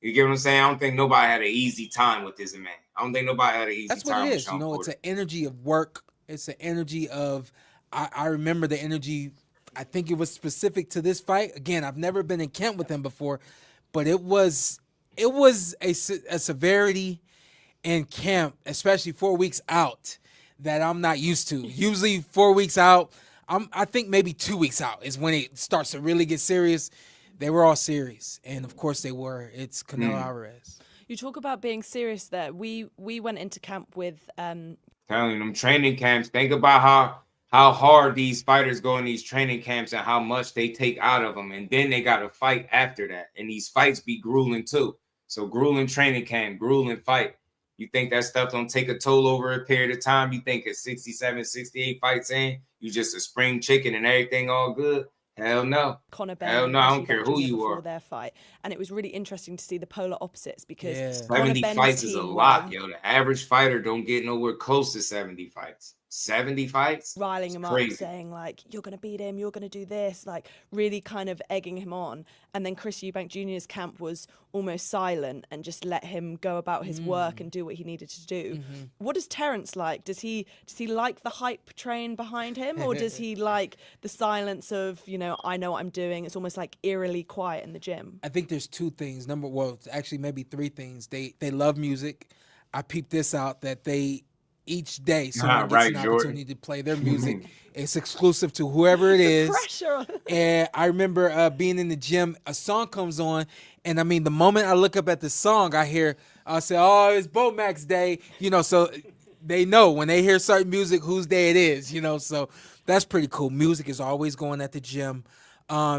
Speaker 5: You get what I'm saying? I don't think nobody had an easy time with this man. I don't think nobody had an easy time.
Speaker 13: That's what it is. It's an energy of work. It's an energy of, I remember the energy. I think it was specific to this fight. Again, I've never been in camp with him before, but it was a severity in camp, especially 4 weeks out, that I'm not used to. Usually 4 weeks out, I think maybe 2 weeks out is when it starts to really get serious. They were all serious, and of course they were. It's Canelo Alvarez.
Speaker 12: You talk about being serious there. We went into camp with
Speaker 5: telling them training camps. Think about how hard these fighters go in these training camps and how much they take out of them, and then they got to fight after that. And these fights be grueling too. So grueling training camp, grueling fight. You think that stuff don't take a toll over a period of time? You think at 67, 68 fights in, you just a spring chicken and everything all good? Hell no.
Speaker 12: Conor
Speaker 5: Hell no, I don't care who you are.
Speaker 12: Their fight. And it was really interesting to see the polar opposites because
Speaker 5: 70 fights is a lot, yo. The average fighter don't get nowhere close to 70 fights. 70 fights?
Speaker 12: Riling him up, saying like, you're going to beat him, you're going to do this, like really kind of egging him on. And then Chris Eubank Jr.'s camp was almost silent and just let him go about his work and do what he needed to do. What does Terence like? Does he like the hype train behind him, or does he like the silence of, I know what I'm doing? It's almost like eerily quiet in the gym.
Speaker 13: I think there's 2 things. Actually maybe 3 things. They love music. I peeped this out that they each day someone gets an opportunity to play their music. It's exclusive to whoever it is.
Speaker 12: Pressure.
Speaker 13: And I remember being in the gym, a song comes on, and I mean, the moment I look up at the song, I'll say, oh, it's Bo Mac's day, so they know when they hear certain music whose day it is, so that's pretty cool. Music is always going at the gym.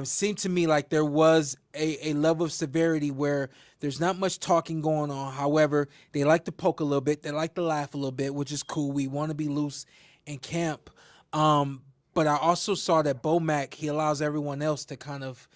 Speaker 13: Seemed to me like there was a level of severity where there's not much talking going on. However, they like to poke a little bit. They like to laugh a little bit, which is cool. We want to be loose in camp. But I also saw that Bo Mac, he allows everyone else to kind of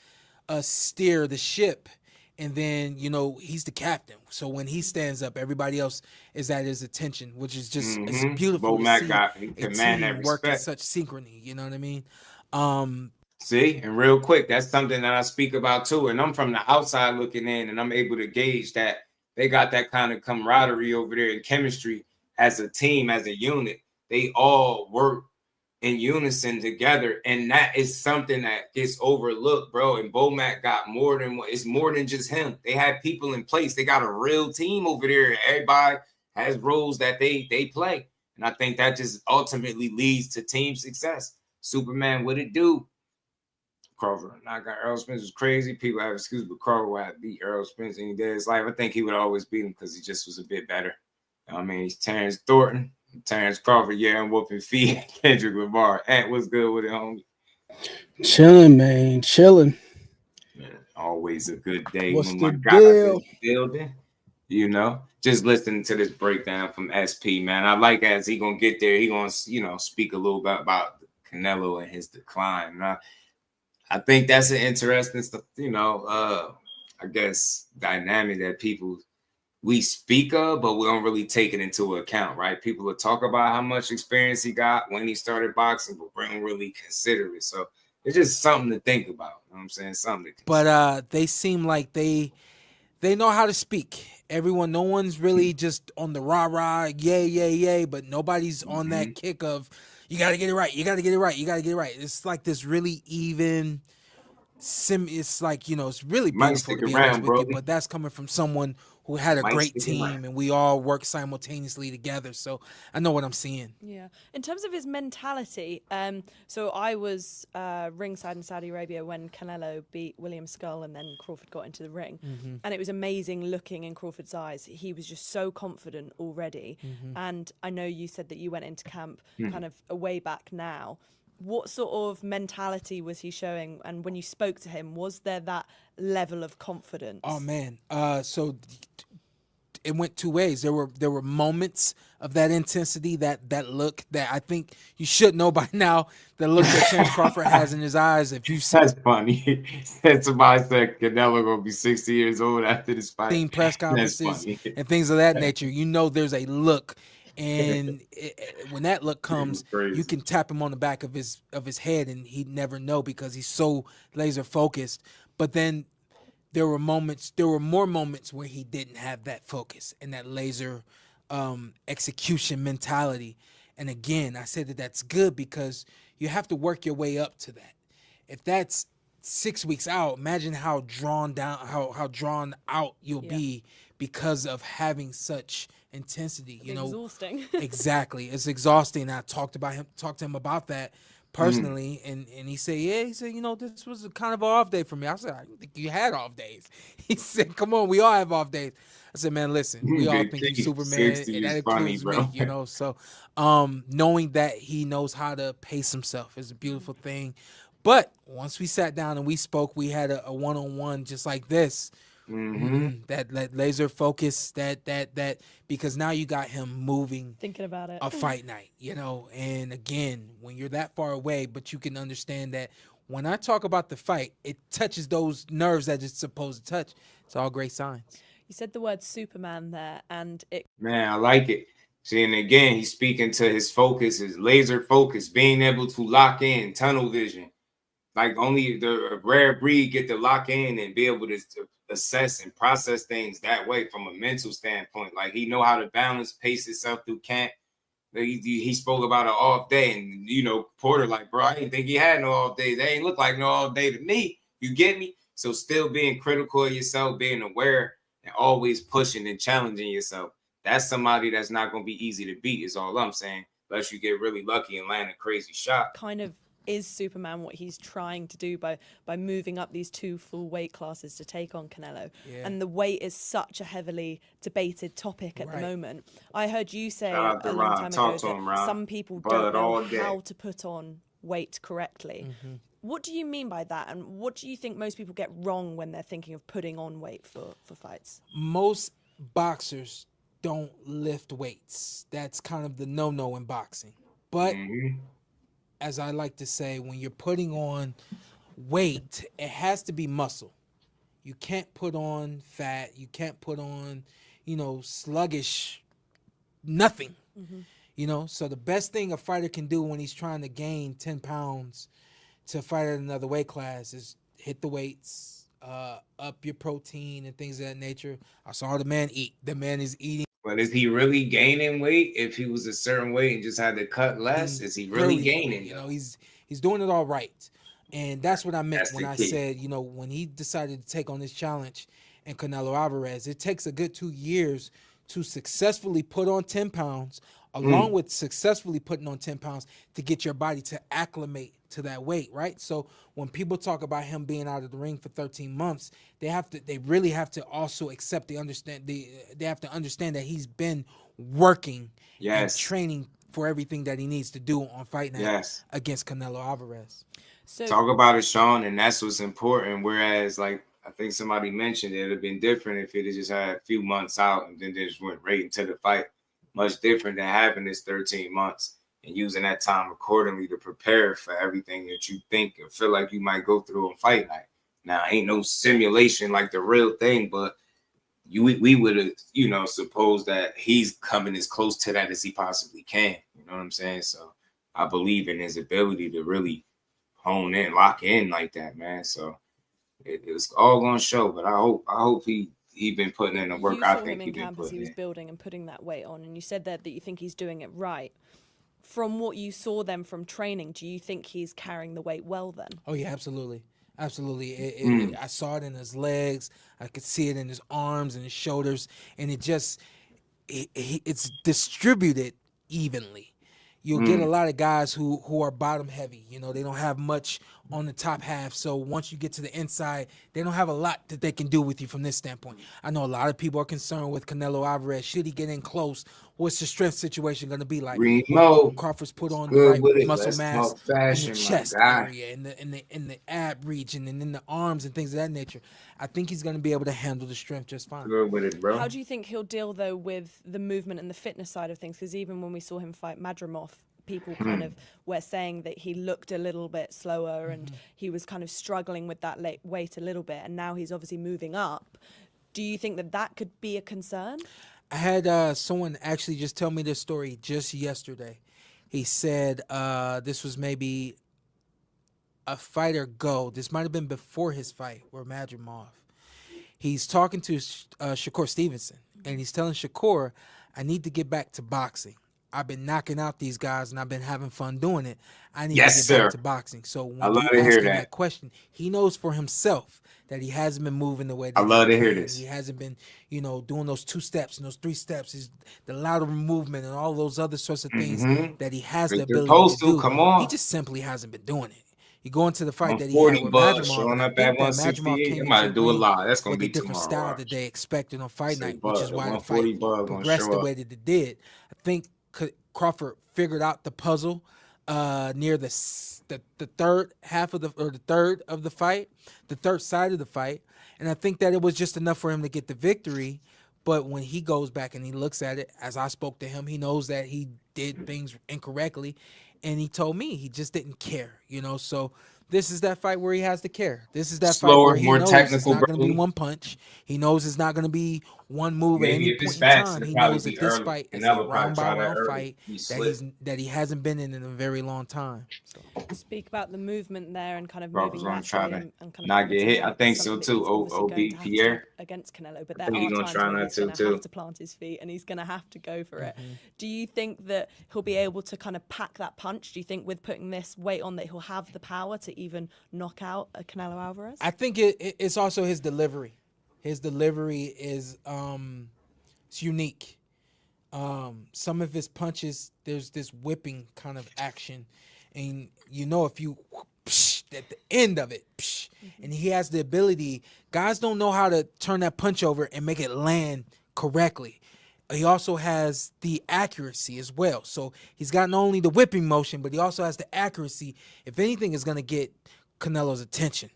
Speaker 13: steer the ship. And then, he's the captain. So when he stands up, everybody else is at his attention, which is just it's beautiful.
Speaker 5: Bo Mac got command that respect.
Speaker 13: Work in such synchrony, you know what I mean?
Speaker 5: See, and real quick, that's something that I speak about too. And I'm from the outside looking in, and I'm able to gauge that they got that kind of camaraderie over there and chemistry as a team, as a unit. They all work in unison together, and that is something that gets overlooked, bro. And Bo Mac got more than it's more than just him. They had people in place. They got a real team over there. Everybody has roles that they play, and I think that just ultimately leads to team success. Superman, what it do? Crawford knock out Errol Spence was crazy. People have excuses, but Crawford would have beat Errol Spence any day of his life. I think he would always beat him because he just was a bit better. I mean, he's Terence Thornton, Terence Crawford. Yeah, I'm whooping feet. Kendrick Lamar. Ant, what's good with it, homie?
Speaker 15: Chilling, man. Chilling.
Speaker 5: Man, always a good day
Speaker 15: What's
Speaker 5: when
Speaker 15: the
Speaker 5: my guys in the building. You know, just listening to this breakdown from SP, man. I like as he gonna get there, he gonna speak a little bit about Canelo and his decline. I think that's an interesting stuff, I guess dynamic that we speak of, but we don't really take it into account, right? People will talk about how much experience he got when he started boxing, but we don't really consider it. So it's just something to think about. You know what I'm saying? Something to consider.
Speaker 13: But they seem like they know how to speak. Everyone, no one's really just on the rah-rah, yay, but nobody's on that kick of, you got to get it right, you got to get it right, you got to get it right. It's like this really even, it's like, it's really beautiful to be honest with you, but that's coming from someone who had a great team and we all work simultaneously together. So I know what I'm seeing.
Speaker 12: Yeah. In terms of his mentality, so I was ringside in Saudi Arabia when Canelo beat William Skull and then Crawford got into the ring. And it was amazing looking in Crawford's eyes. He was just so confident already. And I know you said that you went into camp kind of a way back now. What sort of mentality was he showing? And when you spoke to him, was there that level of confidence?
Speaker 13: Oh man, so it went two ways. There were moments of that intensity, that look that I think you should know by now. The look that Terence Crawford has in his eyes. If you
Speaker 5: That's funny. Somebody said Canelo gonna be 60 years old after this fight.
Speaker 13: Seen press conferences and things of that nature. There's a look. And when that look comes, you can tap him on the back of his head, and he'd never know because he's so laser focused. But then there were more moments where he didn't have that focus and that laser execution mentality. And again, I said that's good because you have to work your way up to that. If that's 6 weeks out, imagine how drawn out you'll be because of having such intensity.
Speaker 12: Exhausting.
Speaker 13: Exactly. It's exhausting. I talked to him about that personally, and he said, this was a kind of an off day for me. I said, I didn't think you had off days. He said, come on, we all have off days. I said, man, listen, we all think he's Superman, and that includes me, So knowing that he knows how to pace himself is a beautiful thing. But once we sat down and we spoke, we had a one-on-one just like this. That laser focus, that because now you got him moving,
Speaker 12: thinking about it,
Speaker 13: a fight night, and again, when you're that far away, but you can understand that when I talk about the fight, it touches those nerves that it's supposed to touch. It's all great signs.
Speaker 12: You said the word Superman there, and it.
Speaker 5: Man, I like it. See, and again, he's speaking to his focus, his laser focus, being able to lock in, tunnel vision. Like only the rare breed get to lock in and be able to assess and process things that way from a mental standpoint. Like he know how to balance, pace himself through camp. He spoke about an off day, and Porter like, bro, I didn't think he had no off days. They ain't look like no off day to me. You get me? So still being critical of yourself, being aware, and always pushing and challenging yourself. That's somebody that's not going to be easy to beat. Is all I'm saying. Unless you get really lucky and land a crazy shot.
Speaker 12: Kind of. Is Superman what he's trying to do by moving up these 2 full weight classes to take on Canelo? And the weight is such a heavily debated topic at the moment. I heard you say a long time ago that some people don't know how to put on weight correctly. What do you mean by that? And what do you think most people get wrong when they're thinking of putting on weight for fights?
Speaker 13: Most boxers don't lift weights. That's kind of the no-no in boxing. But as I like to say, when you're putting on weight, it has to be muscle. You can't put on fat. You can't put on, sluggish nothing. So the best thing a fighter can do when he's trying to gain 10 pounds to fight at another weight class is hit the weights, up your protein and things of that nature. I saw the man eat. The man is eating.
Speaker 5: But is he really gaining weight if he was a certain weight and just had to cut less? Is he really gaining?
Speaker 13: He's doing it all right. And that's what I meant when I said, when he decided to take on this challenge and Canelo Alvarez, it takes a good 2 years to successfully put on 10 pounds, along with successfully putting on 10 pounds to get your body to acclimate to that weight, right? So when people talk about him being out of the ring for 13 months, they really have to also accept they have to understand that he's been working and training for everything that he needs to do on fight night against Canelo Alvarez.
Speaker 5: So talk about it, Shawn, and that's what's important. Whereas, like I think somebody mentioned it would have been different if it had just had a few months out and then just went right into the fight. Much different than having this 13 months and using that time accordingly to prepare for everything that you think or feel like you might go through on fight night. Now, ain't no simulation like the real thing, but we would have, you know, supposed that he's coming as close to that as he possibly can. You know what I'm saying? So I believe in his ability to really hone in, lock in like that, man. So it's all gonna show, but I hope he been putting in the work.
Speaker 12: You
Speaker 5: I
Speaker 12: saw
Speaker 5: think
Speaker 12: him in camp as he was building and putting that weight on, and you said that you think he's doing it right. From what you saw then from training, do you think he's carrying the weight well then?
Speaker 13: Oh yeah, absolutely. Absolutely. I saw it in his legs. I could see it in his arms and his shoulders, and it's distributed evenly. You'll get a lot of guys who are bottom heavy. You know, they don't have much on the top half. So once you get to the inside, they don't have a lot that they can do with you from this standpoint. I know a lot of people are concerned with Canelo Alvarez. Should he get in close? What's the strength situation going to be like? Crawford's put on the right muscle mass in the chest area, in the ab region, and in the arms and things of that nature. I think he's going to be able to handle the strength just fine.
Speaker 5: Good with it, bro.
Speaker 12: How do you think he'll deal though with the movement and the fitness side of things? Because even when we saw him fight Madrimov, people kind of were saying that he looked a little bit slower and he was kind of struggling with that weight a little bit, and now he's obviously moving up. Do you think that could be a concern?
Speaker 13: I had someone actually just tell me this story just yesterday. He said this was maybe a fight ago. This might have been before his fight with Madrimov. He's talking to Shakur Stevenson, and he's telling Shakur, I need to get back to boxing. I've been knocking out these guys, and I've been having fun doing it. I need to get back to boxing. So when you ask him that question, he knows for himself that he hasn't been moving the way that
Speaker 5: I love to hear this.
Speaker 13: He hasn't been, you know, doing those 2 steps and those 3 steps. He's the lateral movement and all those other sorts of things that he has the ability to do.
Speaker 5: Come on.
Speaker 13: He just simply hasn't been doing it. You go into the fight that he
Speaker 5: had
Speaker 13: with Madrimov,
Speaker 5: showing up at 168. I'm about to do a lot. That's going to be
Speaker 13: a different
Speaker 5: tomorrow.
Speaker 13: style that they expected on fight night, which is why the fight progressed the way that it did. I think Crawford figured out the puzzle near the third half of the third of the fight, the third side of the fight, and I think that it was just enough for him to get the victory. But when he goes back and he looks at it, as I spoke to him, he knows that he did things incorrectly, and he told me he just didn't care, you know. So this is that fight where he has to care. This is that fight where he knows it's not going to be one punch. He knows it's not going to be one move at any point in time. He knows that this fight is a round-by-round fight that he hasn't been in a very long time. So.
Speaker 12: Speak about the movement there and kind of moving naturally and kind of
Speaker 5: not get hit. I think so too. OB Pierre
Speaker 12: against Canelo, but there are times when he's going to have to plant his feet and he's going to have to go for it. Do you think that he'll be able to kind of pack that punch? Do you think with putting this weight on that he'll have the power to even knock out a Canelo Alvarez?
Speaker 13: I think it's also his delivery. His delivery is it's unique. Some of his punches, there's this whipping kind of action, and you know if you at the end of it, and he has the ability. Guys don't know how to turn that punch over and make it land correctly. He also has the accuracy as well. So he's got not only the whipping motion, but he also has the accuracy. If anything, is going to get Canelo's attention.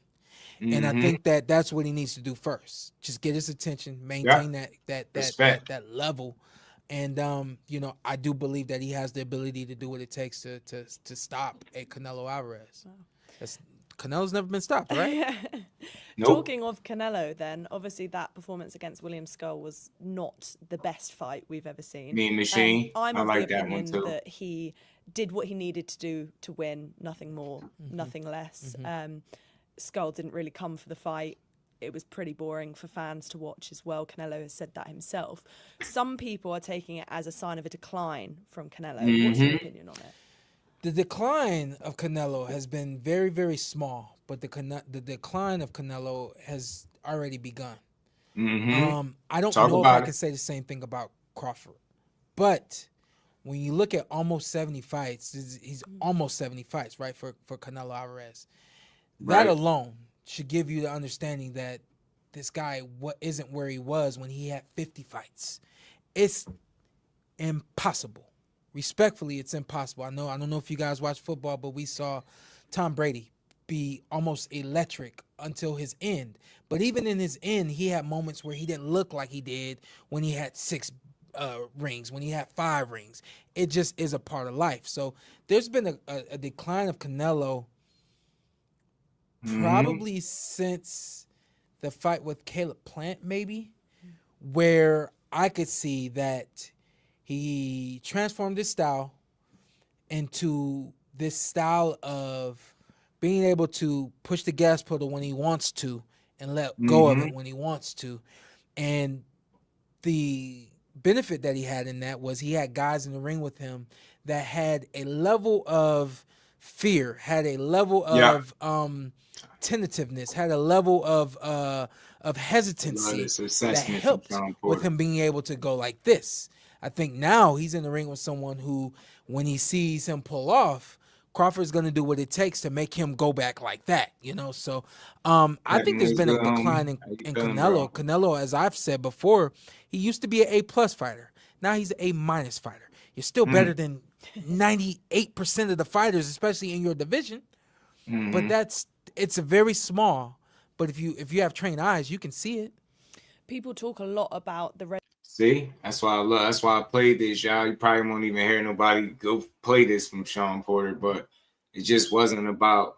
Speaker 13: And I think that's what he needs to do first. Just get his attention, maintain that level. And you know, I do believe that he has the ability to do what it takes to stop a Canelo Alvarez. Wow. Canelo's never been stopped, right?
Speaker 12: Talking of Canelo, then, obviously that performance against William Skull was not the best fight we've ever seen.
Speaker 5: Mean Machine.
Speaker 12: I'm of
Speaker 5: like
Speaker 12: the opinion
Speaker 5: that one too.
Speaker 12: that he did what he needed to do to win, nothing more, nothing less. Skull didn't really come for the fight. It was pretty boring for fans to watch as well. Canelo has said that himself. Some people are taking it as a sign of a decline from Canelo. What's your opinion on it?
Speaker 13: The decline of Canelo has been very, very small, but the decline of Canelo has already begun. I don't know if I can say the same thing about Crawford, but when you look at almost 70 fights, he's almost 70 fights, right, for Canelo Alvarez. That alone should give you the understanding that this guy isn't where he was when he had 50 fights. It's impossible. Respectfully, it's impossible. I don't know if you guys watch football, but we saw Tom Brady be almost electric until his end. But even in his end, he had moments where he didn't look like he did when he had 6 rings, when he had 5 rings. It just is a part of life. So there's been a decline of Canelo probably since the fight with Caleb Plant, maybe, where I could see that he transformed his style into this style of being able to push the gas pedal when he wants to and let go of it when he wants to. And the benefit that he had in that was he had guys in the ring with him that had a level of fear, had a level of tentativeness, had a level of hesitancy that helped with him being able to go like this. I think now he's in the ring with someone who, when he sees him pull off, Crawford's going to do what it takes to make him go back like that, you know? So I think there's been a decline in Canelo. Canelo, as I've said before, he used to be an A+ fighter. Now he's an A- fighter. You're still better than 98% of the fighters, especially in your division. But it's a very small. But if you have trained eyes, you can see it.
Speaker 12: People talk a lot about the red.
Speaker 5: See, that's why I played this, y'all. You probably won't even hear nobody go play this from Shawn Porter, but it just wasn't about,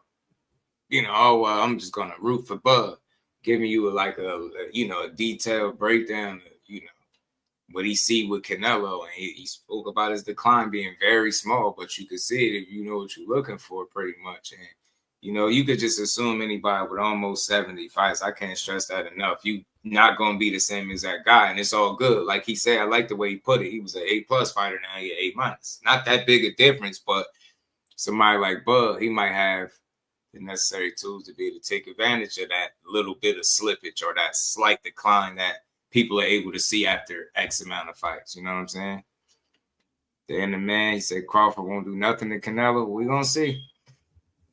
Speaker 5: oh, well, I'm just gonna root for Bud, giving you a detailed breakdown of, what he see with Canelo, and he spoke about his decline being very small, but you could see it if you know what you're looking for, pretty much. And you could just assume anybody with almost 70 fights. I can't stress that enough. You not going to be the same as that guy, and it's all good. Like he said, I like the way he put it. He was an A+ fighter, now he's A-. Not that big a difference, but somebody like Bud, he might have the necessary tools to be able to take advantage of that little bit of slippage or that slight decline that people are able to see after X amount of fights. You know what I'm saying? The end of the man, he said Crawford won't do nothing to Canelo. We're going to see.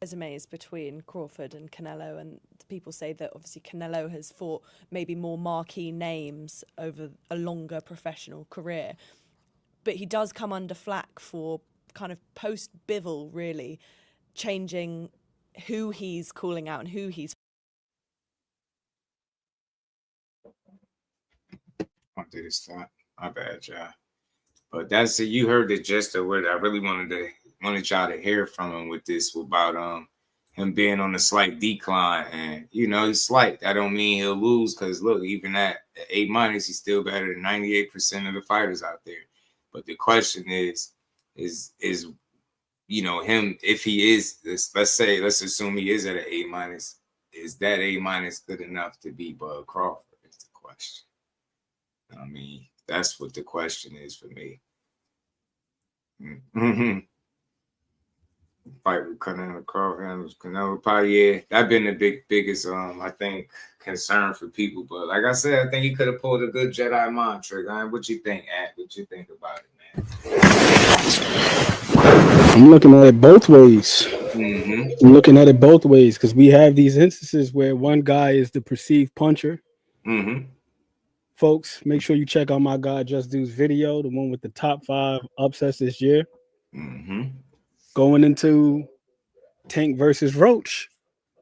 Speaker 12: Resumes between Crawford and Canelo, and people say that obviously Canelo has fought maybe more marquee names over a longer professional career, but he does come under flack for kind of post-Bivol really changing who he's calling out and who he's.
Speaker 5: I did it stop. My bad, y'all. But that's it. You heard the gist of what I really wanted y'all to hear from him with this, about him being on a slight decline. And he's slight. That don't mean he'll lose, because look, even at A-, he's still better than 98% of the fighters out there. But the question is him, if he is, let's assume he is at an A-, is that A- good enough to beat Bud Crawford is the question. I mean, that's what the question is for me. Fight with Canelo Crawford, Canelo probably, that been the biggest I think concern for people. But like I said, I think he could have pulled a good Jedi mind trick. What you think, Ad? What you think about it, man?
Speaker 15: I'm looking at it both ways. I'm looking at it both ways, because we have these instances where one guy is the perceived puncher. Folks, make sure you check out my guy Jusdueboxing's video, the one with the top 5 upsets this year. Going into Tank versus Roach,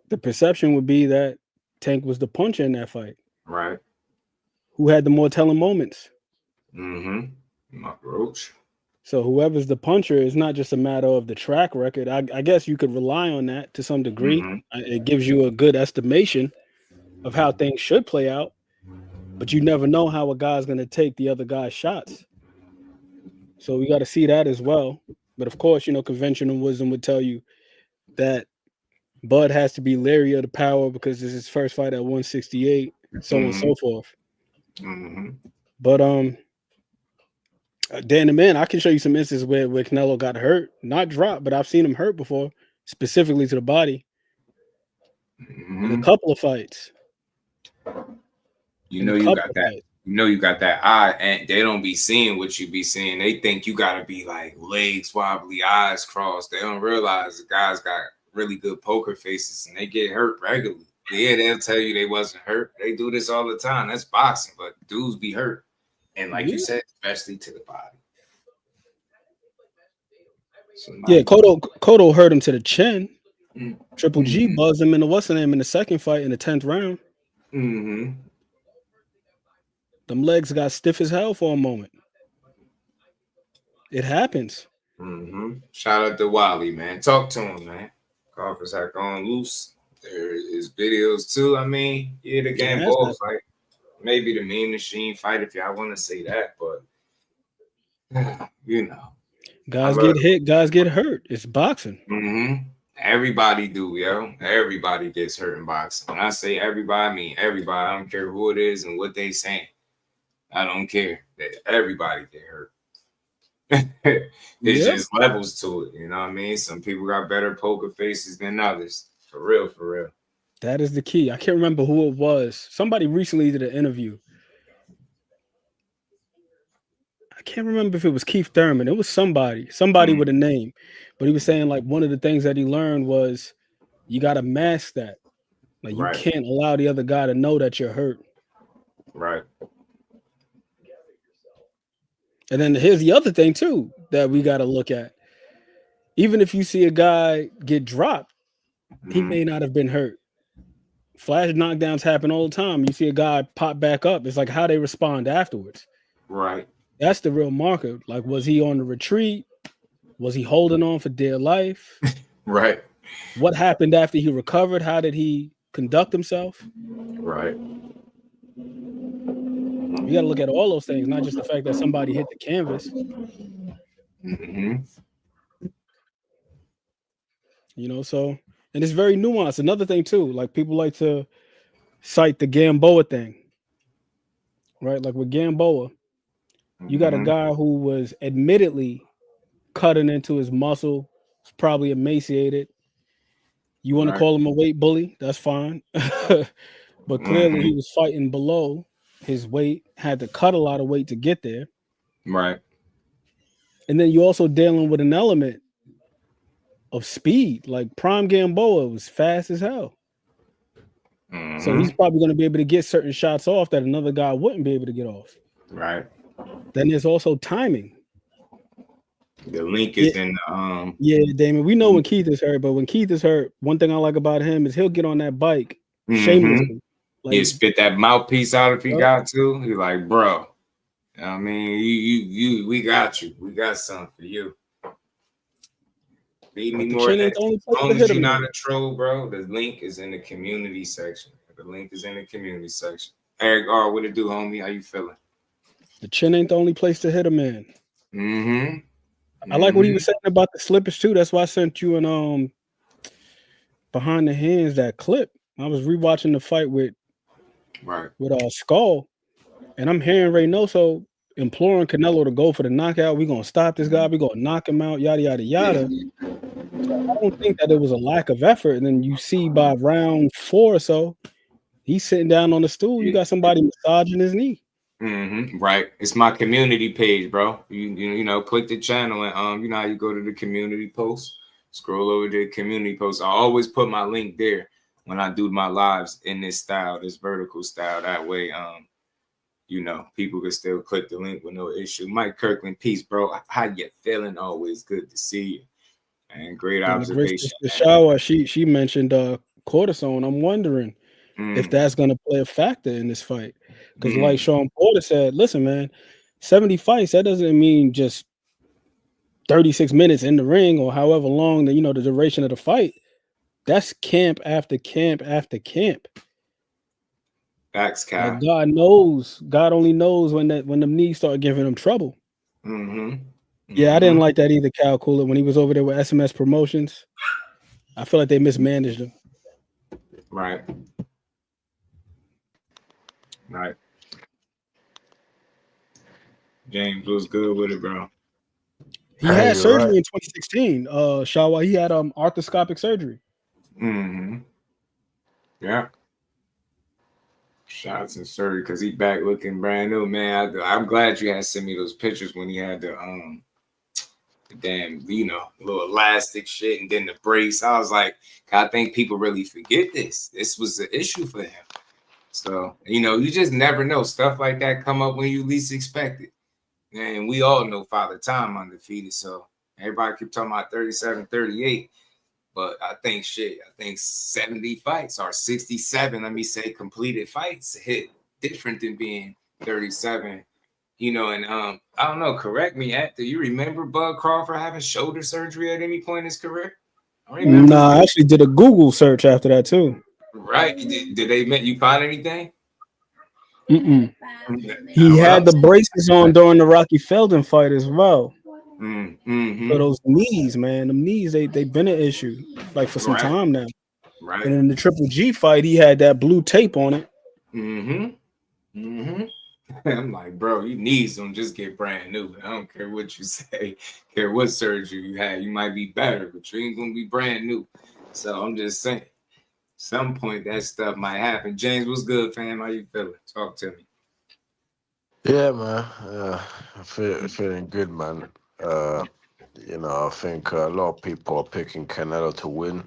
Speaker 15: the perception would be that Tank was the puncher in that fight.
Speaker 5: Right.
Speaker 15: Who had the more telling moments?
Speaker 5: Roach.
Speaker 15: So whoever's the puncher is not just a matter of the track record. I guess you could rely on that to some degree. It gives you a good estimation of how things should play out. But you never know how a guy's going to take the other guy's shots. So we got to see that as well. But of course, conventional wisdom would tell you that Bud has to be leery of the power because this is his first fight at 168, so on and so forth. But Dan the man, I can show you some instances where Canelo got hurt, not dropped, but I've seen him hurt before, specifically to the body. In a couple of fights.
Speaker 5: You got that eye, and they don't be seeing what you be seeing. They think you gotta be like legs wobbly, eyes crossed. They don't realize the guys got really good poker faces and they get hurt regularly. Yeah, they'll tell you they wasn't hurt. They do this all the time. That's boxing, but dudes be hurt. And like you said, especially to the body.
Speaker 15: Yeah, Cotto hurt him to the chin. Triple G buzzed him in the what's the name in the second fight in the 10th round. Them legs got stiff as hell for a moment. It happens.
Speaker 5: Shout out to Wally, man. Talk to him, man. Crawford's had gone loose. There is videos too. I mean, yeah, the Gamboa fight. Maybe the Mean Machine fight if y'all want to say that, but you know.
Speaker 15: Guys get hit, guys get hurt. It's boxing.
Speaker 5: Everybody do, yo. Everybody gets hurt in boxing. When I say everybody, I mean everybody. I don't care who it is and what they saying. I don't care. Everybody get hurt. It's just levels to it. You know what I mean? Some people got better poker faces than others. For real, for real.
Speaker 15: That is the key. I can't remember who it was. Somebody recently did an interview. I can't remember if it was Keith Thurman. It was somebody with a name. But he was saying like one of the things that he learned was you got to mask that. Like you can't allow the other guy to know that you're hurt.
Speaker 5: Right.
Speaker 15: And then here's the other thing too that we got to look at. Even if you see a guy get dropped, he may not have been hurt. Flash knockdowns happen all the time. You see a guy pop back up. It's like how they respond afterwards.
Speaker 5: Right.
Speaker 15: That's the real marker. Like, was he on the retreat? Was he holding on for dear life?
Speaker 5: Right.
Speaker 15: What happened after he recovered? How did he conduct himself?
Speaker 5: Right.
Speaker 15: You got to look at all those things, not just the fact that somebody hit the canvas. You know, so, and it's very nuanced. Another thing too, like people like to cite the Gamboa thing, right? Like with Gamboa, you got a guy who was admittedly cutting into his muscle, was probably emaciated. You want to call him a weight bully? That's fine. But clearly he was fighting below his weight, had to cut a lot of weight to get there.
Speaker 5: Right.
Speaker 15: And then you're also dealing with an element of speed. Like Prime Gamboa was fast as hell. So he's probably going to be able to get certain shots off that another guy wouldn't be able to get off.
Speaker 5: Right.
Speaker 15: Then there's also timing.
Speaker 5: The link is in the
Speaker 15: Yeah, Damon. We know when Keith is hurt, but when Keith is hurt, one thing I like about him is he'll get on that bike shamelessly. Like,
Speaker 5: you spit that mouthpiece out if he got to. He's like, bro. I mean, we got you. We got something for you. Need me more. As long as you're not a troll, bro. The link is in the community section. The link is in the community section. Eric R, what it do, homie? How you feeling?
Speaker 15: The chin ain't the only place to hit a man. I like what he was saying about the slippage too. That's why I sent you an behind the hands that clip. I was rewatching the fight with Skull, and I'm hearing Reynoso imploring Canelo to go for the knockout. We're gonna stop this guy. We're gonna knock him out. Yada yada yada. So I don't think that it was a lack of effort. And then you see by round 4 or so, he's sitting down on the stool. You got somebody massaging his knee.
Speaker 5: Right. It's my community page, bro. You know, click the channel and you know how you go to the community post, scroll over to the community post. I always put my link there when I do my lives in this style, this vertical style. That way, you know, people can still click the link with no issue. Mike Kirkland, peace, bro. How you feeling? Always good to see you. And great observation.
Speaker 15: The shower, she mentioned cortisone. I'm wondering if that's going to play a factor in this fight. Because like Shawn Porter said, listen, man, 70 fights, that doesn't mean just 36 minutes in the ring or however long the duration of the fight. That's camp after camp after camp.
Speaker 5: Facts, Cal.
Speaker 15: Like God only knows when the knees start giving him trouble. Yeah, I didn't like that either, Cal Cooler, when he was over there with SMS Promotions. I feel like they mismanaged him.
Speaker 5: Right. James was good with it, bro.
Speaker 15: He had surgery in 2016. Shawa, he had arthroscopic surgery.
Speaker 5: Yeah. Shots and surgery because he back looking brand new, man. I'm glad you had sent me those pictures when he had the damn, little elastic shit and then the brace. I was like, I think people really forget this. This was an issue for him. So, you just never know. Stuff like that come up when you least expect it. And we all know Father Time undefeated. So everybody keep talking about 37, 38. But I think 70 fights or 67, let me say, completed fights hit different than being 37. You know, and I don't know, correct me, do you remember Bud Crawford having shoulder surgery at any point in his career? I remember.
Speaker 15: Nah, I actually did a Google search after that too.
Speaker 5: Right. Did they make you find anything?
Speaker 15: Mm-mm. He had the braces on during the Rocky Feldon fight as well.
Speaker 5: Mm-hmm.
Speaker 15: So those knees, man, them knees, they've been an issue like for some time now.
Speaker 5: Right.
Speaker 15: And in the Triple G fight, he had that blue tape on it.
Speaker 5: I'm like, bro, your knees don't just get brand new. I don't care what you say, care what surgery you had. You might be better, but you ain't gonna be brand new. So I'm just saying, some point that stuff might happen. James, what's good, fam? How you feeling? Talk to me.
Speaker 16: Yeah, man. I'm feeling good, man. You know, I think a lot of people are picking Canelo to win.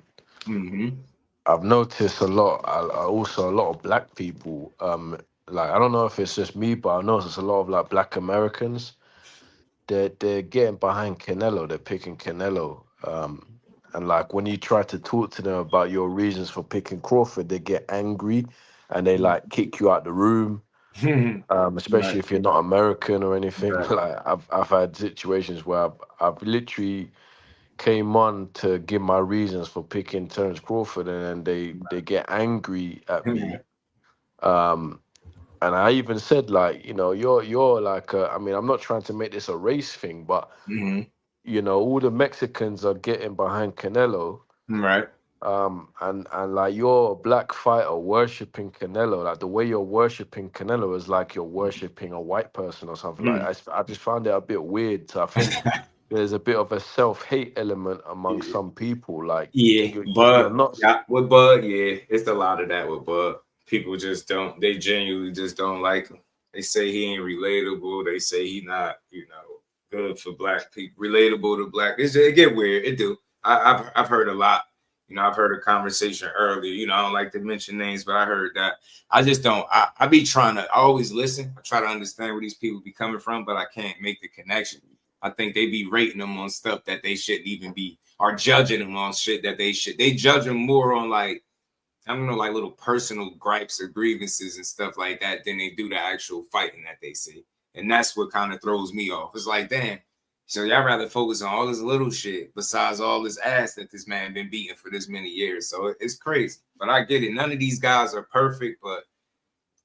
Speaker 16: I've noticed also a lot of black people. Like I don't know if it's just me, but I noticed a lot of like black Americans. They're getting behind Canelo. They're picking Canelo. And like when you try to talk to them about your reasons for picking Crawford, they get angry and they like kick you out the room. Especially if you're not American or anything. Like I've had situations where I've literally came on to give my reasons for picking Terence Crawford, and then they get angry at me. And I even said like, you know, you're like, I mean, I'm not trying to make this a race thing, but you know, all the Mexicans are getting behind Canelo.
Speaker 5: Right.
Speaker 16: And like you're a black fighter worshiping Canelo, like the way you're worshiping Canelo is like you're worshiping a white person or something. Like I just found it a bit weird. So I think there's a bit of a self-hate element among some people. Like you're not.
Speaker 5: With Bud, it's a lot of that with Bud. People just don't. They genuinely just don't like him. They say he ain't relatable. They say he not, you know, good for black people. Relatable to black. It get weird. It do. I've heard a lot. You know, I've heard a conversation earlier. You know, I don't like to mention names, but I heard that. I just don't. I be trying to. I always listen. I try to understand where these people be coming from, but I can't make the connection. I think they be rating them on stuff that they shouldn't even be, or judging them on shit that they should. They judge them more on like, I don't know, like little personal gripes or grievances and stuff like that than they do the actual fighting that they see. And that's what kind of throws me off. It's like, damn, so y'all rather focus on all this little shit besides all this ass that this man been beating for this many years. So it's crazy. But I get it. None of these guys are perfect, but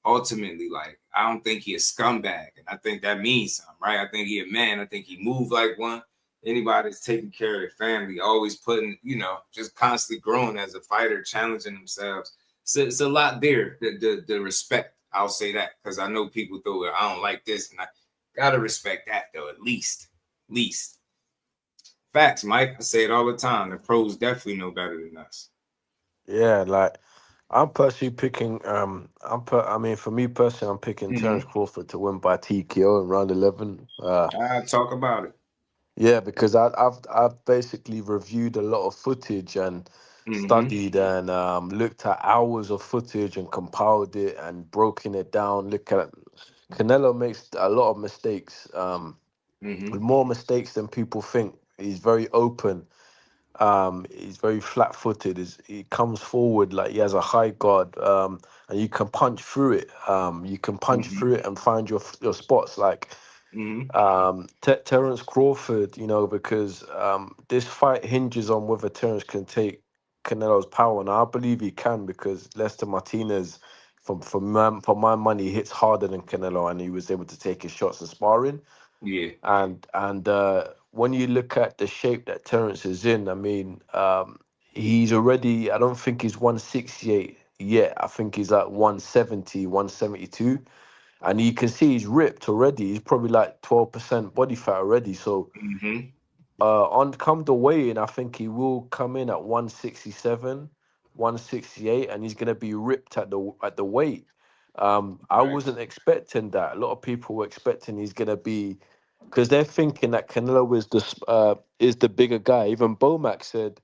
Speaker 5: ultimately, like, I don't think he a scumbag. And I think that means something, right? I think he a man. I think he moved like one. Anybody that's taking care of their family, always putting, you know, just constantly growing as a fighter, challenging themselves. So it's a lot there, the respect. I'll say that because I know people throw it. I don't like this, and I gotta respect that though, at least. Facts, Mike. I say it all the time. The pros definitely know better than us.
Speaker 16: Yeah, like I'm personally picking. I mean, for me personally, I'm picking Terence Crawford to win by TKO in round 11.
Speaker 5: Talk about it.
Speaker 16: Yeah, because I've basically reviewed a lot of footage and studied and looked at hours of footage and compiled it and broken it down. Look at Canelo makes a lot of mistakes, more mistakes than people think. He's very open. He's very flat-footed. He comes forward like he has a high guard, and you can punch through it. You can punch through it and find your spots. Like Terence Crawford, you know, because this fight hinges on whether Terence can take Canelo's power, and I believe he can because Lester Martinez, for my money, hits harder than Canelo, and he was able to take his shots in sparring.
Speaker 5: Yeah,
Speaker 16: and when you look at the shape that Terence is in, I mean, he's already. I don't think he's 168 yet. I think he's like 170, 172. And you can see he's ripped already. He's probably like 12% body fat already. So on come the weigh-in, I think he will come in at 167, 168, and he's gonna be ripped at the weight. I wasn't expecting that. A lot of people were expecting he's gonna be, because they're thinking that Canelo is the bigger guy. Even Bomac said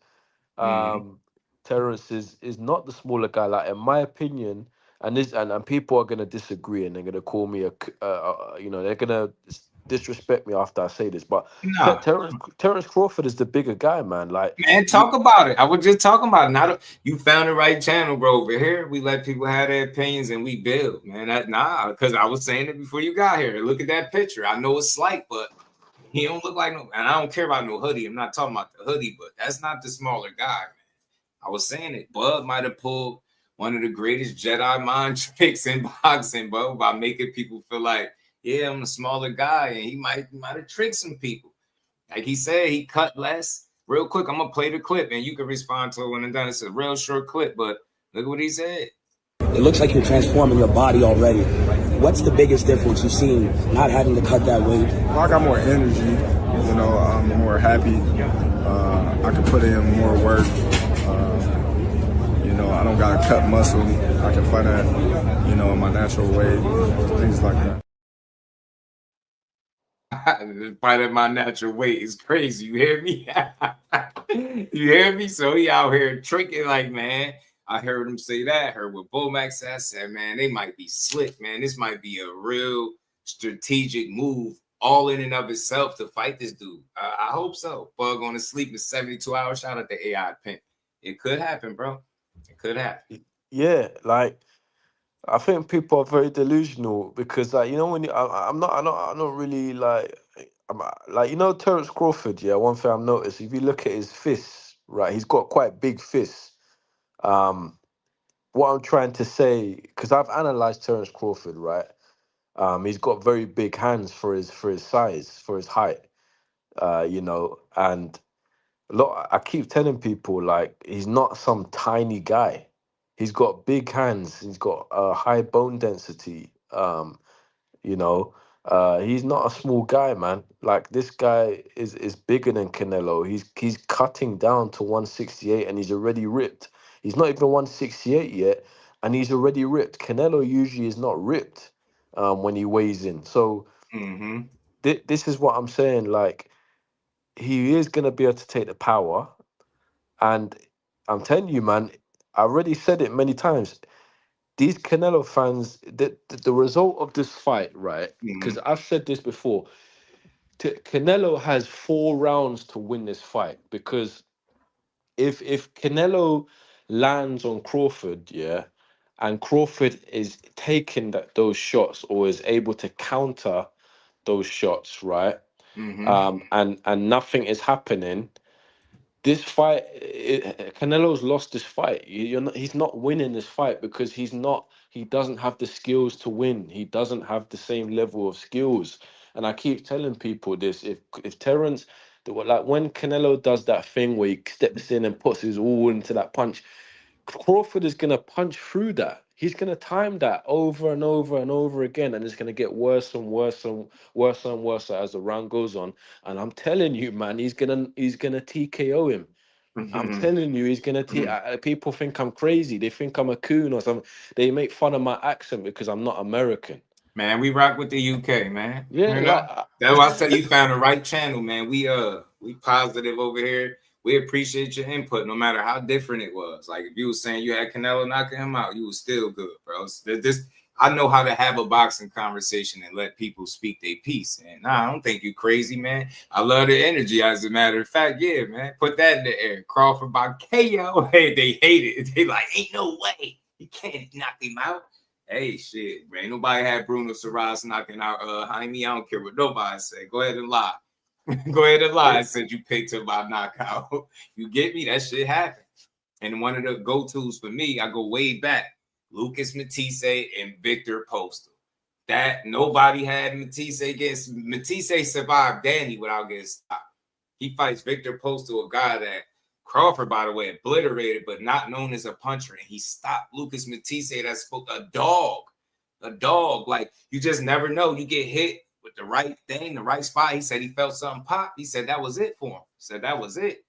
Speaker 16: Terence is not the smaller guy. Like in my opinion, and people are gonna disagree and they're gonna call me you know, they're gonna disrespect me after I say this, but
Speaker 5: Nah.
Speaker 16: Terence Crawford is the bigger guy, man. Like,
Speaker 5: man, talk about it. I was just talking about it. You found the right channel, bro. Over here, we let people have their opinions and we build, man. Because I was saying it before you got here. Look at that picture. I know it's slight, but he don't look like no. And I don't care about no hoodie. I'm not talking about the hoodie, but that's not the smaller guy, man. I was saying it. Bud might have pulled one of the greatest Jedi mind tricks in boxing, bro, by making people feel like, yeah, I'm a smaller guy, and he might have tricked some people. Like he said, he cut less. Real quick, I'm gonna play the clip, and you can respond to it when I'm done. It's a real short clip, but look what he said.
Speaker 9: It looks like you're transforming your body already. What's the biggest difference you've seen not having to cut that weight?
Speaker 10: Well, I got more energy. You know, I'm more happy. I can put in more work. You know, I don't gotta cut muscle. I can fight at, you know, my natural way, things like that.
Speaker 5: Fight at my natural weight is crazy. You hear me? You hear me? So he out here tricking like, man. I heard him say that. I heard what Bomax said. I said, man, they might be slick, man. This might be a real strategic move, all in and of itself, to fight this dude. I hope so. Bug on to sleep in 72 hours. Shout out to AI Pimp. It could happen, bro. It could happen.
Speaker 16: Yeah, like, I think people are very delusional because, like, you know, when I'm not really like, you know, Terence Crawford. Yeah, one thing I've noticed, if you look at his fists, right, he's got quite big fists. What I'm trying to say, because I've analyzed Terence Crawford, right? He's got very big hands for his size, for his height. You know, and I keep telling people, like, he's not some tiny guy. He's got big hands. He's got high bone density. You know, he's not a small guy, man. Like, this guy is bigger than Canelo. He's cutting down to 168, and he's already ripped. He's not even 168 yet, and he's already ripped. Canelo usually is not ripped when he weighs in. So this is what I'm saying. Like, he is gonna be able to take the power, and I'm telling you, man. I already said it many times. These Canelo fans, the result of this fight, right? Because I've said this before. Canelo has 4 rounds to win this fight, because if Canelo lands on Crawford, yeah, and Crawford is taking those shots or is able to counter those shots, right? And nothing is happening. This fight, Canelo's lost this fight. He's not winning this fight because he doesn't have the skills to win. He doesn't have the same level of skills. And I keep telling people this: if Terence, like when Canelo does that thing where he steps in and puts his all into that punch, Crawford is gonna punch through that. He's gonna time that over and over and over again, and it's gonna get worse and worse and worse and worse as the round goes on. And I'm telling you, man, he's gonna TKO him. I'm telling you, he's gonna. People think I'm crazy. They think I'm a coon or something. They make fun of my accent because I'm not American.
Speaker 5: Man, we rock with the UK, man.
Speaker 16: Yeah,
Speaker 5: you know? That's why I said you found the right channel, man. We positive over here. We appreciate your input, no matter how different it was. Like, if you were saying you had Canelo knocking him out, you were still good, bro. I know how to have a boxing conversation and let people speak their piece. And I don't think you crazy, man. I love the energy. As a matter of fact, yeah, man. Put that in the air. Crawford by KO. Hey, they hate it. They like, ain't no way. You can't knock him out. Hey, shit, man. Ain't nobody had Bruno Saras knocking out Jaime. I don't care what nobody say. Go ahead and lie. Go ahead and lie and said you picked him by knockout. You get me? That shit happened. And one of the go-tos for me, I go way back. Lucas Matisse and Victor Postal. That nobody had Matisse against. Matisse survived Danny without getting stopped. He fights Victor Postal, a guy that Crawford, by the way, obliterated, but not known as a puncher. And he stopped Lucas Matisse. That's a dog. A dog. Like, you just never know. You get hit with the right thing, the right spot. He said he felt something pop. He said that was it for him. He said that was it.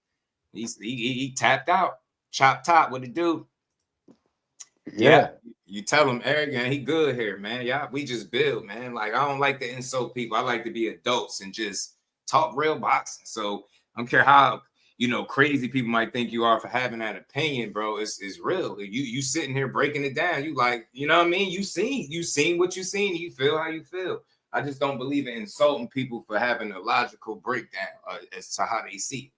Speaker 5: He tapped out. Chop top. What it do? Yeah. You tell him, Adrien, he good here, man. Yeah, we just build, man. Like, I don't like to insult people. I like to be adults and just talk real boxing. So I don't care how, crazy people might think you are for having that opinion, bro. It's real. You sitting here breaking it down. You like, you know what I mean? You seen what you seen. You feel how you feel. I just don't believe in insulting people for having a logical breakdown as to how they see it.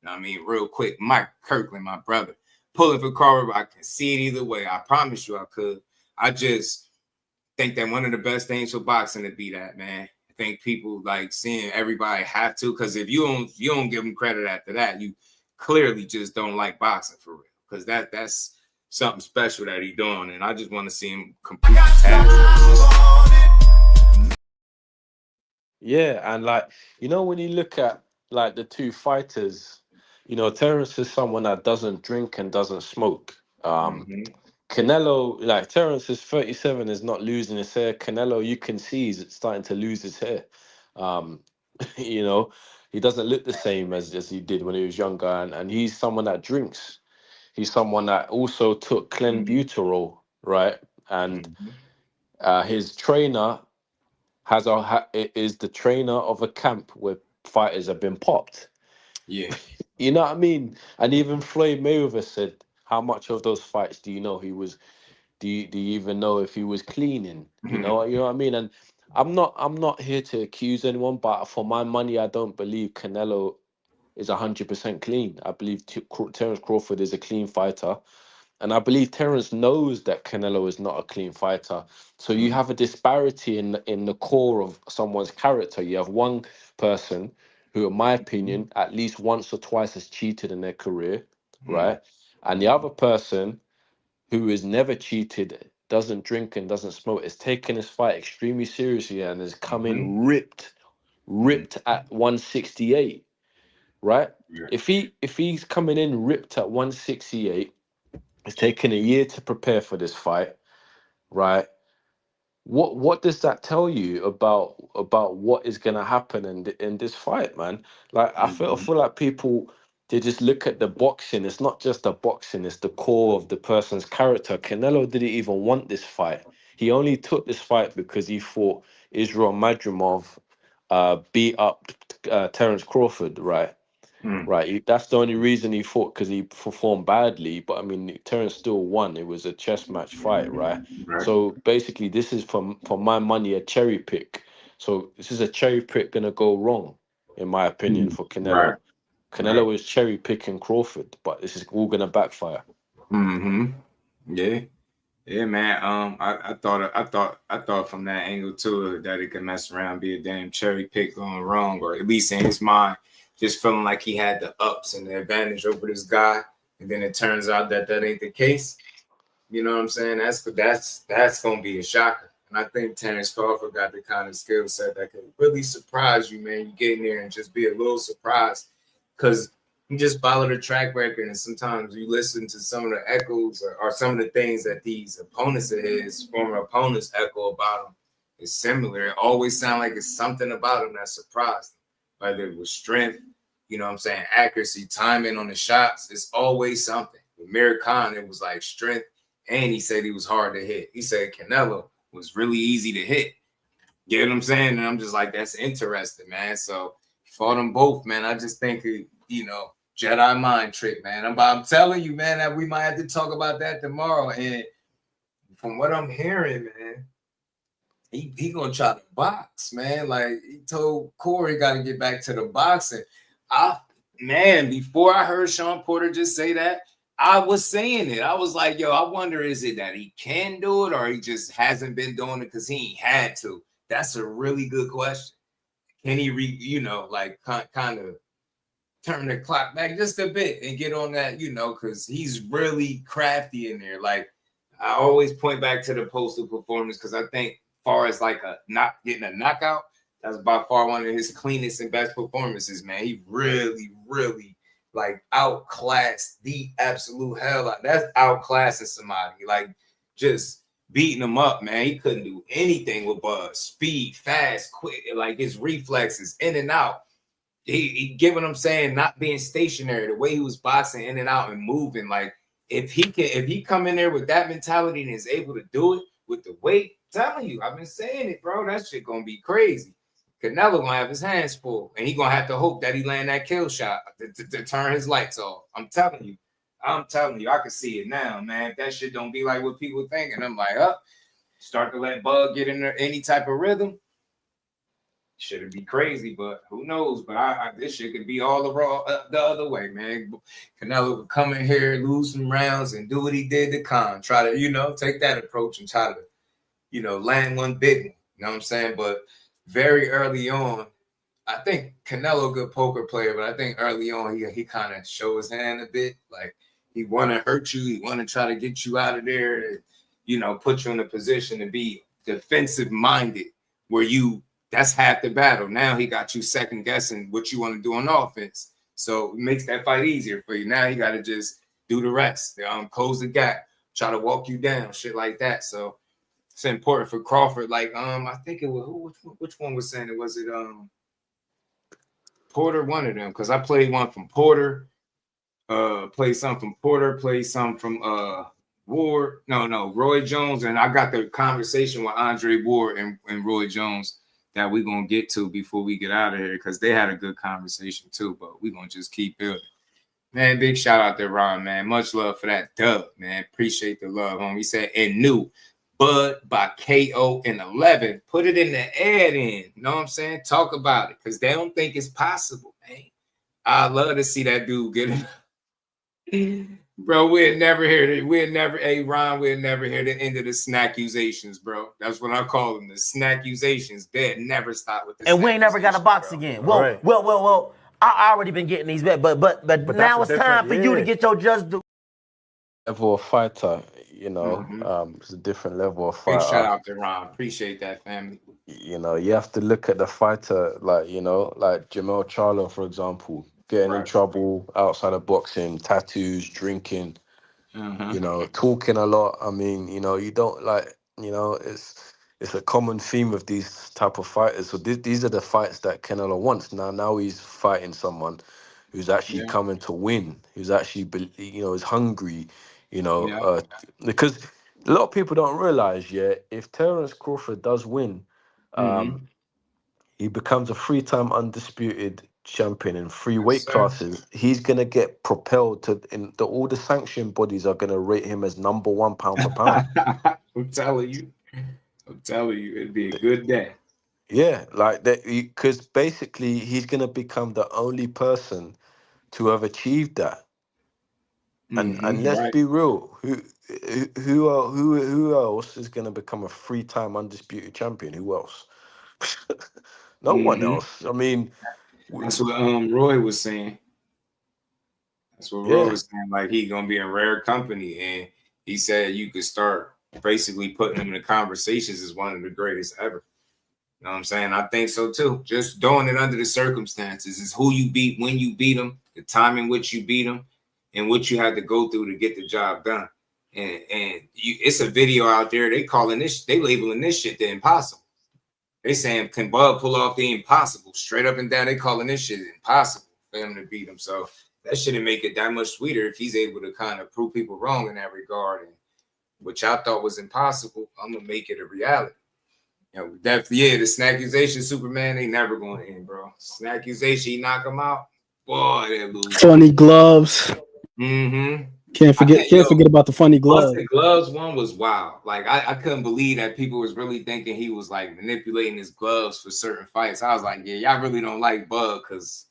Speaker 5: You know what I mean? Real quick, Mike Kirkland, my brother, pulling for Crawford. I can see it either way. I promise you I could. I just think that one of the best things for boxing to be that, man. I think people like seeing everybody have to, because if you don't give them credit after that, you clearly just don't like boxing for real. Because that's something special that he's doing, and I just want to see him complete the task.
Speaker 16: Yeah, and like, you know, when you look at like the two fighters, you know, Terence is someone that doesn't drink and doesn't smoke. Canelo, like Terence is 37, is not losing his hair. Canelo, you can see he's starting to lose his hair. You know, he doesn't look the same as he did when he was younger, and he's someone that drinks. He's someone that also took clenbuterol, right? And his trainer is the trainer of a camp where fighters have been popped.
Speaker 5: Yeah.
Speaker 16: You know what I mean? And even Floyd Mayweather said, how much of those fights do you know he was, do you even know if he was cleaning? You know what I mean? And I'm not here to accuse anyone, but for my money, I don't believe Canelo is 100% clean. I believe Terence Crawford is a clean fighter. And I believe Terence knows that Canelo is not a clean fighter. So you have a disparity in the core of someone's character. You have one person who, in my opinion, at least once or twice has cheated in their career, right? And the other person who is never cheated, doesn't drink and doesn't smoke, is taking his fight extremely seriously and is coming ripped at 168, right? If he's coming in ripped at 168, it's taken a year to prepare for this fight, right? What does that tell you about what is gonna happen in this fight, man? Like I feel like people, they just look at the boxing. It's not just the boxing; it's the core of the person's character. Canelo didn't even want this fight. He only took this fight because he thought Israel Madrimov beat up Terence Crawford, right? Right, that's the only reason he fought, because he performed badly. But I mean, Terence still won. It was a chess match fight, right? So basically, this is for my money a cherry pick. So this is a cherry pick gonna go wrong, in my opinion, for Canelo. Canelo is cherry picking Crawford, but this is all gonna backfire.
Speaker 5: Yeah, man. I thought from that angle too that it could mess around, be a damn cherry pick going wrong, or at least in his mind, just feeling like he had the ups and the advantage over this guy, and then it turns out that ain't the case. You know what I'm saying? That's gonna be a shocker. And I think Terence Crawford got the kind of skill set that can really surprise you, man. You get in there and just be a little surprised, because you just follow the track record, and sometimes you listen to some of the echoes or some of the things that these opponents of his, former opponents, echo about him. It's similar. It always sounds like it's something about him that surprised him, whether it was strength, you know what I'm saying, accuracy, timing on the shots. It's always something. With Mir Khan, it was like strength, and he said he was hard to hit. He said Canelo was really easy to hit. You know what I'm saying? And I'm just like, that's interesting, man. So for them both, man, I just think, you know, Jedi mind trick, man. I'm telling you, man, that we might have to talk about that tomorrow. And from what I'm hearing, man, he gonna try to box, man. Like he told Corey, got to get back to the boxing. Before I heard Shawn Porter just say that, I was saying it. I was like, yo, I wonder, is it that he can do it, or he just hasn't been doing it because he ain't had to? That's a really good question. Can he kind of turn the clock back just a bit and get on that, you know, because he's really crafty in there. Like I always point back to the Postal performance, because I think as far as like not getting a knockout, that's by far one of his cleanest and best performances, man. He really, really like outclassed the absolute hell out. That's outclassing somebody, like just beating him up, man. He couldn't do anything with speed, fast, quick, like his reflexes in and out. He get what I'm saying, not being stationary, the way he was boxing in and out and moving. Like if he come in there with that mentality and is able to do it with the weight, I'm telling you, I've been saying it, bro. That shit gonna be crazy. Canelo gonna have his hands full, and he gonna have to hope that he land that kill shot to turn his lights off. I'm telling you, I can see it now, man. If that shit don't be like what people thinking, I'm like, start to let Bug get in there any type of rhythm. should it be crazy, but who knows? But this shit could be all the other way, man. Canelo could come in here, lose some rounds, and do what he did to Khan. Try to, take that approach and try to, land one big one. You know what I'm saying? But very early on, I think Canelo a good poker player, but I think early on he kind of showed his hand a bit. Like he want to hurt you, he want to try to get you out of there, put you in a position to be defensive minded, where that's half the battle. Now he got you second guessing what you want to do on offense. So it makes that fight easier for you. Now you got to just do the rest. Close the gap, try to walk you down, shit like that. So it's important for Crawford. Like, I think it was which one was saying it? Was it Porter? One of them, because I played one from Porter, played some from Porter, played some from Ward. No, Roy Jones, and I got the conversation with Andre Ward and Roy Jones that we're going to get to before we get out of here, because they had a good conversation too, but we're going to just keep building. Man, big shout out to Ron, man. Much love for that dub, man. Appreciate the love, homie. He said, and new Bud by KO in 11. Put it in the ad in. You know what I'm saying? Talk about it, because they don't think it's possible, man. I love to see that dude get it. Bro, we'd never hear it. We'd never hear the end of the snack-usations, bro. That's what I call them, the snack-usations. They'd never stop with this.
Speaker 17: And we ain't never got a box again. Well, right. well, I already been getting these, but now it's time for you to get your just do.
Speaker 16: Level of fighter, it's a different level of fighter.
Speaker 5: Big shout out to Ron. Appreciate that, family.
Speaker 16: You have to look at the fighter like Jermell Charlo, for example. Getting in trouble outside of boxing, tattoos, drinking, talking a lot. I mean, you don't it's a common theme of these type of fighters. So these are the fights that Canelo wants. Now he's fighting someone who's actually coming to win, who's actually, is hungry, because a lot of people don't realize, if Terence Crawford does win, he becomes a 3-time undisputed champion in 3 weight classes. He's gonna get propelled to, all the sanction bodies are gonna rate him as #1 pound for pound.
Speaker 5: I'm telling you, it'd be a good day.
Speaker 16: Yeah, like that, because basically he's gonna become the only person to have achieved that. And let's be real, who else is gonna become a 3-time undisputed champion? Who else? No one else. I mean,
Speaker 5: that's what Roy was saying. That's what Roy was saying. Like, he gonna be in rare company, and he said you could start basically putting him in the conversations as one of the greatest ever. You know what I'm saying? I think so too. Just doing it under the circumstances is who you beat, when you beat them, the time in which you beat them, and what you had to go through to get the job done. And it's a video out there. They labeling this shit the impossible. They saying, can Bud pull off the impossible? Straight up and down, they calling this shit impossible for him to beat him. So that shouldn't make it that much sweeter if he's able to kind of prove people wrong in that regard. And what y'all thought was impossible, I'm gonna make it a reality. Definitely, the snackuzation Superman ain't never going to end, bro. Snackuzation, you knock him out, boy, they lose.
Speaker 15: Funny gloves. Can't forget about the funny gloves.
Speaker 5: The gloves one was wild. Like, I couldn't believe that people was really thinking he was like manipulating his gloves for certain fights. I was like, yeah, y'all really don't like Bud, because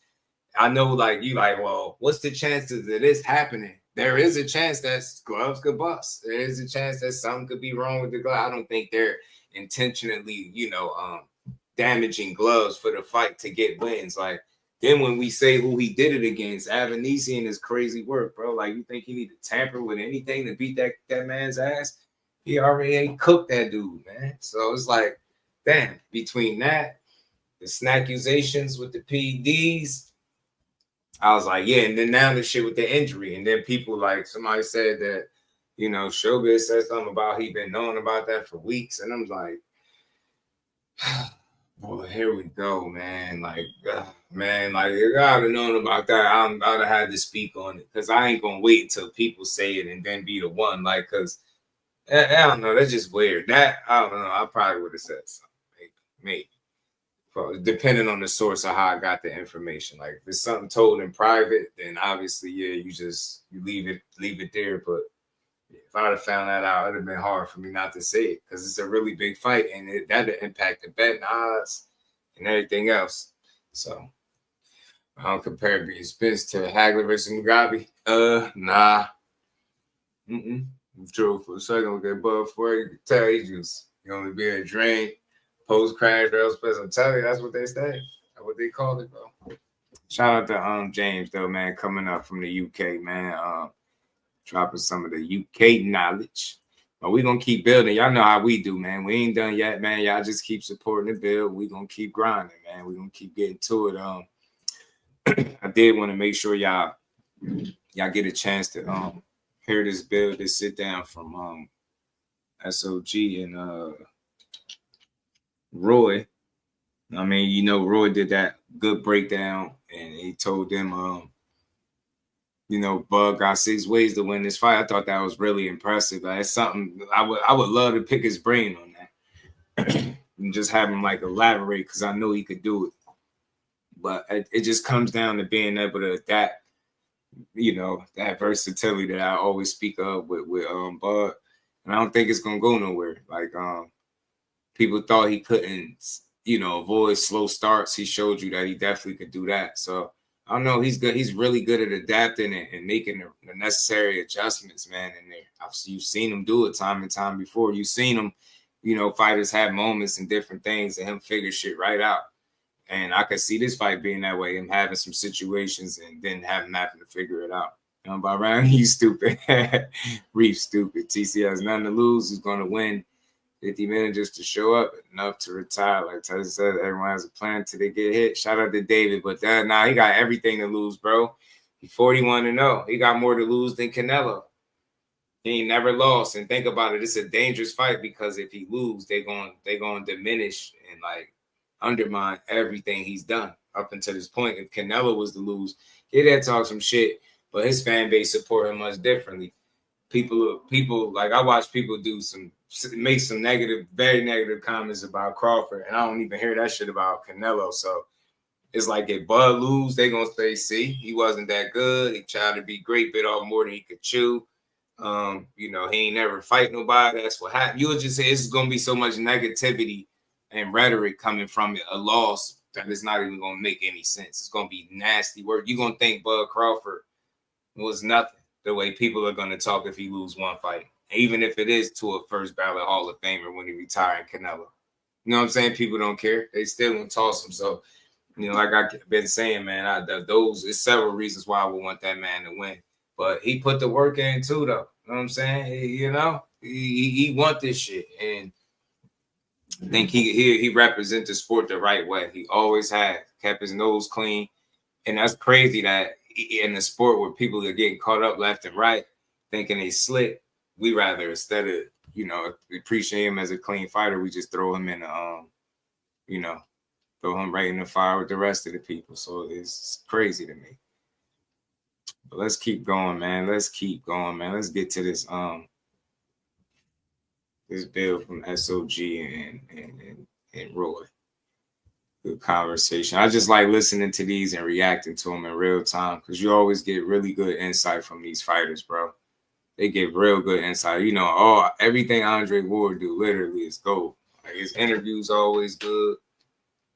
Speaker 5: I know, like, you like, well, what's the chances of this happening? There is a chance that gloves could bust. There is a chance that something could be wrong with the glove. I don't think they're intentionally, damaging gloves for the fight to get wins. Like, then when we say who he did it against, Avanesian is crazy work, bro. Like, you think he need to tamper with anything to beat that man's ass? He already ain't cooked that dude, man. So it's like, damn, between that, the snackusations with the PEDs, I was like, yeah. And then now the shit with the injury. And then people, like, somebody said that, Showbiz said something about he been knowing about that for weeks. And I'm like, boy, here we go, man. Like, if I'd have known about that, I'd have had to speak on it, because I ain't gonna wait until people say it and then be the one. Like, because I don't know, that's just weird. That, I don't know, I probably would have said something, maybe. Depending on the source of how I got the information. Like, if it's something told in private, then obviously, you leave it there. But if I'd have found that out, it'd have been hard for me not to say it, because it's a really big fight, and that'd impact the betting odds. and everything else. So I don't compare being Spence to Hagler versus Mugabe. Nah. True for a second, look at Bud for you can tell he just only be a drain, post crash, rail Spence. I'm telling you, that's what they say. That's what they call it, bro. Shout out to James though, man, coming up from the UK, man. Dropping some of the UK knowledge. But we gonna keep building. Y'all know how we do, man. We ain't done yet, man. Y'all just keep supporting the build. We gonna keep grinding, man. We gonna keep getting to it. I did want to make sure y'all get a chance to hear this build, this sit down from SOG and Roy. I mean, you know, Roy did that good breakdown, and he told them, you know, Bud got 6 ways to win this fight. I thought that was really impressive. That's something I would love to pick his brain on that and just have him like elaborate, because I know he could do it. But it just comes down to being able to adapt, you know, that versatility that I always speak of with Bud. And I don't think it's gonna go nowhere. Like people thought he couldn't, you know, avoid slow starts. He showed you that he definitely could do that. So I don't know. He's good. He's really good at adapting and making the necessary adjustments, man. In there, you've seen him do it time and time before. You've seen him, you know, fighters have moments and different things, and him figure shit right out. And I could see this fight being that way, him having some situations and then having to figure it out. You know, by round, he's stupid. Reef stupid. TC has nothing to lose. He's going to win 50 minutes just to show up, enough to retire. Like Tyson said, everyone has a plan till they get hit. Shout out to David, but he got everything to lose, bro. He's 41-0. He got more to lose than Canelo. He ain't never lost. And think about it, it's a dangerous fight, because if he lose, they going to diminish and like undermine everything he's done up until this point. If Canelo was to lose, he'd have talk some shit, but his fan base support him much differently. People like, I watch people make some negative, very negative comments about Crawford, and I don't even hear that shit about Canelo. So it's like, if Bud lose, they gonna say, see, he wasn't that good. He tried to be great, bit off more than he could chew. You know, he ain't never fight nobody. That's what happened. You'll just say it's gonna be so much negativity and rhetoric coming from a loss that it's not even gonna make any sense. It's gonna be nasty work. You're gonna think Bud Crawford was nothing, the way people are gonna talk if he lose one fight, even if it is to a first ballot Hall of Famer when he retire in Canelo. You know what I'm saying? People don't care. They still gonna toss him. So, you know, like I've been saying, man, there's several reasons why I would want that man to win. But he put the work in too, though. You know what I'm saying? You know, he want this shit, and I think he represents the sport the right way. He always had, kept his nose clean, and that's crazy that in the sport where people are getting caught up left and right, thinking they slick, we rather, instead of, you know, appreciate him as a clean fighter, we just throw him in you know, throw him right in the fire with the rest of the people. So it's crazy to me. But let's keep going, man. Let's keep going, man. Let's get to this this build from SOG and Roy. Good conversation. I just like listening to these and reacting to them in real time, because you always get really good insight from these fighters, bro. They get real good insight. You know, everything Andre Ward do literally is gold. Like, his interviews always good.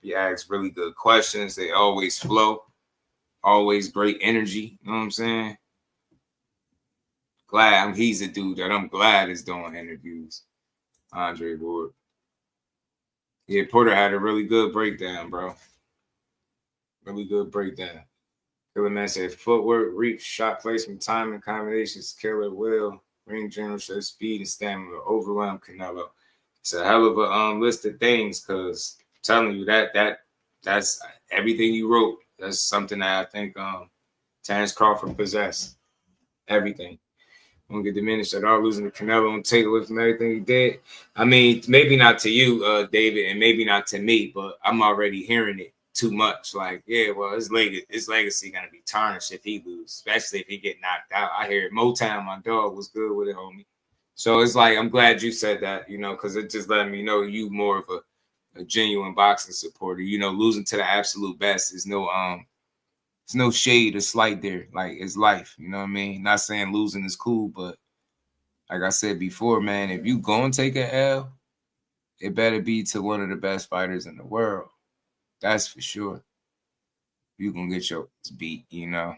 Speaker 5: He asks really good questions. They always flow. Always great energy. You know what I'm saying? He's a dude that I'm glad is doing interviews. Andre Ward. Yeah, Porter had a really good breakdown, bro. Really good breakdown. Killer Man said footwork, reach, shot placement, timing, combinations, killer will, ring general, speed, and stamina, overwhelm Canelo. It's a hell of a list of things, because I'm telling you that's everything you wrote. That's something that I think Terence Crawford possessed. Everything. Won't get diminished at all, losing to Canelo and take away from everything he did. I mean, maybe not to you, David, and maybe not to me, but I'm already hearing it too much. Like, yeah, well, his legacy gonna be tarnished if he lose, especially if he get knocked out. I hear it. Motown, my dog, was good with it, homie. So it's like, I'm glad you said that, you know, because it just let me know you more of a genuine boxing supporter. You know, losing to the absolute best is no it's no shade or slight there. Like, it's life. You know what I mean? Not saying losing is cool, but like I said before, man, if you go and take an L, it better be to one of the best fighters in the world. That's for sure. You gonna get your beat, you know.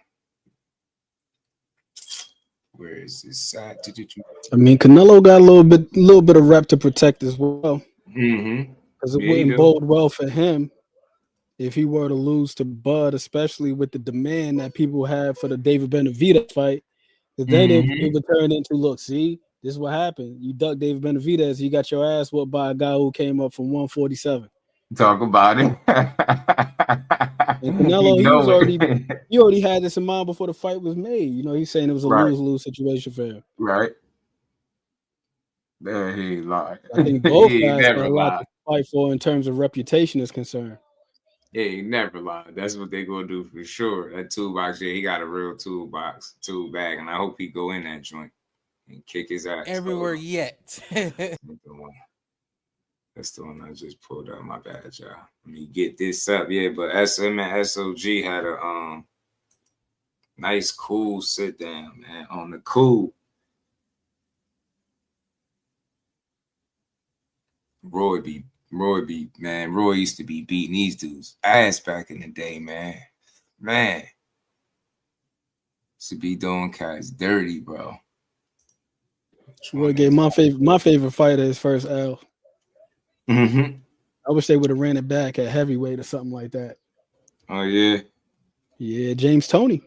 Speaker 5: Where is this side?
Speaker 15: I mean, Canelo got a little bit of rep to protect as well. Because it wouldn't bode well for him if he were to lose to Bud, especially with the demand that people have for the David Benavidez fight. Because then it would turn into, look, see, this is what happened. You ducked David Benavidez, you got your ass whooped by a guy who came up from 147.
Speaker 5: Talk about it.
Speaker 15: And Canelo, he already had this in mind before the fight was made. You know, he's saying it was a lose-lose situation for him.
Speaker 5: Right. There he lied.
Speaker 15: I think both guys got a lot to fight for in terms of reputation is concerned.
Speaker 5: Yeah, he never lied. That's what they gonna do for sure. That toolbox, yeah, he got a real tool bag, and I hope he go in that joint and kick his ass
Speaker 13: everywhere yet.
Speaker 5: That's the one I just pulled out. My bad, y'all. Let me get this up. Yeah, but SM and SOG had a nice, cool sit down, man. On the cool. Roy used to be beating these dudes ass back in the day, man. Man. Should be doing cats dirty, bro.
Speaker 15: Roy gave my favorite fighter his first L. I wish they would have ran it back at heavyweight or something like that.
Speaker 5: Oh yeah.
Speaker 15: Yeah, James Toney.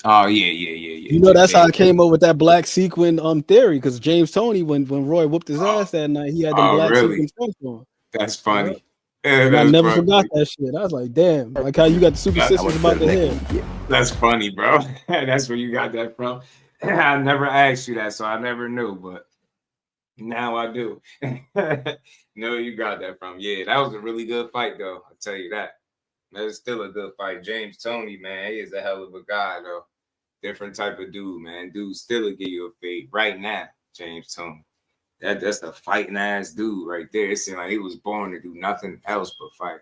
Speaker 5: Oh yeah.
Speaker 15: You know, that's how I came up with that black sequin theory, because James Toney, when Roy whooped his ass that night, he had them black sequin trunks on.
Speaker 5: That's funny.
Speaker 15: Yeah, I never forgot that shit. I was like, damn, like how you got the superstitions about the head.
Speaker 5: That's funny, bro. That's where you got that from. I never asked you that, so I never knew, but now I do. No, you got that from. Yeah, that was a really good fight, though. I'll tell you that. That's still a good fight. James Toney, man, he is a hell of a guy, though. Different type of dude, man. Dude still will give you a fade right now, James Toney. That's a fighting ass dude right there. It seemed like he was born to do nothing else but fight.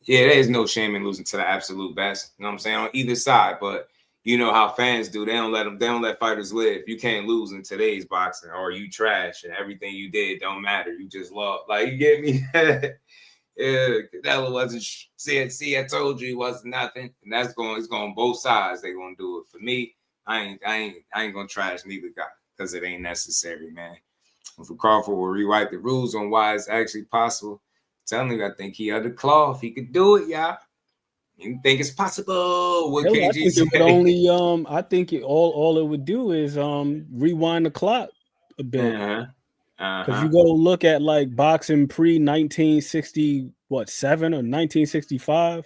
Speaker 5: Yeah, there's no shame in losing to the absolute best. You know what I'm saying? On either side, but you know how fans do. They don't let fighters live. You can't lose in today's boxing, or you trash and everything you did don't matter. You just lost. Like, you get me? Yeah, Canelo wasn't see, I told you he wasn't nothing. And it's going both sides. They're gonna do it. For me, I ain't gonna trash neither guy because it ain't necessary, man. And for Crawford will rewrite the rules on why it's actually possible. I'm telling you, I think he had the cloth. He could do it, y'all. You think it's possible? What KG
Speaker 15: I think
Speaker 5: say?
Speaker 15: it would only I think all it would do is rewind the clock a bit. Because you go look at like boxing pre 1967 or 1965,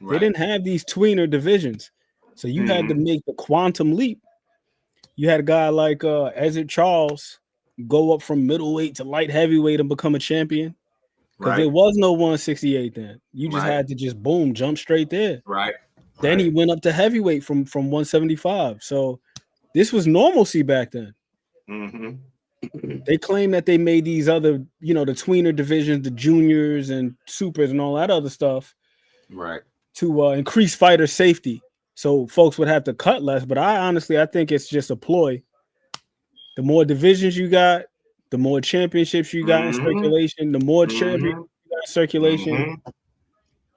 Speaker 15: they didn't have these tweener divisions, so you had to make the quantum leap. You had a guy like Ezzard Charles go up from middleweight to light heavyweight and become a champion, because there was no 168 then. You just had to just boom, jump straight there. Then he went up to heavyweight from 175. So this was normalcy back then. They claim that they made these other, the tweener divisions, the juniors and supers and all that other stuff, to increase fighter safety, so folks would have to cut less. But I think it's just a ploy. The more divisions you got, the more championships you got in circulation, the more champions you got in circulation,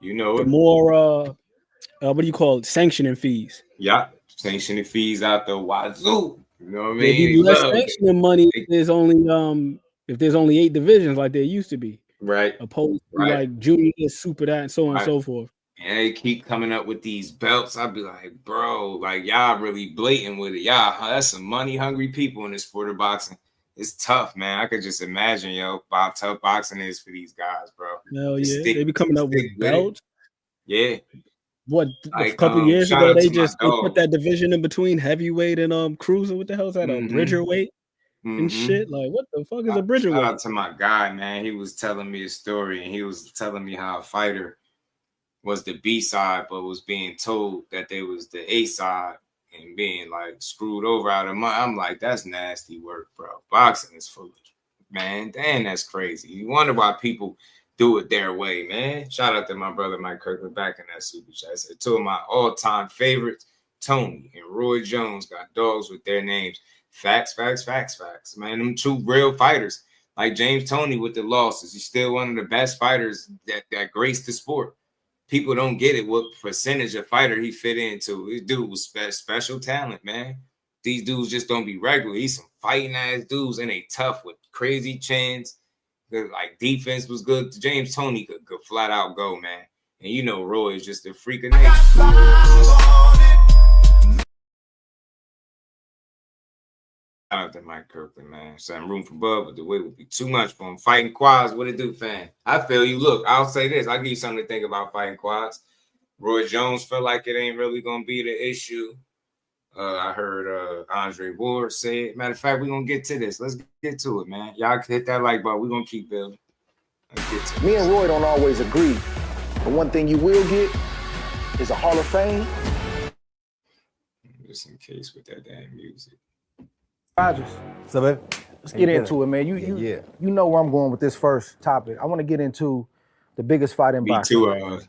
Speaker 15: the more what do you call it? Sanctioning fees.
Speaker 5: Yeah, sanctioning fees out the wazoo. You know what I mean?
Speaker 15: There'd be less sanctioning money if there's only 8 divisions like there used to be. Opposed to like junior, super that, and so on and so forth.
Speaker 5: And they keep coming up with these belts. I'd be like, bro, like y'all really blatant with it. Y'all, that's some money hungry people in this sport of boxing. It's tough, man. I could just imagine, how tough boxing is for these guys, bro.
Speaker 15: Hell yeah, they be coming up with belts.
Speaker 5: Yeah.
Speaker 15: What, a couple years ago they put that division in between heavyweight and cruiser. What the hell is that? A bridgerweight and shit. Like, what the fuck is a bridgerweight?
Speaker 5: Shout out to my guy, man. He was telling me a story, and he was telling me how a fighter was the B side, but was being told that they was the A side and being like screwed over out of money. I'm like, that's nasty work, bro. Boxing is full of, man. Damn, that's crazy. You wonder why people do it their way, man. Shout out to my brother Mike Kirkland back in that super chat. I said 2 of my all-time favorites, Tony and Roy Jones, got dogs with their names. Facts. Man, them 2 real fighters. Like James Toney with the losses. He's still one of the best fighters that graced the sport. people don't get it. What percentage of fighter he fit into? This dude was special talent, man. These dudes just don't be regular. He's some fighting ass dudes, and they tough with crazy chins. Like defense was good. James Toney could flat out go, man. And you know Roy is just a freak of nature. Shout out to Mike Kirkland, man. Some room for Bud, but the weight would be too much for him. Fighting quads, what it do, fan? I feel you. Look, I'll say this. I'll give you something to think about fighting quads. Roy Jones felt like it ain't really going to be the issue. I heard Andre Ward say it. Matter of fact, we're going to get to this. Let's get to it, man. Y'all hit that like button. We're going to keep building.
Speaker 18: Me and Roy don't always agree. But one thing you will get is a Hall of Fame.
Speaker 5: Just in case with that damn music.
Speaker 18: Rogers.
Speaker 19: So, baby,
Speaker 18: let's get into it, man. You know where I'm going with this first topic. I want to get into the biggest fight in boxing.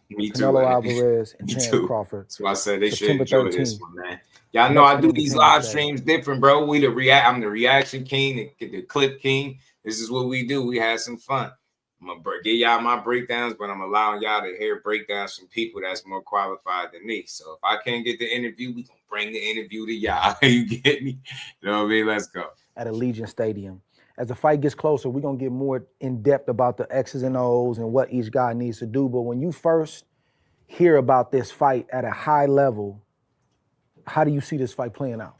Speaker 5: Me too.
Speaker 18: Canelo Alvarez and Terence Crawford.
Speaker 5: That's why I said they should enjoy this one, man. Y'all know I do these live streams different, bro. I'm the reaction king, the clip king. This is what we do. We had some fun. I'm gonna give y'all my breakdowns, but I'm allowing y'all to hear breakdowns from people that's more qualified than me. So if I can't get the interview, we gonna bring the interview to y'all. You get me? You know what I mean? Let's go.
Speaker 18: At Allegiant Stadium. As the fight gets closer, we're gonna get more in depth about the X's and O's and what each guy needs to do. But when you first hear about this fight at a high level, how do you see this fight playing out?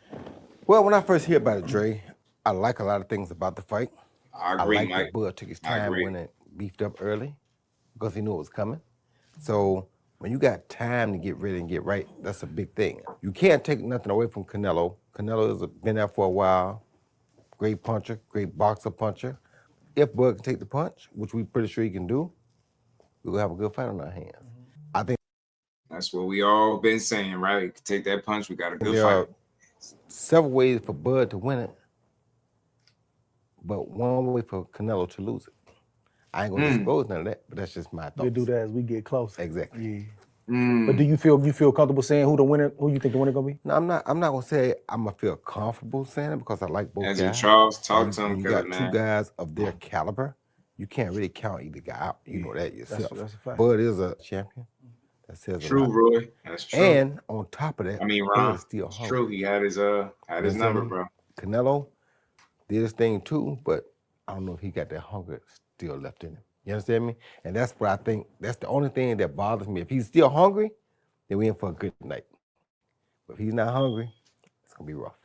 Speaker 8: Well, when I first hear about it, Dre, I like a lot of things about the fight.
Speaker 5: I agree,
Speaker 8: like
Speaker 5: Mike.
Speaker 8: that Bud took his time when it beefed up early because he knew it was coming. So when you got time to get ready and get right, that's a big thing. You can't take nothing away from Canelo. Canelo has been there for a while. Great puncher, great boxer puncher. If Bud can take the punch, which we're pretty sure he can do, we'll have a good fight on our hands. I think
Speaker 5: that's what we all been saying, right? Take that punch, we got a good
Speaker 8: there
Speaker 5: fight.
Speaker 8: are several ways for Bud to win it, but one way for Canelo to lose it. I ain't gonna disclose none of that, but that's just my thoughts.
Speaker 18: We'll do that as we get closer.
Speaker 8: Exactly.
Speaker 18: Yeah. But do you feel comfortable saying who you think the winner gonna be?
Speaker 8: No, I'm not gonna say I'm gonna feel comfortable saying it because I like both
Speaker 5: As
Speaker 8: guys.
Speaker 5: in Charles, talk to him,
Speaker 8: when you got
Speaker 5: man.
Speaker 8: two guys of their caliber, you can't really count either guy out. You know that yourself.
Speaker 18: That's a fact.
Speaker 8: Bud is a champion. That says
Speaker 5: True,
Speaker 8: a lot.
Speaker 5: Roy. That's true.
Speaker 8: And on top of that,
Speaker 5: I mean,
Speaker 8: Bud
Speaker 5: Ron,
Speaker 8: is still
Speaker 5: it's
Speaker 8: hungry.
Speaker 5: true. He had his number, bro.
Speaker 8: Canelo did his thing too, but I don't know if he got that hunger still left in him. You understand me? And that's what I think, that's the only thing that bothers me. If he's still hungry, then we're in for a good night. But if he's not hungry, it's gonna be rough.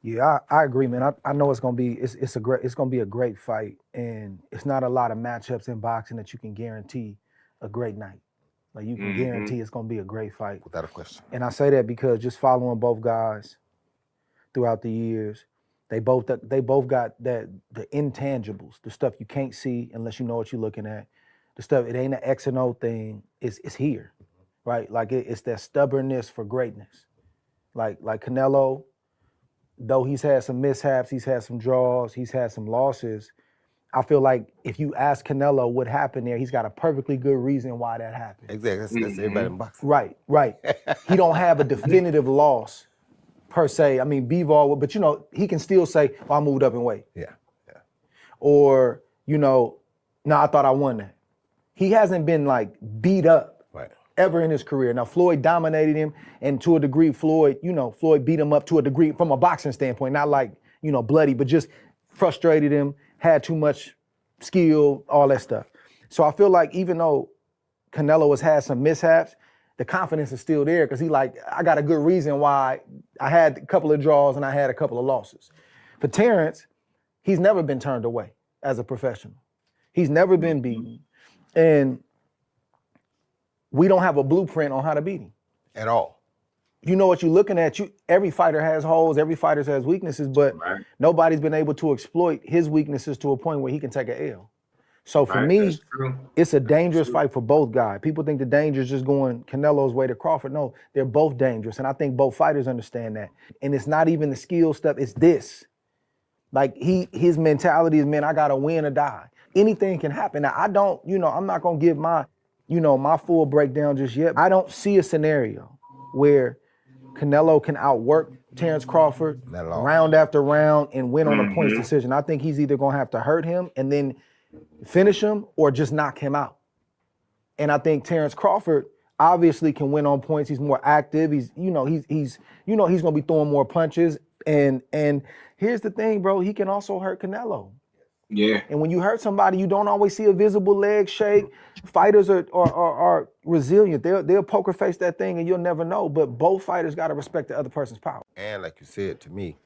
Speaker 18: Yeah, I agree, man. I know it's gonna be a great fight, and it's not a lot of matchups in boxing that you can guarantee a great night. Like you can guarantee it's gonna be a great fight.
Speaker 8: Without a question.
Speaker 18: And I say that because just following both guys throughout the years, they both got the intangibles, the stuff you can't see unless you know what you're looking at. The stuff, it ain't an X and O thing, it's here, right? Like it's that stubbornness for greatness. Like Canelo, though he's had some mishaps, he's had some draws, he's had some losses, I feel like if you ask Canelo what happened there, he's got a perfectly good reason why that happened.
Speaker 8: Exactly, that's everybody in boxing.
Speaker 18: Right. He don't have a definitive loss per se. I mean, Bivol, but he can still say, I moved up in weight.
Speaker 8: Yeah.
Speaker 18: Or, no, I thought I won that. He hasn't been like beat up ever in his career. Now, Floyd dominated him, and to a degree, Floyd beat him up to a degree from a boxing standpoint, not like, bloody, but just frustrated him, had too much skill, all that stuff. So I feel like even though Canelo has had some mishaps, the confidence is still there because I got a good reason why I had a couple of draws and I had a couple of losses. For Terence, he's never been turned away as a professional. He's never been beaten. And we don't have a blueprint on how to beat him.
Speaker 8: At all.
Speaker 18: You know what you're looking at. Every fighter has holes, every fighter has weaknesses, but nobody's been able to exploit his weaknesses to a point where he can take an L. So for me, it's a dangerous fight for both guys. People think the danger is just going Canelo's way to Crawford. No, they're both dangerous, and I think both fighters understand that. And it's not even the skill stuff, it's this. Like his mentality is, man, I gotta win or die. Anything can happen. Now I don't, I'm not gonna give my full breakdown just yet. I don't see a scenario where Canelo can outwork Terence Crawford round after round and win on a points decision. I think he's either gonna have to hurt him and then finish him or just knock him out. And I think Terence Crawford obviously can win on points. He's more active. He's gonna be throwing more punches. And here's the thing, bro. He can also hurt Canelo.
Speaker 5: Yeah.
Speaker 18: And when you hurt somebody, you don't always see a visible leg shake. Fighters are resilient. They'll poker face that thing, and you'll never know. But both fighters got to respect the other person's power.
Speaker 8: And like you said to me,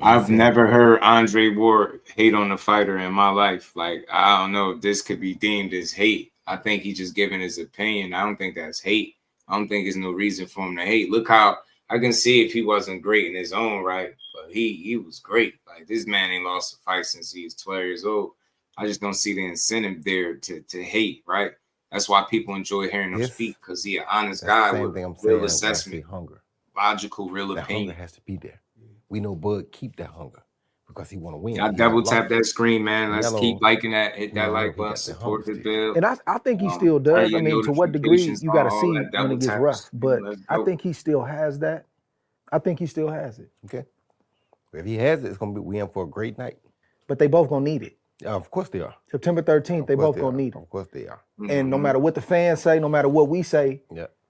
Speaker 5: I've never heard Andre Ward hate on a fighter in my life. Like, I don't know if this could be deemed as hate. I think he's just giving his opinion. I don't think that's hate. I don't think there's no reason for him to hate. Look how I can see if he wasn't great in his own right, but he was great. Like, this man ain't lost a fight since he was 12 years old. I just don't see the incentive there to hate, right? That's why people enjoy hearing him speak, because he's an honest guy with real assessment,
Speaker 8: hunger,
Speaker 5: logical, real
Speaker 8: that
Speaker 5: opinion.
Speaker 8: Hunger has to be there. We know Bud keep that hunger because he want to win.
Speaker 5: I double tap that screen, man. Let's keep liking that. Hit that like button. Support the build.
Speaker 18: And I think he still does. I mean, to what degree, you got to see when it gets rough. But I think he still has that. I think he still has it.
Speaker 8: Okay. If he has it, it's going to be we in for a great night.
Speaker 18: But they both going to need it.
Speaker 8: Of course they are.
Speaker 18: September 13th, they both going to need it.
Speaker 8: Of course they are.
Speaker 18: And no matter what the fans say, no matter what we say,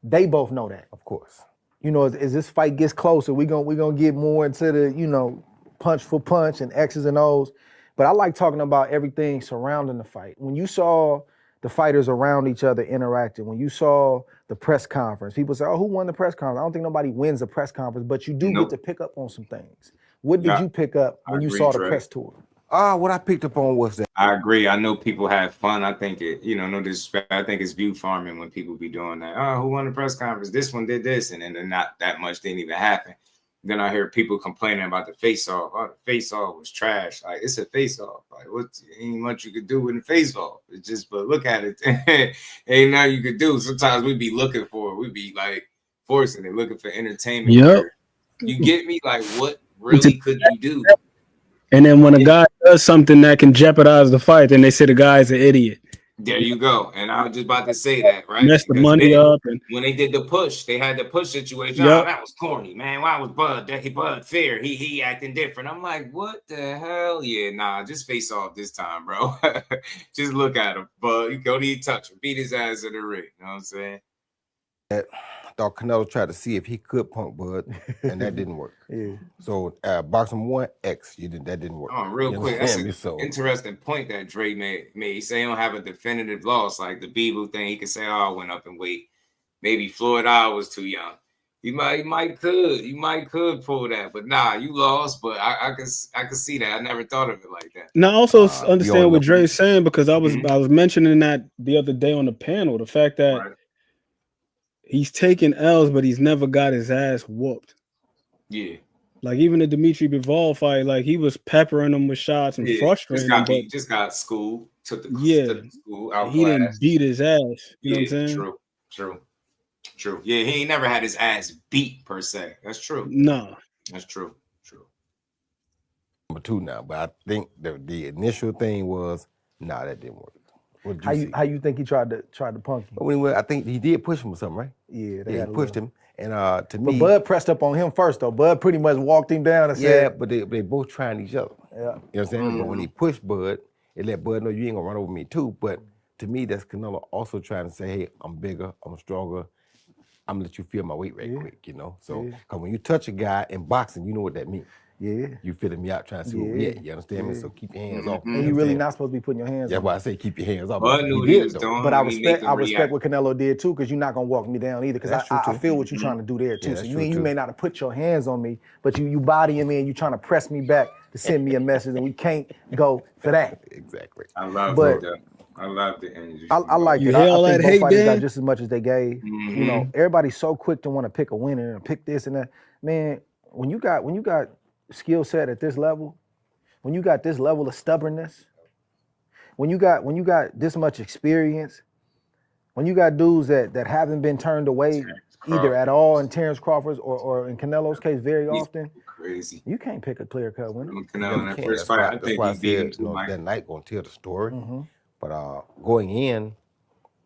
Speaker 18: they both know that.
Speaker 8: Of course.
Speaker 18: You know, as this fight gets closer, we're gonna get more into the, punch for punch and X's and O's. But I like talking about everything surrounding the fight. When you saw the fighters around each other interacting, when you saw the press conference, people say, oh, who won the press conference? I don't think nobody wins a press conference, but you do get to pick up on some things. What did you pick up when you saw the press tour?
Speaker 8: What I picked up on was that.
Speaker 5: I agree. I know people have fun. I think it, no disrespect. I think it's view farming when people be doing that. Oh, who won the press conference? This one did this, and then not that much didn't even happen. Then I hear people complaining about the face-off. Oh, the face-off was trash. Like, it's a face-off. Like, ain't much you could do with a face-off. It's just, but look at it. Ain't nothing you could do. Sometimes we be looking for it. We be like forcing it, looking for entertainment.
Speaker 15: Yep.
Speaker 5: You get me? Like, what really could you do?
Speaker 15: And then when a guy does something that can jeopardize the fight, then they say the guy's an idiot.
Speaker 5: There you go. And I was just about to say that, right?
Speaker 15: Mess the money up. And
Speaker 5: when they did the push, they had the push situation.
Speaker 15: Yep.
Speaker 5: Oh, that was corny, man. Why was Bud fair? He acting different. I'm like, what the hell? Yeah, nah, just face off this time, bro. Just look at him, Bud. You go to touch him, beat his ass in the ring. You know what I'm saying?
Speaker 8: I thought Canelo tried to see if he could punk Bud, and that didn't work. So boxing 1, X, that didn't work.
Speaker 5: Oh, real quick, that's an interesting point that Dre made. He say he don't have a definitive loss, like the Bebo thing. He could say, "Oh, I went up in weight. Maybe Floyd I was too young." You might could pull that, but nah, you lost. But I can see that. I never thought of it like that.
Speaker 15: Now, I also understand what Dre's saying, because I was mentioning that the other day on the panel. The fact that he's taking L's, but he's never got his ass whooped.
Speaker 5: Yeah.
Speaker 15: Like, even the Dimitri Bivol fight, like, he was peppering him with shots and frustrating him.
Speaker 5: He just got schooled. Took the school out.
Speaker 15: He didn't beat his ass. You know what I'm saying?
Speaker 5: True. Yeah, he ain't never had his ass beat, per se. That's true.
Speaker 15: No.
Speaker 5: That's true.
Speaker 8: Number 2 now, but I think the initial thing was, that didn't work.
Speaker 18: How you think he tried to punk him?
Speaker 8: I think he did push him or something, right?
Speaker 18: Yeah,
Speaker 8: he pushed him. And to
Speaker 18: but
Speaker 8: me,
Speaker 18: Bud pressed up on him first, though. Bud pretty much walked him down and said,
Speaker 8: but they both trying each other.
Speaker 18: Yeah.
Speaker 8: You know what I'm saying? But when he pushed Bud, it let Bud know you ain't gonna run over me too. But to me, that's Canelo also trying to say, hey, I'm bigger, I'm stronger, I'm gonna let you feel my weight quick, So, because when you touch a guy in boxing, you know what that means.
Speaker 18: Yeah.
Speaker 8: You feeling me out trying to see what we at. You understand me? So keep your hands off.
Speaker 18: And you really not supposed to be putting your hands on.
Speaker 8: That's why I say keep your hands off.
Speaker 5: Bud knew what he was doing.
Speaker 18: But I respect what Canelo did too, because you're not gonna walk me down either. Because I feel what you're trying to do there too. So you may not have put your hands on me, but you bodying me and you trying to press me back to send me a message, and we can't go for that.
Speaker 8: Exactly.
Speaker 5: I love that. I love the energy.
Speaker 18: I like it. I think both fighters got just as much as they gave. Everybody's so quick to want to pick a winner and pick this and that. Man, when you got skill set at this level, when you got this level of stubbornness, when you got this much experience, when you got dudes that haven't been turned away either at all in Terence Crawford's or in Canelo's case very often,
Speaker 5: crazy.
Speaker 18: You can't pick a clear-cut winner.
Speaker 5: Canelo in that first fight, I think he beat him
Speaker 8: that night gonna tell the story. But going in,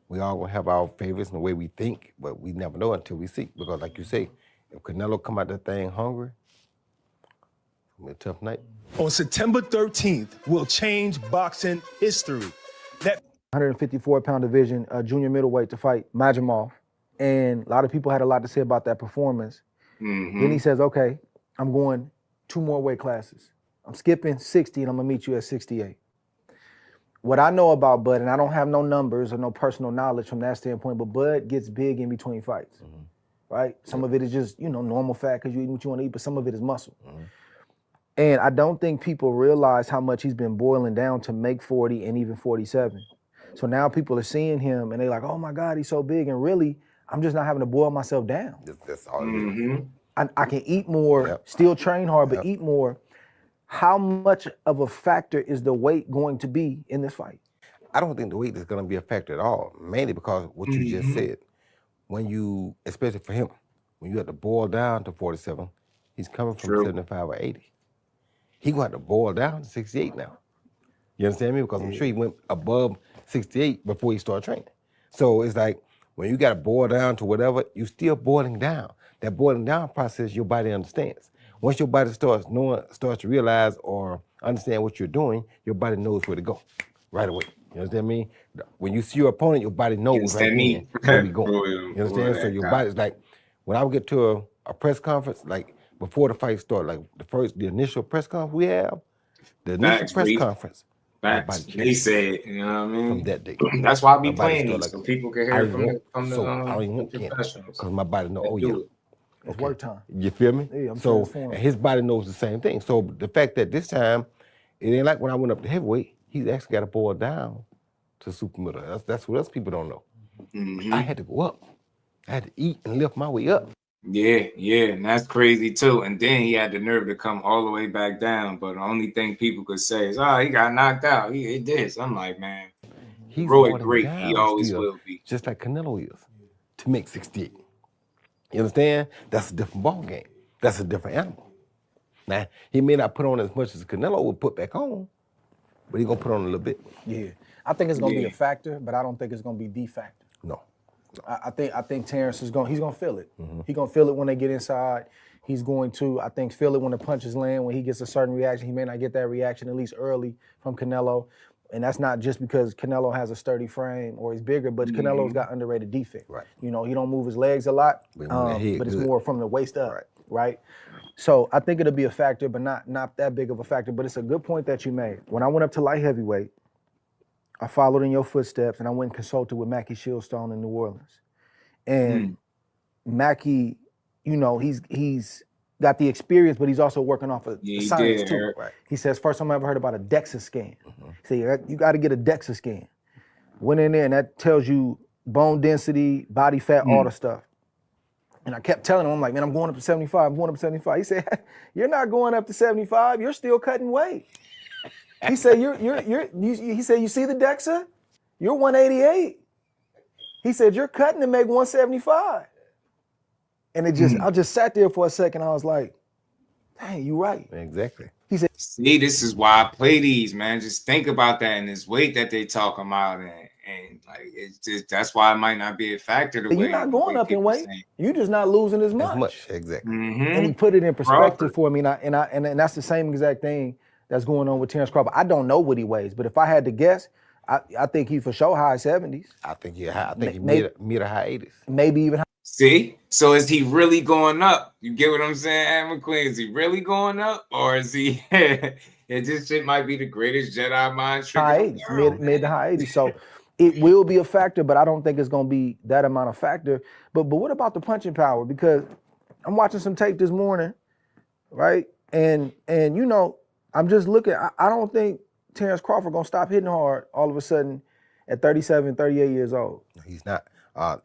Speaker 8: we all gonna have our favorites and the way we think, but we never know until we see. Because like you say, if Canelo come out that thing hungry, it's gonna be a tough night.
Speaker 6: On September 13th, we'll change boxing history.
Speaker 18: 154-pound division, junior middleweight, to fight Majimov. And a lot of people had a lot to say about that performance. Then he says, okay, I'm going 2 more weight classes. I'm skipping 60 and I'm gonna meet you at 68. What I know about Bud, and I don't have no numbers or no personal knowledge from that standpoint, but Bud gets big in between fights, right? Some of it is just, normal fat because you eat what you want to eat, but some of it is muscle. And I don't think people realize how much he's been boiling down to make 40 and even 47. So now people are seeing him and they're like, oh my God, he's so big. And really, I'm just not having to boil myself down.
Speaker 8: That's all it is.
Speaker 18: I can eat more, still train hard, but eat more. How much of a factor is the weight going to be in this fight?
Speaker 8: I don't think the weight is going to be a factor at all, mainly because what you just said. When you, especially for him, when you have to boil down to 47, he's coming from 75 or 80. He going to have to boil down to 68 now. You understand me? Because I'm sure he went above 68 before he started training. So it's like, when you got to boil down to whatever, you still boiling down. That boiling down process, your body understands. Once your body starts to realize or understand what you're doing, your body knows where to go right away. You understand me? When you see your opponent, your body knows right then where we go. You understand? So your body's like, when I would get to a press conference, like before the fight started, like the initial press conference we have, the initial press conference.
Speaker 5: He said, you know what I mean?
Speaker 8: From that day.
Speaker 5: That's why I be playing these, so people can hear from the
Speaker 8: I don't even want
Speaker 5: professionals.
Speaker 8: Because my body knows, oh yeah.
Speaker 18: It's work time.
Speaker 8: You feel me?
Speaker 18: Yeah, I'm
Speaker 8: so
Speaker 18: transformed.
Speaker 8: and his body knows the same thing. So the fact that this time, it ain't like when I went up to heavyweight, he's actually got to boil down to super middle. That's what else people don't know. I had to go up. I had to eat and lift my way up.
Speaker 5: Yeah, and that's crazy too. And then he had the nerve to come all the way back down. But the only thing people could say is, oh, he got knocked out. He did this. I'm like, man,
Speaker 8: he's
Speaker 5: Roy great. He always will be.
Speaker 8: Just like Canelo is, to make 68. You understand? That's a different ball game. That's a different animal. Now, he may not put on as much as Canelo would put back on, but he's going to put on a little bit.
Speaker 18: Yeah. I think it's going to be a factor, but I don't think it's going to be the factor.
Speaker 8: No.
Speaker 18: I think Terence he's going to feel it. He's going to feel it when they get inside. He's going to, I think, feel it when the punches land. When he gets a certain reaction, he may not get that reaction at least early from Canelo. And that's not just because Canelo has a sturdy frame or he's bigger, but Canelo's got underrated defense.
Speaker 8: Right.
Speaker 18: He don't move his legs a lot, but it's more from the waist up, right? So I think it'll be a factor, but not that big of a factor. But it's a good point that you made. When I went up to light heavyweight, I followed in your footsteps, and I went and consulted with Mackie Shieldstone in New Orleans. And Mackie, he's got the experience, but he's also working off of the science too. Right. He says, first time I ever heard about a DEXA scan. He said, you got to get a DEXA scan. Went in there, and that tells you bone density, body fat, all the stuff. And I kept telling him, I'm like, man, I'm going up to 75. I'm going up to 75. He said, you're not going up to 75. You're still cutting weight. He said, he said, you see the DEXA? You're 188. He said, you're cutting to make 175. And it just, I just sat there for a second. I was like, dang, you right.
Speaker 8: Exactly.
Speaker 18: He said,
Speaker 5: see, this is why I play these, man. Just think about that and this weight that they talk about. And like, it's just, that's why it might not be a factor.
Speaker 18: You're not going up in weight. You're just not losing as much.
Speaker 8: Exactly.
Speaker 18: And he put it in perspective for me. And that's the same exact thing that's going on with Terence Crawford. I don't know what he weighs, but if I had to guess, I think he for sure high 70s.
Speaker 8: I think he mid or high 80s.
Speaker 18: Maybe even high.
Speaker 5: See? So is he really going up? You get what I'm saying, Adam McQueen? Is he really going up? Or is he this shit might be the greatest Jedi mind trick?
Speaker 18: High 80s, mid to high 80s. So it will be a factor, but I don't think it's gonna be that amount of factor. But what about the punching power? Because I'm watching some tape this morning, right? And I'm just looking, I don't think Terence Crawford gonna stop hitting hard all of a sudden at 37, 38 years old.
Speaker 8: He's not.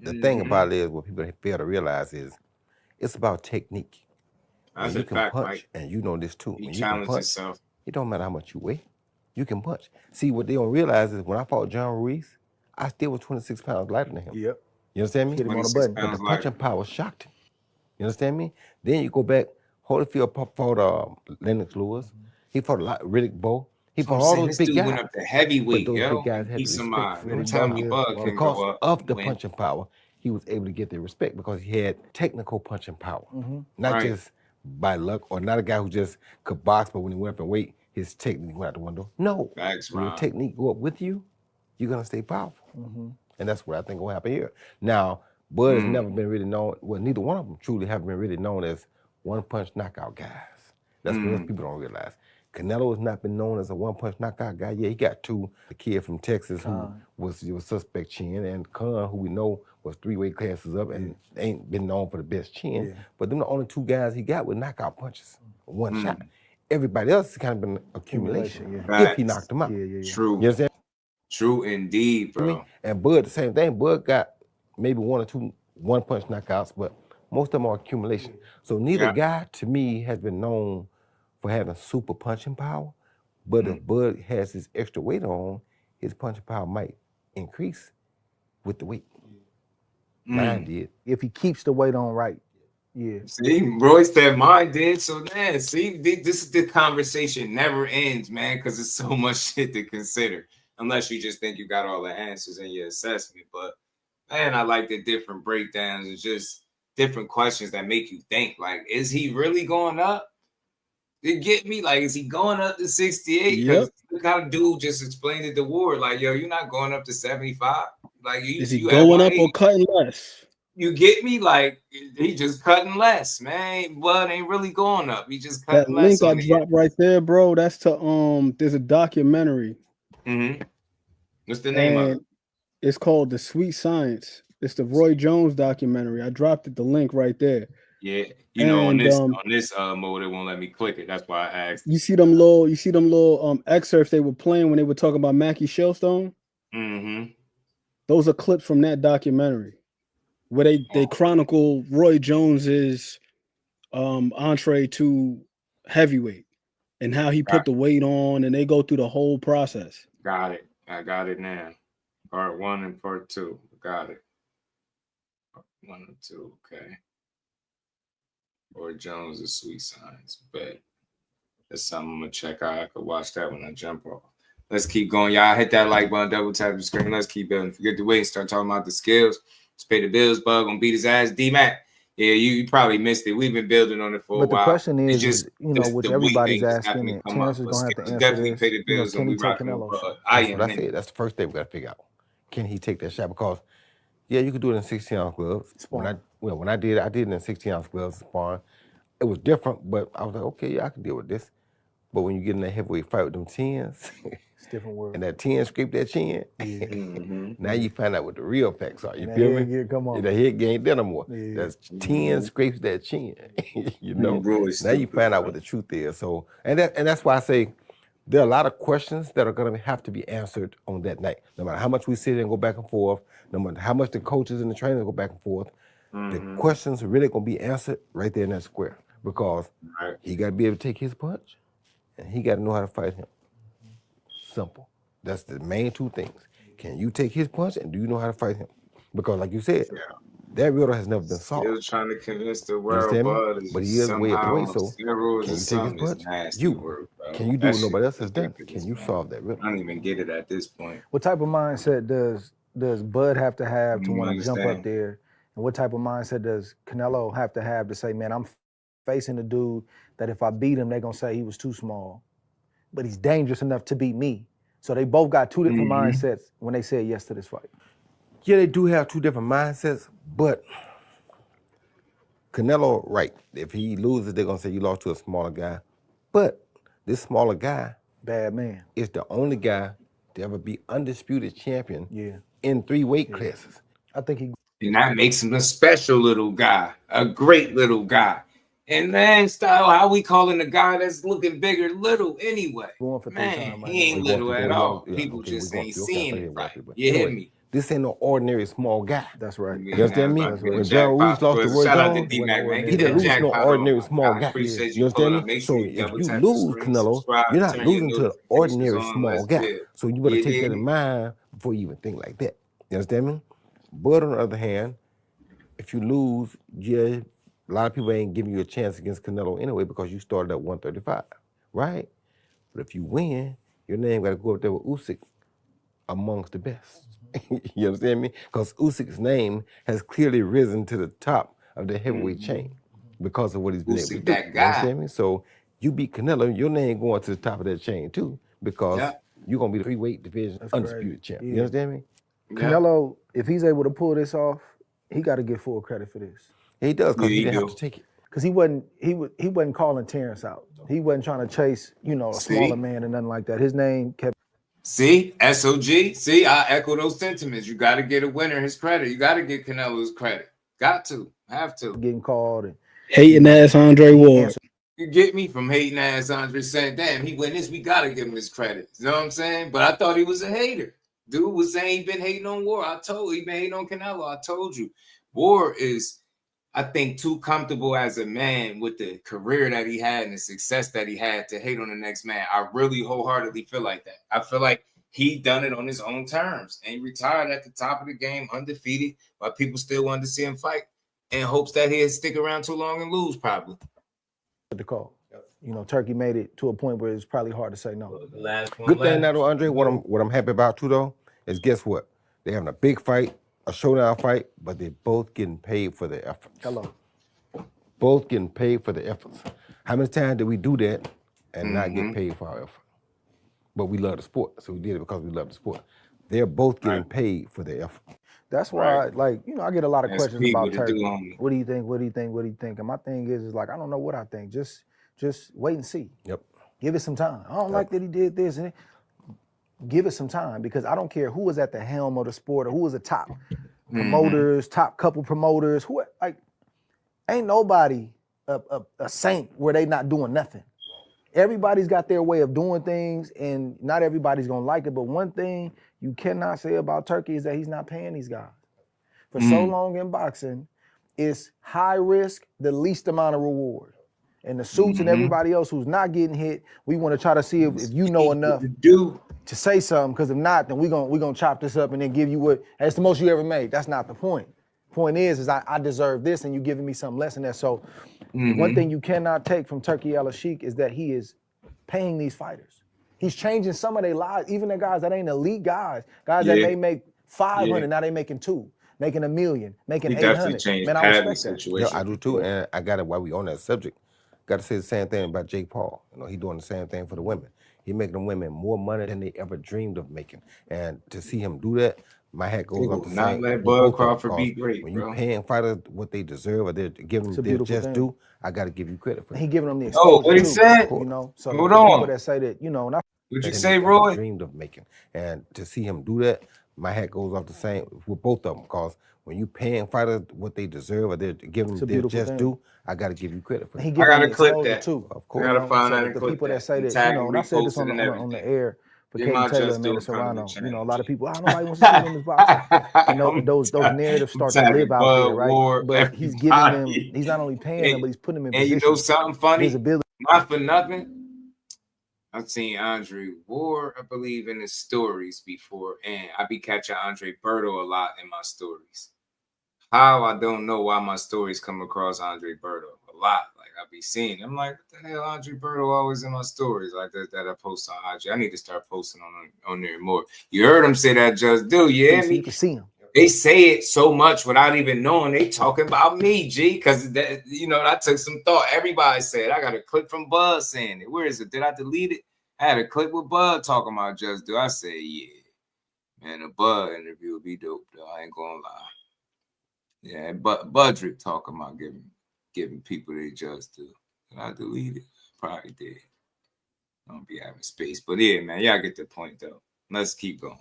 Speaker 8: The thing about it is, what people fail to realize is, it's about technique.
Speaker 5: That's
Speaker 8: you
Speaker 5: a
Speaker 8: can
Speaker 5: fact,
Speaker 8: punch,
Speaker 5: Mike.
Speaker 8: and you know this too.
Speaker 5: He
Speaker 8: when you can
Speaker 5: challenged
Speaker 8: punch,
Speaker 5: himself.
Speaker 8: it don't matter how much you weigh, you can punch. See, what they don't realize is, when I fought John Ruiz, I still was 26 pounds lighter than him.
Speaker 18: Yep.
Speaker 8: You understand me?
Speaker 18: Hit him on the button.
Speaker 8: But the punching power shocked him. You understand me? Then you go back, Holyfield fought Lennox Lewis. He fought Riddick Bowe. He fought all those big guys.
Speaker 5: Went up to heavyweight,
Speaker 8: but those big guys had
Speaker 5: he's
Speaker 8: the
Speaker 5: some
Speaker 8: respect for
Speaker 5: anytime
Speaker 8: him.
Speaker 5: you bug can
Speaker 8: Because
Speaker 5: go up.
Speaker 8: of the punching power, he was able to get their respect because he had technical punching power. Not just by luck, or not a guy who just could box, but when he went up in weight, his technique went out the window. No.
Speaker 5: Facts,
Speaker 8: when your
Speaker 5: Ron.
Speaker 8: technique go up with you,
Speaker 19: you're gonna stay powerful. And that's what I think will happen here. Now, Bud has never been really known, well, neither one of them truly have been really known as one-punch knockout guys. That's what people don't realize. Canelo has not been known as a one-punch knockout guy. Yeah, he got two. The kid from Texas who was suspect chin, and Khan, who we know was 3 weight classes up and ain't been known for the best chin. But them the only 2 guys he got with knockout punches, one shot. Everybody else has kind of been accumulation if he knocked them out.
Speaker 5: True.
Speaker 19: You understand?
Speaker 5: True indeed, bro.
Speaker 19: And Bud, the same thing. Bud got maybe 1 or 2 one-punch knockouts, but most of them are accumulation. So neither guy, to me, has been known for having super punching power. But if Bud has his extra weight on, his punching power might increase with the weight. Mine did.
Speaker 18: If he keeps the weight on right. Yeah.
Speaker 5: See, Royce said mine did. So man, see, this is the conversation never ends, man, because it's so much shit to consider. Unless you just think you got all the answers in your assessment. But man, I like the different breakdowns and just different questions that make you think. Like, is he really going up? You get me? Like, is he going up to 68? Because the kind of dude just explained it to Ward. Like, yo, you're not going up to 75. Like,
Speaker 15: is he going up or cutting less?
Speaker 5: You get me? Like, he just cutting less, man. Blood ain't really going up. He just cutting less.
Speaker 15: That link I dropped right there, bro. That's to there's a documentary.
Speaker 5: What's the name of it?
Speaker 15: It's called The Sweet Science. It's the Roy Jones documentary. I dropped the link right there.
Speaker 5: Yeah, you know, on this mode, it won't let me click it. That's why I asked.
Speaker 15: You see them little excerpts they were playing when they were talking about Mackie Shellstone? Those are clips from that documentary where they chronicle Roy Jones's entree to heavyweight and how he put the weight on, and they go through the whole process.
Speaker 5: Got it. I got it now. Part 1 and part 2. Got it. Part 1 and 2. Okay. Or Jones is Sweet Science, but that's something I'm gonna check out. I could watch that when I jump off. Let's keep going, y'all. Hit that like button, double tap the screen. Let's keep building. Forget the weight. Start talking about the skills. Let's pay the bills. Bug gonna beat his ass. D-Mac. Yeah, you probably missed it. We've been building on it for a while.
Speaker 18: But the question is,
Speaker 5: just,
Speaker 18: you know, which everybody's asking, and Terence is gonna have to answer
Speaker 5: definitely
Speaker 18: this.
Speaker 5: pay the bills
Speaker 18: Can
Speaker 5: and
Speaker 18: he
Speaker 5: we
Speaker 18: take
Speaker 5: rocking
Speaker 18: Canelo?
Speaker 19: That's what I said. That's the first thing we got to figure out. Can he take that shot? Because, yeah, you could do it in 16-ounce gloves. When I did it in 16-ounce gloves sparring. It was different, but I was like, okay, yeah, I can deal with this. But when you get in that heavyweight fight with them 10s,
Speaker 18: it's different world.
Speaker 19: And that 10 scrape that chin, now you find out what the real facts are. You feel me?
Speaker 18: Come on.
Speaker 19: The head ain't there no more. That's 10 scrapes that chin. You know? Now you find out what the truth is. So, and that's why I say there are a lot of questions that are going to have to be answered on that night. No matter how much we sit and go back and forth, no matter how much the coaches and the trainers go back and forth, the questions are really going to be answered right there in that square. Because he got to be able to take his punch, and he got to know how to fight him. Simple. That's the main 2 things. Can you take his punch, and do you know how to fight him? Because, like you said, that riddle has never been solved.
Speaker 5: Still trying to convince the world,
Speaker 19: but he is way up the way. So, can you take his punch? Can you do what nobody else has done? Can you solve that riddle?
Speaker 5: I don't even get it at this point.
Speaker 18: What type of mindset does Bud have to have to want to jump up there? And what type of mindset does Canelo have to say, man, I'm facing a dude that if I beat him, they're going to say he was too small. But he's dangerous enough to beat me. So they both got 2 different mindsets when they said yes to this fight.
Speaker 19: Yeah, they do have 2 different mindsets, but Canelo, right. If he loses, they're going to say you lost to a smaller guy. But this smaller guy,
Speaker 18: bad man,
Speaker 19: is the only guy to ever be undisputed champion in 3 weight classes.
Speaker 18: I think
Speaker 5: and that makes him a special little guy, a great little guy. And man, style, how we calling the guy that's looking bigger little anyway? Man, he ain't little at all. People just ain't seeing it right. You hear me?
Speaker 19: This ain't no ordinary small guy.
Speaker 18: That's right.
Speaker 19: You understand me? When John Ruiz lost to Roy Jones, he didn't lose no ordinary small guy. You understand me? So if you lose Canelo, you're not losing to an ordinary small guy. So you better take that in mind before you even think like that. You understand me? But on the other hand, if you lose, a lot of people ain't giving you a chance against Canelo anyway because you started at 135, right? But if you win, your name got to go up there with Usyk amongst the best. You understand me? Because Usyk's name has clearly risen to the top of the heavyweight chain because of what he's been able to do.
Speaker 5: That guy.
Speaker 19: You understand me? So you beat Canelo, your name going to the top of that chain too because you're gonna be the 3-weight division undisputed champ. You understand me?
Speaker 18: Canelo, if he's able to pull this off, he got to get full credit for this.
Speaker 19: He does, because he didn't have to take it.
Speaker 18: Because he wasn't calling Terence out. He wasn't trying to chase, a smaller man or nothing like that. His name kept.
Speaker 5: See, SOG. See, I echo those sentiments. You got to get a winner his credit. You got to get Canelo his credit. Got to, have to.
Speaker 18: Getting called and
Speaker 15: hating ass Andre Ward.
Speaker 5: You get me from hating ass Andre saying, "Damn, he win this. We got to give him his credit." You know what I'm saying? But I thought he was a hater. Dude was saying he been hating on Ward. He been hating on Canelo. I told you, Ward is, I think, too comfortable as a man with the career that he had and the success that he had to hate on the next man. I really wholeheartedly feel like that. I feel like he done it on his own terms and he retired at the top of the game undefeated, but people still wanted to see him fight in hopes that he'd stick around too long and lose probably.
Speaker 18: The call. Turkey made it to a point where it's probably hard to say no.
Speaker 19: Good thing now, though, Andre. What I'm happy about too, though, is guess what? They're having a big fight, a showdown fight, but they're both getting paid for their efforts.
Speaker 18: Hello.
Speaker 19: Both getting paid for their efforts. How many times did we do that and not get paid for our effort? But we love the sport, so we did it because we love the sport. They're both getting paid for their effort.
Speaker 18: That's why, I get a lot of questions about Turkey. What do you think? What do you think? What do you think? And my thing is I don't know what I think. Just wait and see.
Speaker 19: Yep.
Speaker 18: Give it some time. I don't like that he did this. And give it some time because I don't care who was at the helm of the sport or who was the top promoters, top couple promoters. Ain't nobody a saint where they not doing nothing. Everybody's got their way of doing things, and not everybody's gonna like it. But one thing you cannot say about Turkey is that he's not paying these guys. For so long in boxing, it's high risk, the least amount of reward. And the suits and everybody else who's not getting hit, we want to try to see if you know enough to say something. Because if not, then we're gonna chop this up and then give you what that's the most you ever made. That's not the point. Point is I deserve this, and you giving me something less than that. So one thing you cannot take from Turkey Al-Sheikh is that he is paying these fighters. He's changing some of their lives, even the guys that ain't elite guys that may make 500, now they making 2, making $1 million, making 800. Man, I respect that.
Speaker 19: Yeah, I do too, and I got it while we on that subject. Got to say the same thing about Jake Paul. He doing the same thing for the women. He making the women more money than they ever dreamed of making. And to see him do that, my hat goes up to
Speaker 5: not let Bud Crawford be great.
Speaker 19: When you're paying fighters what they deserve or they're giving them their just due, I got to give you credit for that.
Speaker 18: He giving them the exposure.
Speaker 5: Oh, what he said?
Speaker 18: So
Speaker 5: hold
Speaker 18: on.
Speaker 5: People
Speaker 18: that say that,
Speaker 5: what you say, Roy?
Speaker 19: Dreamed of making. And to see him do that, my hat goes off the same with both of them. Because when you paying fighters what they deserve or they're giving them their just due, I got to give you credit for that.
Speaker 18: I got to
Speaker 5: clip that
Speaker 18: too.
Speaker 5: Of course. I got to find out
Speaker 18: the people that say that, and I said this on the air. For Katie Taylor and Amanda Serrano, a lot of people, nobody wants to see him in this boxing. Those narratives start to live out there, right? But he's giving them, he's not only paying them, but he's putting them in position.
Speaker 5: And you know something funny?
Speaker 18: Visibility.
Speaker 5: Not for nothing. I've seen Andre Ward, I believe, in his stories before, and I be catching Andre Berto a lot in my stories. How I don't know why my stories come across Andre Berto a lot. I be seeing. I'm like, what the hell, Andre Berto always in my stories like that I post on IG. I need to start posting on there more. You heard him say that, Jusdueboxing.
Speaker 18: You can see him.
Speaker 5: They say it so much without even knowing they talking about me, G. Because I took some thought. Everybody said I got a clip from Bud saying it. Where is it? Did I delete it? I had a clip with Bud talking about Jusdueboxing. I said, yeah, man, a Bud interview would be dope, though. I ain't gonna lie. Yeah, but Budrick talking about giving people their just due. And I deleted. Probably did. I don't be having space. But yeah, man, y'all get the point though. Let's keep going.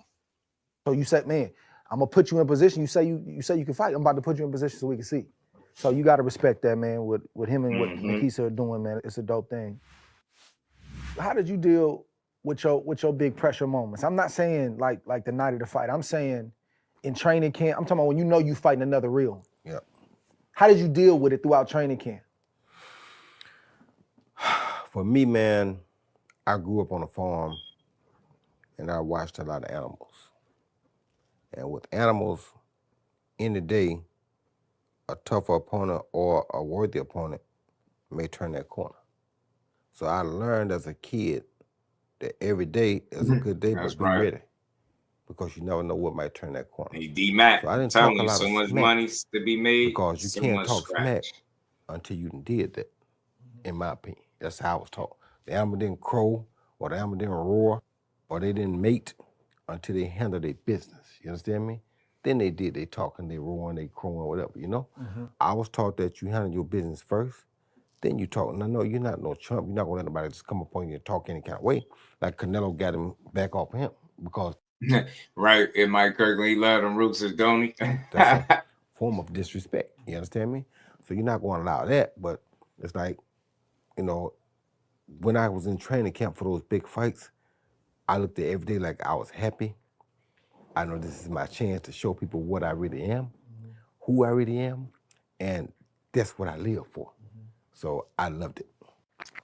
Speaker 18: So you said, man, I'm gonna put you in position. You say you can fight. I'm about to put you in position so we can see. So you gotta respect that, man, with him and what Nikisa are doing, man. It's a dope thing. How did you deal with your big pressure moments? I'm not saying like the night of the fight. I'm saying in training camp. I'm talking about when you fighting another real.
Speaker 19: Yeah.
Speaker 18: How did you deal with it throughout training camp?
Speaker 19: For me, man, I grew up on a farm and I watched a lot of animals. And with animals, in the day, a tougher opponent or a worthy opponent may turn that corner. So I learned as a kid that every day is a good day, but be ready. Because you never know what might turn that corner.
Speaker 5: Hey, D-Mac,
Speaker 19: so I didn't
Speaker 5: tell
Speaker 19: talk a
Speaker 5: me
Speaker 19: lot
Speaker 5: so
Speaker 19: of
Speaker 5: much
Speaker 19: smack
Speaker 5: money to be made.
Speaker 19: Because you
Speaker 5: so
Speaker 19: can't talk
Speaker 5: scratch.
Speaker 19: smack until you did that, in my opinion. That's how I was taught. The animal didn't crow or the animal didn't roar or they didn't mate until they handle their business. You understand me? Then they did. They talking, they roaring, they crowing, whatever, you know? I was taught that you handle your business first, then you talk. No, you're not no chump. You're not going to let nobody just come up on you and talk any kind of way. Like Canelo got him back off of him because...
Speaker 5: Right, and Mike Kirkland, he loved them roosters, don't he?
Speaker 19: That's a form of disrespect. You understand me? So you're not going to allow that, but it's like, you know, when I was in training camp for those big fights, I looked at every day like I was happy. I know this is my chance to show people what I really am, who I really am, and that's what I live for. So I loved it.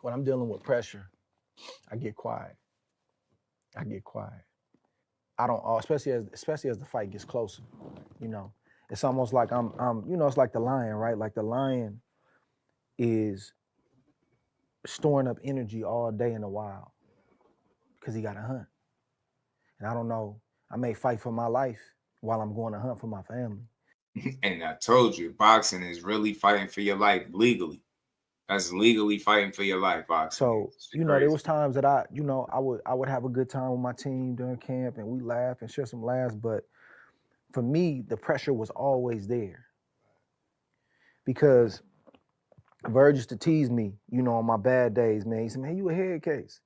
Speaker 18: When I'm dealing with pressure, I get quiet. I don't, especially as the fight gets closer, you know. It's almost like I'm you know, it's like the lion, right? Like the lion is storing up energy all day in the wild because he got to hunt. And I don't know, I may fight for my life while I'm going to hunt for my family.
Speaker 5: And I told you, boxing is really fighting for your life legally. That's legally fighting for your life, boxing.
Speaker 18: So, you know, there was times that I would have a good time with my team during camp and we laugh and share some laughs, but for me, the pressure was always there. Because Verge used to tease me, you know, on my bad days, man. He said, man, you a head case.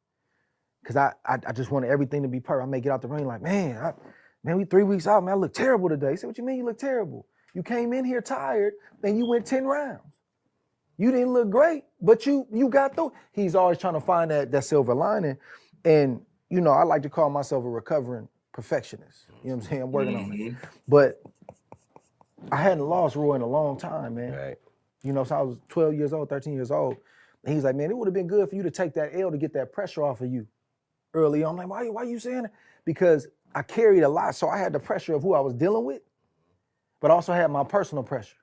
Speaker 18: Because I just wanted everything to be perfect. I may get out the ring like, man, we 3 weeks out, man, I look terrible today. He said, what you mean you look terrible? You came in here tired and you went 10 rounds. You didn't look great, but you got through. He's always trying to find that silver lining. And, you know, I like to call myself a recovering perfectionist. You know what I'm saying? I'm working on it. But I hadn't lost Roy in a long time, man.
Speaker 19: Right.
Speaker 18: You know, so I was 12 years old, 13 years old. And he's like, man, it would have been good for you to take that L to get that pressure off of you early on. I'm like, why you saying that? Because I carried a lot. So I had the pressure of who I was dealing with, but also had my personal pressure.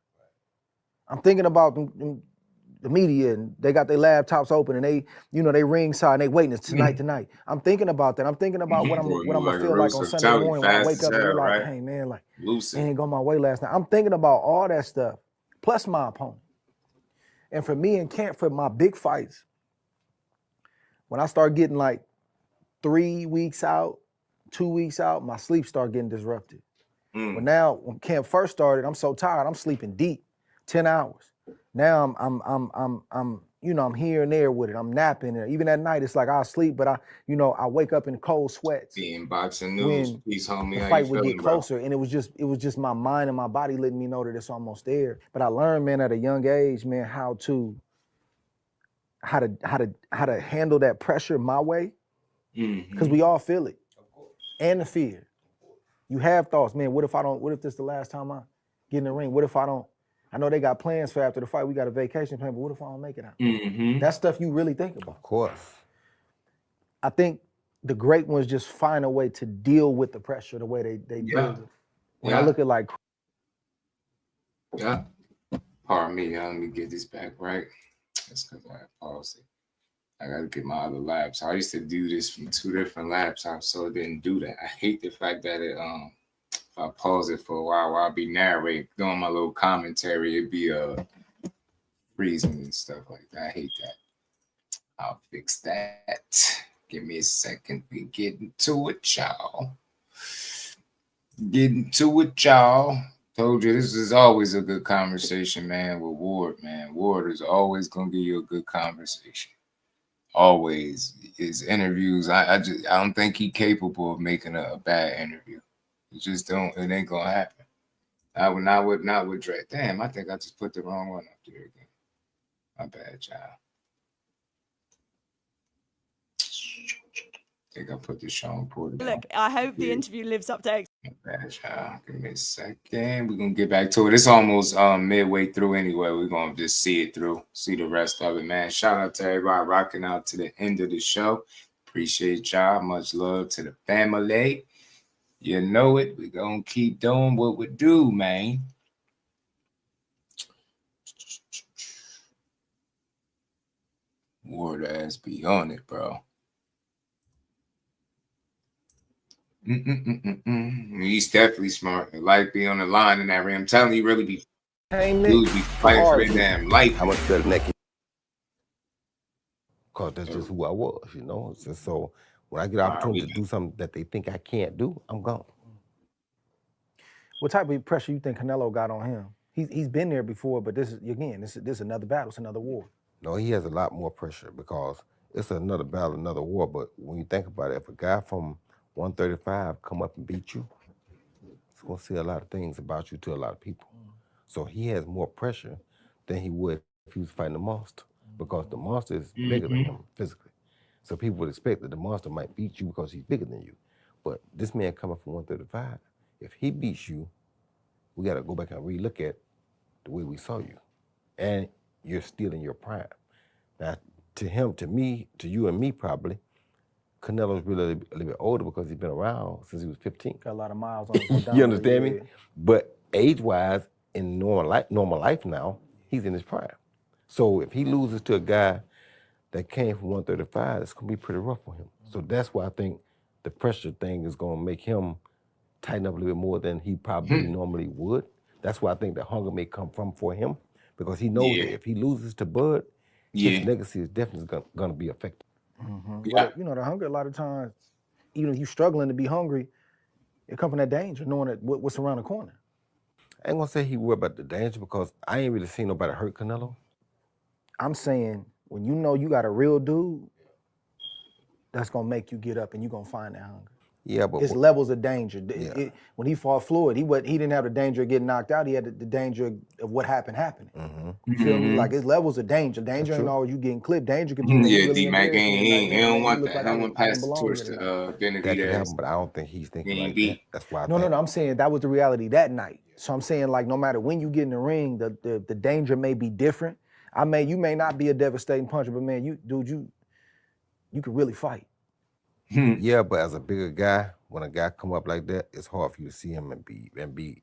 Speaker 18: I'm thinking about the media and they got their laptops open and they, you know, they ringside and they waiting, it's tonight. I'm thinking about that. I'm thinking about what I'm gonna feel like on Sunday morning when I wake up and be like, hey man, like it ain't go my way last night. I'm thinking about all that stuff, plus my opponent. And for me in camp, for my big fights, when I start getting like 3 weeks out, 2 weeks out, my sleep start getting disrupted. But now when camp first started, I'm so tired, I'm sleeping deep, 10 hours. Now I'm you know, I'm here and there with it. I'm napping, and even at night it's like I'll sleep, but I wake up in cold sweats.
Speaker 5: Being boxing news, peace, homie.
Speaker 18: The fight would get closer, and it was just my mind and my body letting me know that it's almost there. But I learned, man, at a young age, man, how to handle that pressure my way, because we all feel it, and the fear. You have thoughts, man. What if this is the last time I get in the ring? What if I don't? I know they got plans for after the fight. We got a vacation plan, but what if I don't make it out? That stuff you really think about.
Speaker 19: Of course.
Speaker 18: I think the great ones just find a way to deal with the pressure the way they deal with it. When I look at like...
Speaker 5: Yeah. Pardon me, let me get this back right. That's because I paused it. I got to get my other laptop. So I used to do this from 2 different laptops, so it didn't do that. I hate the fact that it... If I pause it for a while I'll be narrating, doing my little commentary, it'd be freezing and stuff like that. I hate that. I'll fix that. Give me a second. We getting to it, y'all. Told you this is always a good conversation, man, with Ward, man. Ward is always gonna give you a good conversation. Always. His interviews, I don't think he's capable of making a bad interview. It ain't gonna happen. Not with Dre. Damn, I think I just put the wrong one up there again. My bad, y'all. I think I put the Shawn Porter down.
Speaker 12: Look, I hope the interview lives up to...
Speaker 5: My bad, y'all. Give me a second. We're gonna get back to it. It's almost midway through anyway. We're gonna just see it through, see the rest of it, man. Shout out to everybody rocking out to the end of the show. Appreciate y'all. Much love to the family. You know it. We're going to keep doing what we do, man. Ward ass be on it, bro. He's definitely smart. The life be on the line in that ring. I'm telling you, really be fighting for his damn life.
Speaker 19: How much better than that? Because that's just who I was, you know. So When I get an opportunity to do something that they think I can't do, I'm gone.
Speaker 18: What type of pressure you think Canelo got on him? He's been there before, but this is another battle, it's another war.
Speaker 19: No, he has a lot more pressure because it's another battle, another war. But when you think about it, if a guy from 135 come up and beat you, it's gonna say a lot of things about you to a lot of people. So he has more pressure than he would if he was fighting the monster, because the monster is bigger than him physically. So people would expect that the monster might beat you because he's bigger than you. But this man coming from 135, if he beats you, we gotta go back and relook at the way we saw you. And you're still in your prime. Now, to him, to me, to you and me probably, Canelo's really a little bit older because he's been around since he was 15.
Speaker 18: Got a lot of miles on him.
Speaker 19: You understand me? But age-wise, in normal life now, he's in his prime. So if he loses to a guy that came from 135, it's gonna be pretty rough for him. So that's why I think the pressure thing is gonna make him tighten up a little bit more than he probably normally would. That's why I think the hunger may come from for him, because he knows that if he loses to Bud, his legacy is definitely gonna be affected.
Speaker 18: Yeah. But, the hunger a lot of times, even if you're struggling to be hungry, it comes from that danger, knowing that what's around the corner.
Speaker 19: I ain't gonna say he worried about the danger because I ain't really seen nobody hurt Canelo.
Speaker 18: I'm saying when you know you got a real dude, that's gonna make you get up and you're gonna find that hunger.
Speaker 19: Yeah, but
Speaker 18: it's levels of danger. When he fought Floyd, he didn't have the danger of getting knocked out. He had the danger of what happening. You feel me? Like it's levels of danger. Danger ain't always you getting clipped. Danger could be
Speaker 5: D-Mac he don't want that. He don't want to pass the torch to Benavidez.
Speaker 19: That could happen, but I don't think he's thinking like that. That's why.
Speaker 18: No. I'm saying that was the reality that night. So I'm saying, like, no matter when you get in the ring, the danger may be different. You may not be a devastating puncher, but man, you could really fight.
Speaker 19: Yeah, but as a bigger guy, when a guy come up like that, it's hard for you to see him and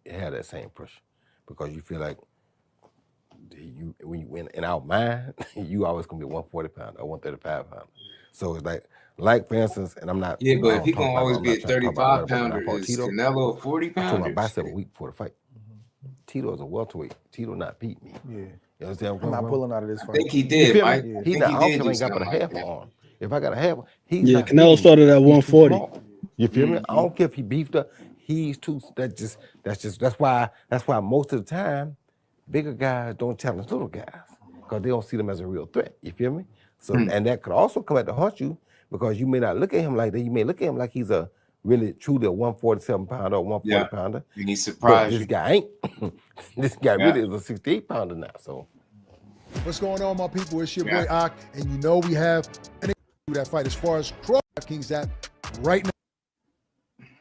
Speaker 19: have that same pressure, because you feel like when you in our mind, you always gonna be 140 pounder or 135 pounder. So it's like for instance, and I'm not.
Speaker 5: Yeah, but if he gonna always be a 35 pounder, is Canelo a 40 pounder?
Speaker 19: I told my bicep a week before the fight. Tito's a welterweight. Tito not beat me.
Speaker 18: Yeah.
Speaker 19: You understand?
Speaker 18: I'm not pulling out of this fight.
Speaker 5: I think he did.
Speaker 19: I don't ain't got but a half on. If I got a half, he's not
Speaker 15: Canelo started at 140.
Speaker 19: You feel me? I don't care if he beefed up. He's too. That's why most of the time, bigger guys don't challenge little guys because they don't see them as a real threat. You feel me? So and that could also come out to haunt you, because you may not look at him like that. You may look at him like he's a really truly a 147 pounder or 140 pounder.
Speaker 5: And he's surprised.
Speaker 19: But this guy ain't. This guy really is a 68 pounder now. So.
Speaker 20: What's going on, my people? It's your boy Ak, and you know we have that fight as far as King's at right now.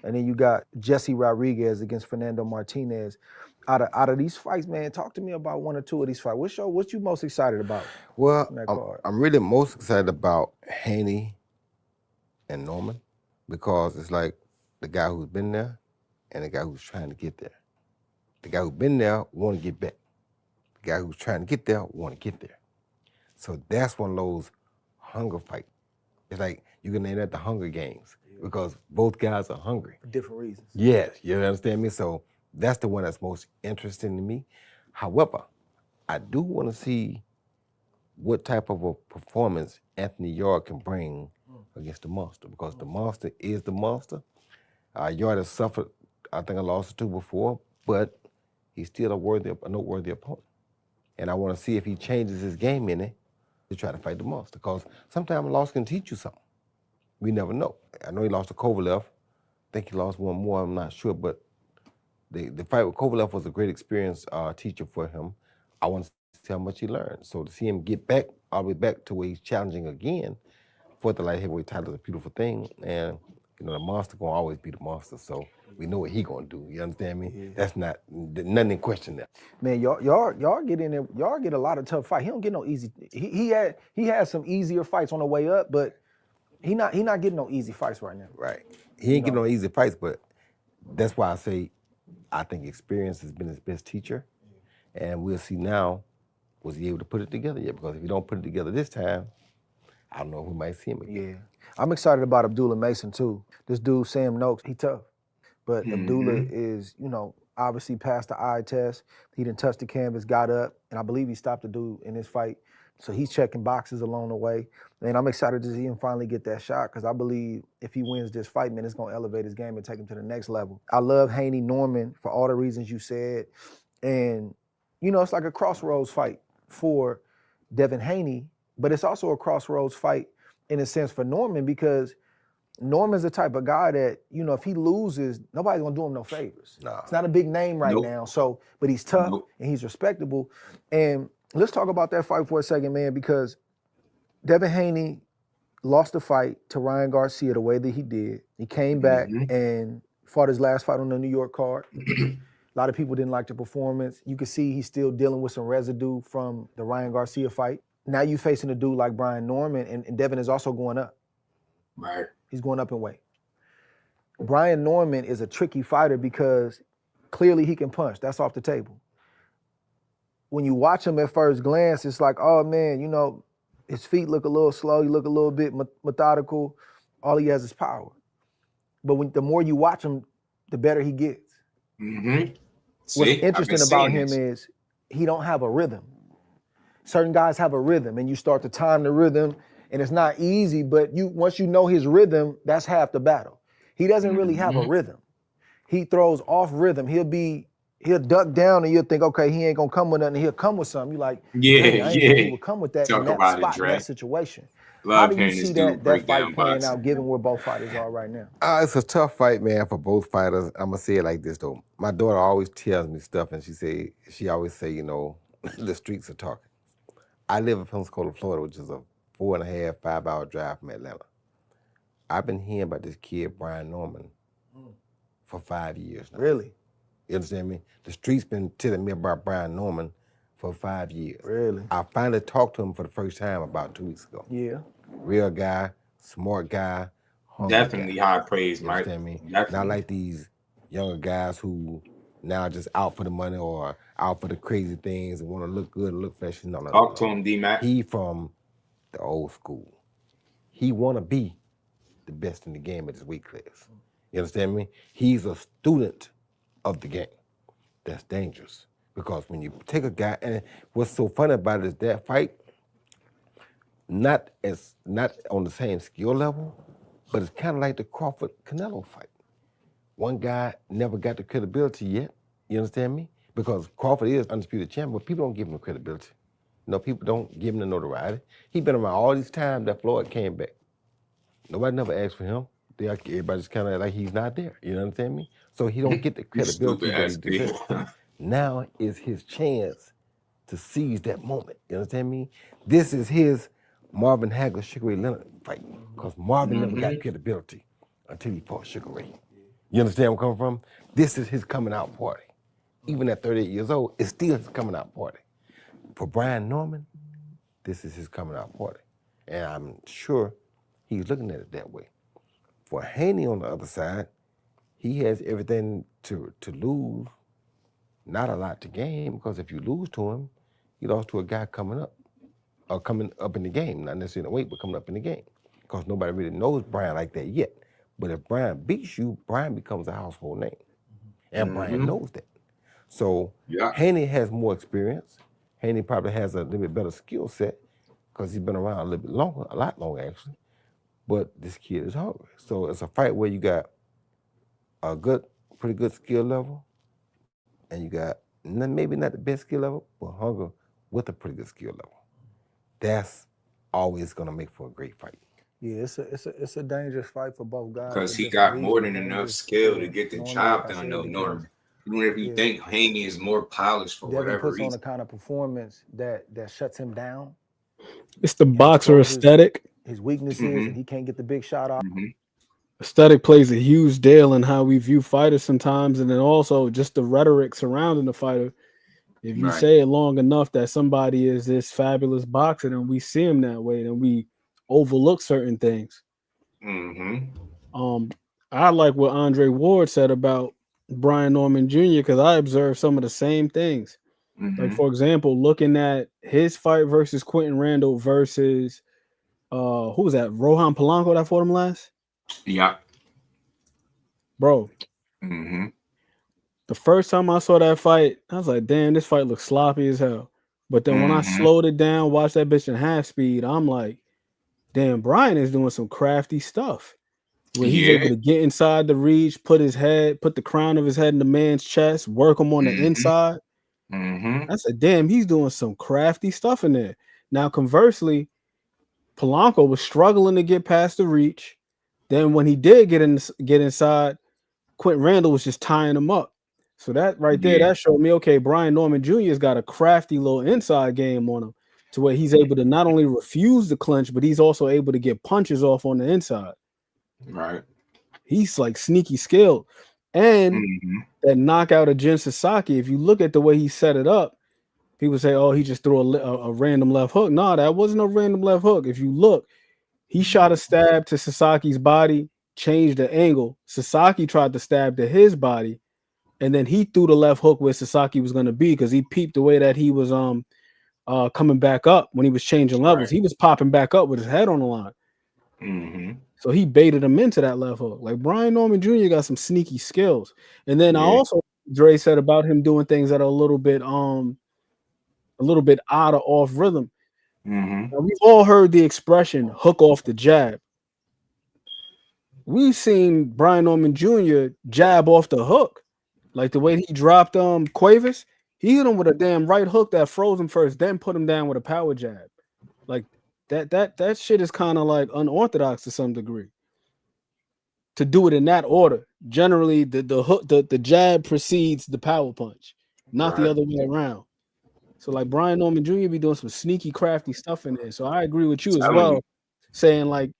Speaker 18: And then you got Jesse Rodriguez against Fernando Martinez. Out of these fights, man, talk to me about one or two of these fights. What you most excited about?
Speaker 19: Well, I'm really most excited about Haney and Norman, because it's like the guy who's been there and the guy who's trying to get there. The guy who's been there want to get back. The guy who's trying to get there want to get there. So that's one of those hunger fights. It's like you can name that the Hunger Games, because both guys are hungry.
Speaker 18: For different reasons.
Speaker 19: Yes, you understand me? So that's the one that's most interesting to me. However, I do want to see what type of a performance Anthony Yarde can bring against the monster, because the monster is the monster. Yarde has suffered, I think, a loss or two before, but he's still a noteworthy opponent. And I want to see if he changes his game in it to try to fight the monster, because sometimes a loss can teach you something. We never know. I know he lost to Kovalev. I think he lost one more, I'm not sure, but the fight with Kovalev was a great experience teacher for him. I want to see how much he learned. So to see him get back, all the way back to where he's challenging again for the light heavyweight title is a beautiful thing. And the monster gonna always be the monster. So we know what he gonna do. You understand me? Yeah. That's nothing in question there.
Speaker 18: Man, y'all get in there. Y'all get a lot of tough fights. He don't get no easy. He had some easier fights on the way up, but he not getting no easy fights right now.
Speaker 19: Right. He ain't getting no easy fights, but that's why I say I think experience has been his best teacher, and we'll see now, was he able to put it together yet? Because if he don't put it together this time, I don't know if we might see him again.
Speaker 18: Yeah. I'm excited about Abdullah Mason too. This dude, Sam Noakes, he tough. But Abdullah is, obviously passed the eye test. He didn't touch the canvas, got up, and I believe he stopped the dude in this fight. So he's checking boxes along the way. And I'm excited to see him finally get that shot because I believe if he wins this fight, man, it's going to elevate his game and take him to the next level. I love Haney Norman for all the reasons you said. And, it's like a crossroads fight for Devin Haney, but it's also a crossroads fight in a sense for Norman because Norman's the type of guy that, if he loses, nobody's going to do him no favors. Nah. It's not a big name right now, but he's tough and he's respectable. And let's talk about that fight for a second, man, because Devin Haney lost the fight to Ryan Garcia the way that he did. He came back and fought his last fight on the New York card. A lot of people didn't like the performance. You can see he's still dealing with some residue from the Ryan Garcia fight. Now you're facing a dude like Brian Norman, and Devin is also going up.
Speaker 5: Right.
Speaker 18: He's going up in weight. Brian Norman is a tricky fighter because clearly he can punch. That's off the table. When you watch him at first glance, it's like, oh man, his feet look a little slow. He look a little bit methodical. All he has is power. But the more you watch him, the better he gets.
Speaker 5: Mm-hmm.
Speaker 18: What's interesting about him is he don't have a rhythm. Certain guys have a rhythm, and you start to time the rhythm, and it's not easy, but once you know his rhythm, that's half the battle. He doesn't really have a rhythm. He throws off rhythm. He'll duck down, and you'll think, okay, he ain't gonna come with nothing. He'll come with something. You're like, I ain't think he would come with that in that spot, in that situation. How do you see that fight playing out, given where both fighters are right now?
Speaker 19: It's a tough fight, man, for both fighters. I'm gonna say it like this though. My daughter always tells me stuff, and she always say, the streets are talking. I live in Pensacola, Florida, which is a 4.5, 5-hour drive from Atlanta. I've been hearing about this kid, Brian Norman, for 5 years now.
Speaker 18: Really?
Speaker 19: You understand me? The streets been telling me about Brian Norman for 5 years.
Speaker 18: Really?
Speaker 19: I finally talked to him for the first time about 2 weeks ago.
Speaker 18: Yeah.
Speaker 19: Real guy, smart guy.
Speaker 5: Definitely
Speaker 19: guy.
Speaker 5: high praise,
Speaker 19: You
Speaker 5: Mike.
Speaker 19: understand me?
Speaker 5: Definitely.
Speaker 19: Not like these younger guys who now just out for the money or out for the crazy things and want to look good and look fresh. No.
Speaker 5: Talk to him, D-Mac.
Speaker 19: He from the old school. He want to be the best in the game at his weight class. You understand me? He's a student of the game. That's dangerous because when you take a guy, and what's so funny about it is that fight, not on the same skill level, but it's kind of like the Crawford-Canelo fight. One guy never got the credibility yet, you understand me? Because Crawford is undisputed champion, but people don't give him the credibility. People don't give him the notoriety. He's been around all these times that Floyd came back. Nobody never asked for him. Everybody's kind of like he's not there, you understand me? So he don't get the credibility that he deserves. Now is his chance to seize that moment, you understand me? This is his Marvin Hagler, Sugar Ray Leonard fight, because Marvin never got credibility until he fought Sugar Ray. You understand where I'm coming from? This is his coming out party. Even at 38 years old, it's still his coming out party. For Brian Norman, this is his coming out party. And I'm sure he's looking at it that way. For Haney on the other side, he has everything to lose, not a lot to gain, because if you lose to him, you lost to a guy coming up in the game, not necessarily in the weight, but coming up in the game. Because nobody really knows Brian like that yet. But if Brian beats you, Brian becomes a household name. And Brian knows that. So Haney has more experience. Haney probably has a little bit better skill set because he's been around a little bit longer, a lot longer actually. But this kid is hungry. So it's a fight where you got a pretty good skill level, and you got maybe not the best skill level, but hunger with a pretty good skill level. That's always gonna make for a great fight.
Speaker 18: Yeah, it's a dangerous fight for both guys.
Speaker 5: Because he got more than enough skill to get the job done, though, Norman. Even if you think Haney is more polished for
Speaker 18: Devin
Speaker 5: whatever
Speaker 18: puts
Speaker 5: reason.
Speaker 18: on a kind of performance that shuts him down.
Speaker 15: It's the boxer aesthetic.
Speaker 18: His weaknesses, and he can't get the big shot off.
Speaker 15: Aesthetic plays a huge deal in how we view fighters sometimes, and then also just the rhetoric surrounding the fighter. If you say it long enough that somebody is this fabulous boxer, then we see him that way, then we overlook certain things. I like what Andre Ward said about Brian Norman Jr. because I observed some of the same things. Like, for example, looking at his fight versus Quentin Randall versus who was that? Rohan Polanco that fought him last?
Speaker 5: Yeah.
Speaker 15: Bro. The first time I saw that fight, I was like, damn, this fight looks sloppy as hell. But then when I slowed it down, watched that bitch in half speed, I'm like, damn, Brian is doing some crafty stuff. Where he's able to get inside the reach, put the crown of his head in the man's chest, work him on the inside. I said, damn, he's doing some crafty stuff in there. Now, conversely, Polanco was struggling to get past the reach. Then when he did get inside, Quentin Randall was just tying him up. So that right there, that showed me, okay, Brian Norman Jr. has got a crafty little inside game on him to where he's able to not only refuse the clinch, but he's also able to get punches off on the inside.
Speaker 5: Right.
Speaker 15: He's like sneaky skilled. And that knockout of Jin Sasaki, if you look at the way he set it up, people say, oh, he just threw a random left hook. No, that wasn't a random left hook. If you look, he shot a stab to Sasaki's body, changed the angle. Sasaki tried to stab to his body, and then he threw the left hook where Sasaki was going to be because he peeped the way that he was coming back up when he was changing levels. Right. He was popping back up with his head on the line. So he baited him into that left hook. Like Brian Norman Jr. got some sneaky skills. And then I also, Dre said about him doing things that are a little bit out of off rhythm. Now, we've all heard the expression hook off the jab. We've seen Brian Norman Jr. jab off the hook. Like the way he dropped Cuevas, he hit him with a damn right hook that froze him first, then put him down with a power jab. Like that shit is kind of like unorthodox to some degree. To do it in that order. Generally, the hook, the jab precedes the power punch, not the other way around. So like Brian Norman Jr. be doing some sneaky, crafty stuff in there. So I agree with you as well, saying like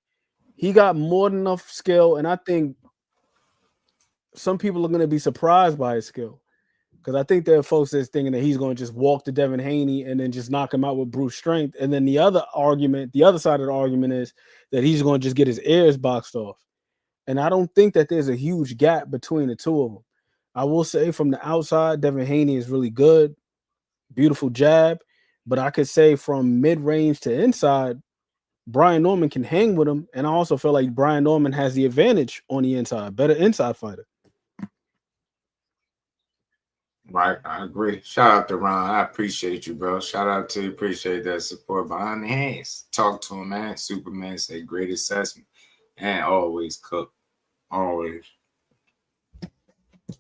Speaker 15: he got more than enough skill, and I think some people are going to be surprised by his skill. Because I think there are folks that's thinking that he's going to just walk to Devin Haney and then just knock him out with brute strength. And then the other side of the argument is that he's going to just get his ears boxed off. And I don't think that there's a huge gap between the two of them. I will say from the outside, Devin Haney is really good. Beautiful jab. But I could say from mid-range to inside, Brian Norman can hang with him. And I also feel like Brian Norman has the advantage on the inside. Better inside fighter.
Speaker 5: Right, I agree. Shout out to Ron. I appreciate you, bro. Shout out to you. Appreciate that support behind the hands. Talk to him, man. Superman say great assessment. And always cook. Always.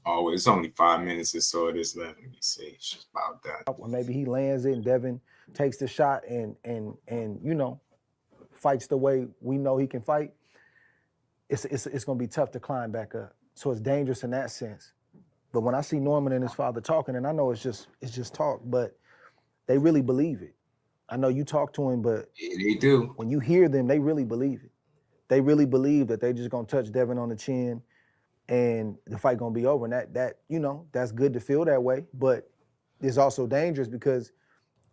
Speaker 5: It's only 5 minutes or so of this left. Let me see. It's just about done.
Speaker 18: Well, maybe he lands it and Devin takes the shot and you know, fights the way we know he can fight. It's gonna be tough to climb back up. So it's dangerous in that sense. But when I see Norman and his father talking, and I know it's just talk, but they really believe it. I know you talk to him, but
Speaker 5: they do.
Speaker 18: When you hear them, they really believe it. They really believe that they just gonna touch Devin on the chin, and the fight gonna be over. And that you know, that's good to feel that way, but it's also dangerous because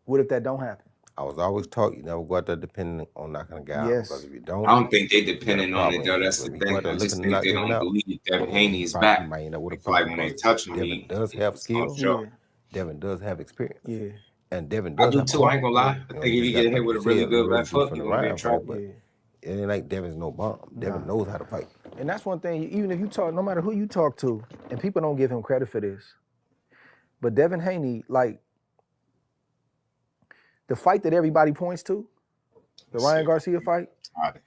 Speaker 18: what if that don't happen?
Speaker 19: I was always taught you never go out there depending on knocking a guy out.
Speaker 18: Yes.
Speaker 19: Because if you don't,
Speaker 5: I don't think they depending on it though. That's the thing. I just think they don't believe Devin Haney is back. Like when they touch him,
Speaker 19: Devin does have skill.
Speaker 5: Sure.
Speaker 19: Devin does have experience.
Speaker 18: Yeah.
Speaker 19: And Devin does.
Speaker 5: I do too. I ain't gonna lie. I think if you get hit with a really good left hook, you're gonna be in trouble.
Speaker 19: It ain't like Devin's no bomb. Devin knows how to fight.
Speaker 18: And that's one thing, even if you talk, no matter who you talk to, and people don't give him credit for this, but Devin Haney, like, the fight that everybody points to, the Ryan Garcia fight,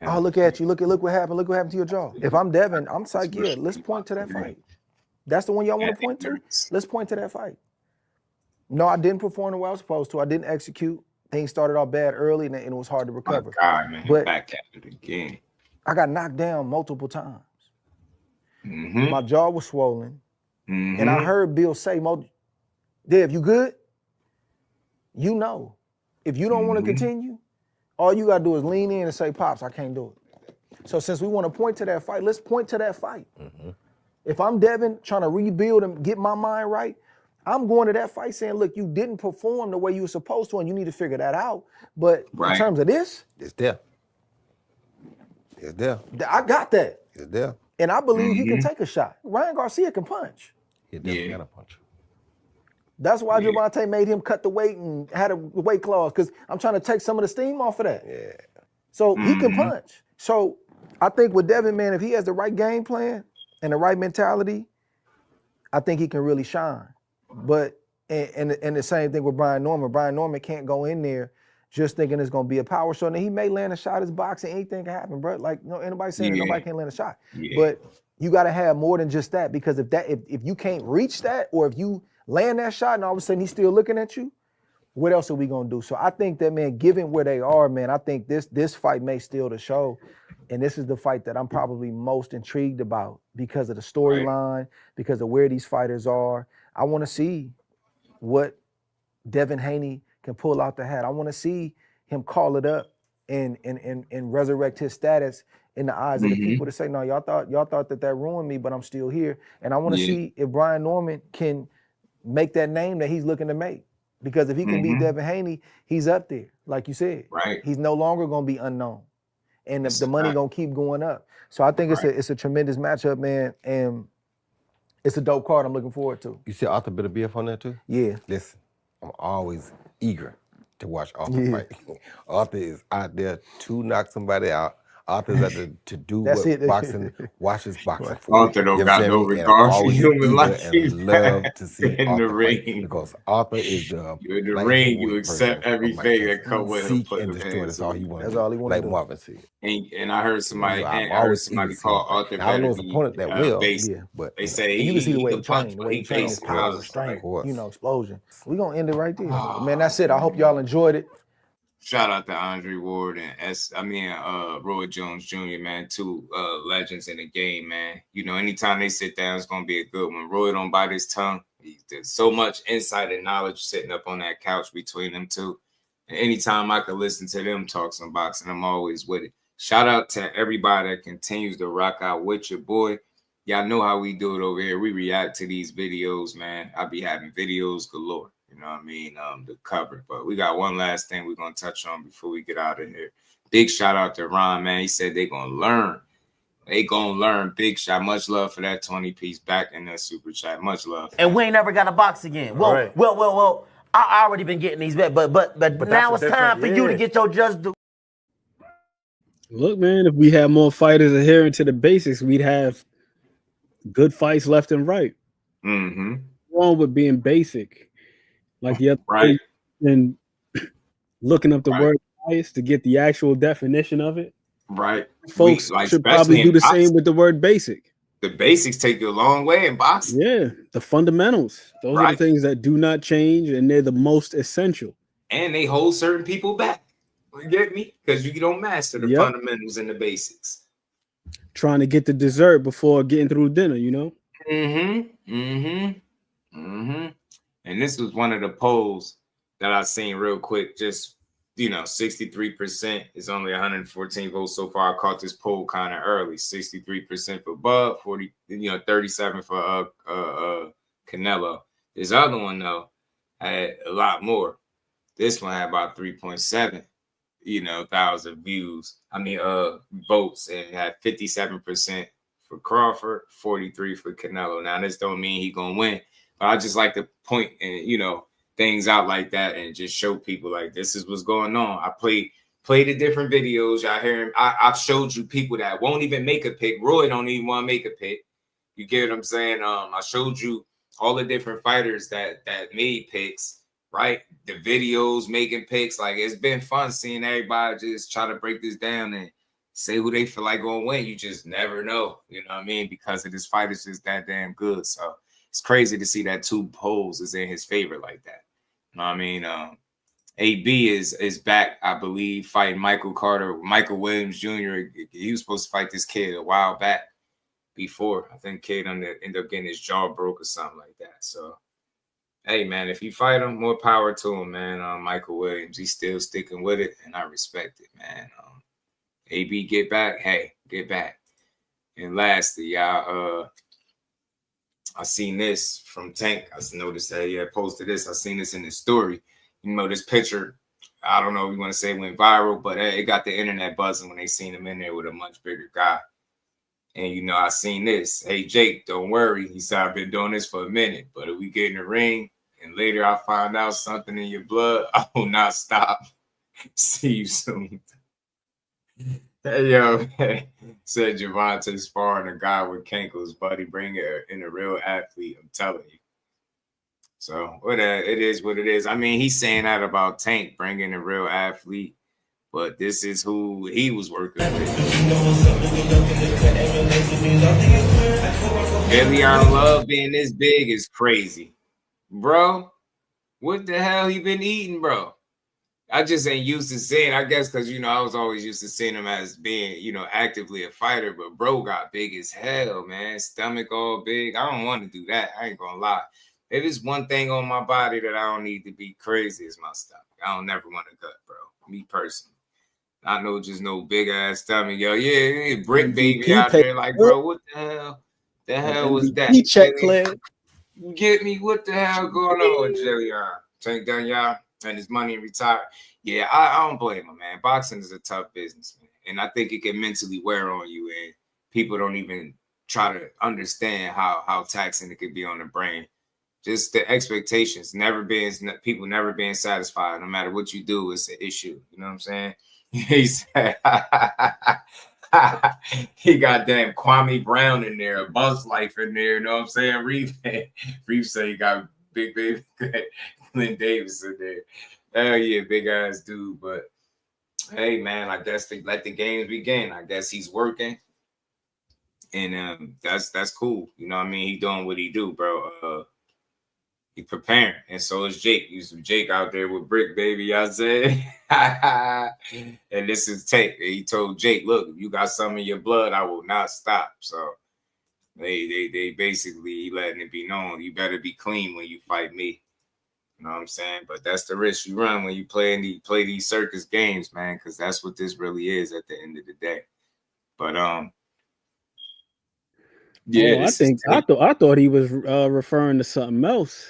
Speaker 18: oh, look at you, look what happened to your jaw. If I'm Devin, I'm like, yeah, let's point to that fight. That's the one y'all want to point to? Let's point to that fight. No, I didn't perform the way I was supposed to. I didn't execute. Things started off bad early, and it was hard to recover.
Speaker 5: Oh, God, man, but back at it again.
Speaker 18: I got knocked down multiple times. My jaw was swollen. And I heard Bill say, Dev, you good? You know. If you don't want to continue, all you got to do is lean in and say, Pops, I can't do it. So since we want to point to that fight, let's point to that fight. If I'm Devin trying to rebuild and get my mind right, I'm going to that fight saying, look, you didn't perform the way you were supposed to, and you need to figure that out. But in terms of this,
Speaker 19: it's there. It's there.
Speaker 18: I got that.
Speaker 19: It's there.
Speaker 18: And I believe he can take a shot. Ryan Garcia can punch.
Speaker 19: He definitely got a punch.
Speaker 18: That's why Gervonta made him cut the weight and had a weight clause, because I'm trying to take some of the steam off of that.
Speaker 19: Yeah.
Speaker 18: So he can punch. So I think with Devin, man, if he has the right game plan and the right mentality, I think he can really shine. But and the same thing with Brian Norman. Brian Norman can't go in there just thinking it's gonna be a power show. Now he may land a shot as boxing, anything can happen, bro. Like anybody saying that nobody can land a shot. But you gotta have more than just that, because if you can't reach that, or if you land that shot and all of a sudden he's still looking at you, what else are we gonna do? So I think that, man, given where they are, man, I think this fight may steal the show. And this is the fight that I'm probably most intrigued about because of the storyline, because of where these fighters are. I want to see what Devin Haney can pull out the hat. I want to see him call it up and resurrect his status in the eyes of the people to say, no, y'all thought that ruined me, but I'm still here. And I want to see if Brian Norman can make that name that he's looking to make. Because if he can beat Devin Haney, he's up there, like you said.
Speaker 5: Right.
Speaker 18: He's no longer going to be unknown. And the money gonna keep going up. So I think it's a tremendous matchup, man, and it's a dope card I'm looking forward to.
Speaker 19: You see Arthur bit a beef on that too?
Speaker 18: Yeah.
Speaker 19: Listen, I'm always eager to watch Arthur fight. Arthur is out there to knock somebody out. Arthur's out there to do what boxing watches boxing for.
Speaker 5: Arthur don't got no regard for human life.
Speaker 19: And love to see
Speaker 5: in
Speaker 19: Arthur
Speaker 5: the ring.
Speaker 19: fight, because Arthur is
Speaker 5: you're in the ring, you accept everything that comes with him.
Speaker 19: Seek and destroy. That's all he wants.
Speaker 18: That's all he wants.
Speaker 19: Like Marvin said.
Speaker 5: And I heard somebody call Arthur.
Speaker 19: I don't know his opponent that well,
Speaker 5: but they say
Speaker 18: you can see the way he
Speaker 5: trains.
Speaker 18: trained, the way he trained his power, strength, explosion. We're gonna end it right there. Man, that's it. I hope y'all enjoyed it.
Speaker 5: Shout out to Andre Ward and Roy Jones Jr., man, two legends in the game, man. You know, anytime they sit down, it's gonna be a good one. Roy don't bite his tongue. There's so much insight and knowledge sitting up on that couch between them two. And anytime I could listen to them talk some boxing, I'm always with it. Shout out to everybody that continues to rock out with your boy. Y'all know how we do it over here. We react to these videos, man. I be having videos galore. You know what I mean? The cover. But we got one last thing we're going to touch on before we get out of here. Big shout out to Ron, man. He said they're going to learn. They going to learn. Big shout. Much love for that 20-piece back in that super chat. Much love.
Speaker 17: And we ain't never got to box again. Well. I already been getting these bets, but now it's time for you to get your just do.
Speaker 15: Look, man, if we had more fighters adhering to the basics, we'd have good fights left and right. Wrong with being basic. Like the other day, and looking up the word bias to get the actual definition of it.
Speaker 5: Right.
Speaker 15: Folks should probably do the same with the word basic.
Speaker 5: The basics take you a long way in boxing.
Speaker 15: Yeah, the fundamentals. Those are the things that do not change, and they're the most essential.
Speaker 5: And they hold certain people back. You get me? Because you don't master the fundamentals and the basics.
Speaker 15: Trying to get the dessert before getting through dinner, you know?
Speaker 5: And this was one of the polls that I seen real quick. Just, 63% is only 114 votes so far. I caught this poll kind of early. 63% for Bud, 37 for Canelo. This other one though had a lot more. This one had about 3.7, thousand views. Votes, and had 57% for Crawford, 43 for Canelo. Now this don't mean he gonna win. But I just like to point and, things out like that and just show people like this is what's going on. I play the different videos. Y'all hear him. I've showed you people that won't even make a pick. Roy don't even want to make a pick. You get what I'm saying? I showed you all the different fighters that made picks, right? The videos making picks. Like, it's been fun seeing everybody just try to break this down and say who they feel like gonna win. You just never know, you know what I mean? Because of this fight is just that damn good. So it's crazy to see that 2 polls is in his favor like that. You know what I mean? AB is back, I believe, fighting Michael Williams Jr. He was supposed to fight this kid a while back before. I think kid ended up getting his jaw broke or something like that. So, hey, man, if you fight him, more power to him, man. Michael Williams, he's still sticking with it, and I respect it, man. AB, get back. Hey, get back. And lastly, y'all, I seen this from Tank. I noticed that he had posted this. I seen this in his story. This picture, I don't know if you want to say it went viral, but it got the internet buzzing when they seen him in there with a much bigger guy. And, I seen this. Hey, Jake, don't worry. He said, I've been doing this for a minute, but if we get in the ring and later I find out something in your blood, I will not stop. See you soon. Hey, yo, said Javante sparring a guy with cankles, buddy. Bring it in a real athlete. I'm telling you. So it is what it is. I mean, he's saying that about Tank bringing a real athlete, but this is who he was working with. Adrien Love being this big is crazy, bro. What the hell he been eating, bro? I just ain't used to seeing. I guess because I was always used to seeing him as being actively a fighter, but bro got big as hell, man. Stomach all big. I don't want to do that. I ain't gonna lie. If it's one thing on my body that I don't need to be crazy, is my stomach. I don't never want a gut, bro. Me personally. I know just no big ass stomach. Yo, yeah, brick baby out there. Like, bro, what the hell? The hell was that?
Speaker 15: Check clear.
Speaker 5: Get me what the hell going on with Jermell? Tank done y'all and his money retired. Yeah, I don't blame him, man. Boxing is a tough business, man. And I think it can mentally wear on you, and people don't even try to understand how taxing it could be on the brain. Just the expectations, people never being satisfied. No matter what you do, it's an issue. You know what I'm saying? He said he got damn Kwame Brown in there, a Buzz Life in there. You know what I'm saying? Reeve said he got big baby Clint Davis in there. Hell yeah, big ass dude. But hey, man, I guess let the games begin. I guess he's working, and that's cool. You know what I mean? He doing what he do, bro. He preparing, and so is Jake. You see Jake out there with Brick Baby, I said. And this is Tank. He told Jake, look, if you got some in your blood, I will not stop. So they basically letting it be known, you better be clean when you fight me. You know what I'm saying? But that's the risk you run when you play these circus games, man, because that's what this really is at the end of the day. But yeah,
Speaker 15: I thought he was referring to something else.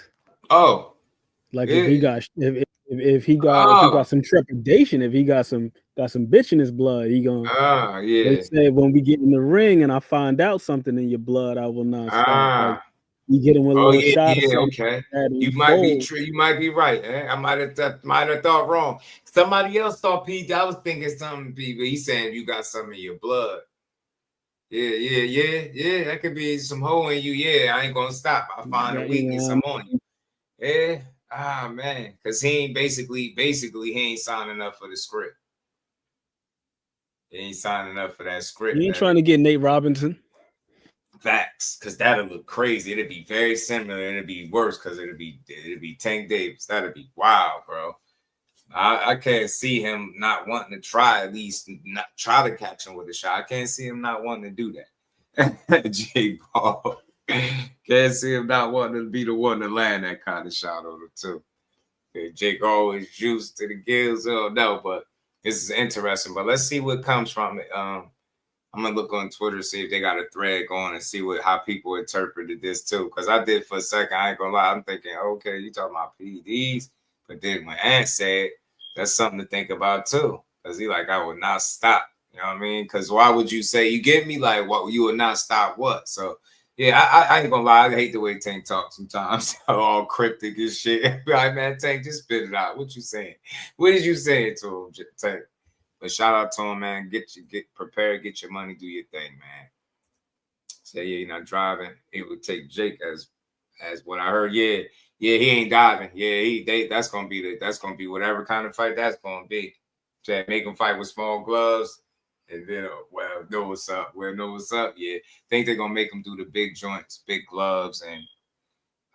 Speaker 5: Oh,
Speaker 15: like if he got some trepidation, if he got some bitch in his blood, he gonna.
Speaker 5: Yeah.
Speaker 15: They said when we get in the ring and I find out something in your blood, I will not stop. Like, you get him with a little shot.
Speaker 5: Yeah, okay. You might be true. You might be right. I might have thought wrong. Somebody else thought P. I was thinking something P, but he's saying you got something in your blood. Yeah. That could be some hole in you. Yeah, I ain't gonna stop. I find a weakness. I'm on you. Yeah. Man. Because he ain't basically he ain't signing up for the script. He ain't signing up for that script.
Speaker 15: He ain't trying to get Nate Robinson.
Speaker 5: Facts, because that'll look crazy. It'd be very similar, and it'd be worse because it'd be Tank Davis. That'd be wild, bro. I can't see him not wanting to try, at least not try to catch him with a shot. I can't see him not wanting to do that. J Paul. Can't see him not wanting to be the one to land that kind of shot on him too. Jake always juiced to the gills. Oh no, but this is interesting. But let's see what comes from it. I'm gonna look on Twitter, see if they got a thread going, and see how people interpreted this too. Because I did for a second. I ain't gonna lie. I'm thinking, okay, you talking about PEDs, but then when Ant said, that's something to think about too. Because he like, I will not stop. You know what I mean? Because why would you say, you get me? Like, what, you will not stop what? So yeah, I ain't gonna lie. I hate the way Tank talks sometimes. All cryptic and shit. Like, man, Tank, just spit it out. What you saying? What did you say to him, Tank? But shout out to him, man. Get prepared, get your money, do your thing, man. Say, yeah, you're not driving. He would take Jake as what I heard. Yeah, he ain't diving. Yeah, that's gonna be whatever kind of fight that's gonna be. So make him fight with small gloves, and then know what's up. Yeah, think they're gonna make him do the big joints, big gloves, and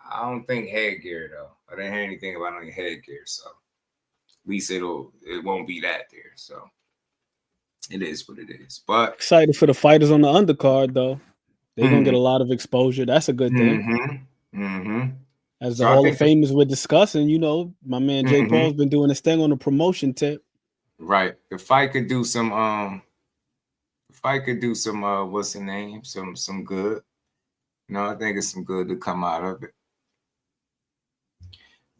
Speaker 5: I don't think headgear though. I didn't hear anything about any headgear, so at least it won't be that there. So it is what it is. But
Speaker 15: excited for the fighters on the undercard though. They're gonna get a lot of exposure. That's a good thing. As the Hall of Famers were discussing, my man Jay Paul's been doing his thing on the promotion tip.
Speaker 5: Right. The fight could do some what's the name? Some good. I think it's some good to come out of it.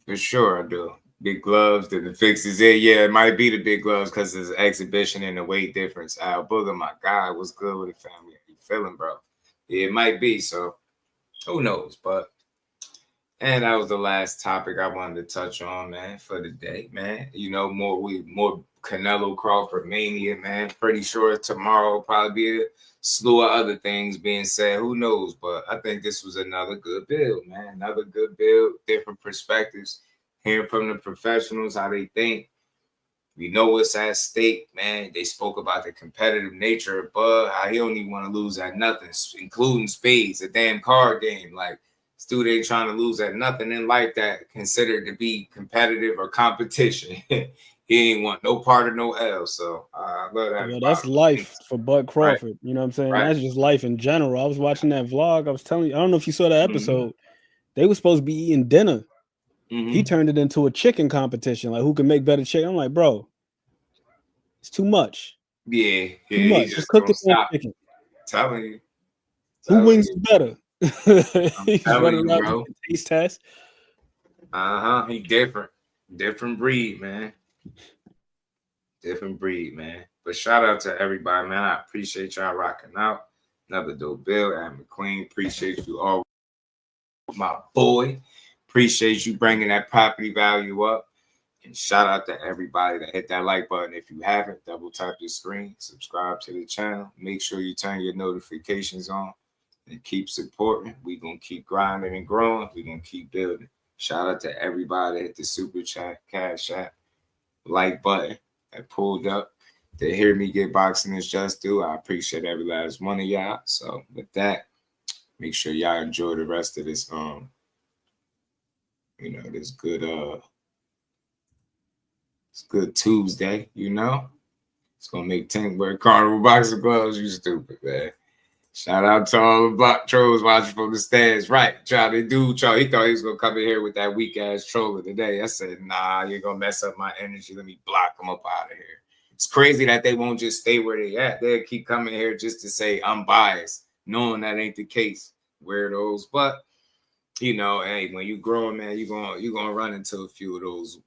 Speaker 5: For sure I do. Big gloves, the fixes it. Yeah, it might be the big gloves because there's an exhibition and the weight difference. Al Booger, my guy, what's good with the family? How you feeling, bro? Yeah, it might be. So who knows? But And that was the last topic I wanted to touch on, man, for the day, man. You know, more Canelo Crawford mania, man. Pretty sure tomorrow will probably be a slew of other things being said. Who knows? But I think this was another good build, man. Another good build, different perspectives, hearing from the professionals how they think. We know what's at stake, man. They spoke about the competitive nature of Bud, how he don't even want to lose at nothing, including spades, a damn card game. Like, this dude ain't trying to lose at nothing in life that considered to be competitive or competition. He ain't want no part of no L. So I love that.
Speaker 15: Well, that's life for Bud Crawford. Right. You know what I'm saying? Right. That's just life in general. I was watching that vlog. I was telling you, I don't know if you saw that episode. They were supposed to be eating dinner. He turned it into a chicken competition, like who can make better chicken. I'm like, bro, it's too much.
Speaker 5: Yeah,
Speaker 15: too much. Just cook it for chicken.
Speaker 5: Telling you.
Speaker 15: Who wings is better?
Speaker 5: He's better you, bro.
Speaker 15: Taste test.
Speaker 5: He different breed, man. Different breed, man. But shout out to everybody, man. I appreciate y'all rocking out. Another dope build. I'm McQueen. Appreciate you all, my boy. Appreciate you bringing that property value up. And shout out to everybody that hit that like button. If you haven't, double tap your screen, subscribe to the channel. Make sure you turn your notifications on and keep supporting. We're going to keep grinding and growing. We're going to keep building. Shout out to everybody that hit the super chat, cash app, like button that pulled up to hear me get boxing is just due. I appreciate every last one of y'all. So with that, make sure y'all enjoy the rest of this this good Tuesday, you know. It's gonna make Tank wear carnival boxing gloves. You stupid, man. Shout out to all the block trolls watching from the stands. Right, Charlo, he thought he was gonna come in here with that weak ass troller today. I said, nah, you're gonna mess up my energy. Let me block him up out of here. It's crazy that they won't just stay where they at. They'll keep coming here just to say I'm biased, knowing that ain't the case. Weirdos, but you know, hey, when you growing, man, you're gonna run into a few of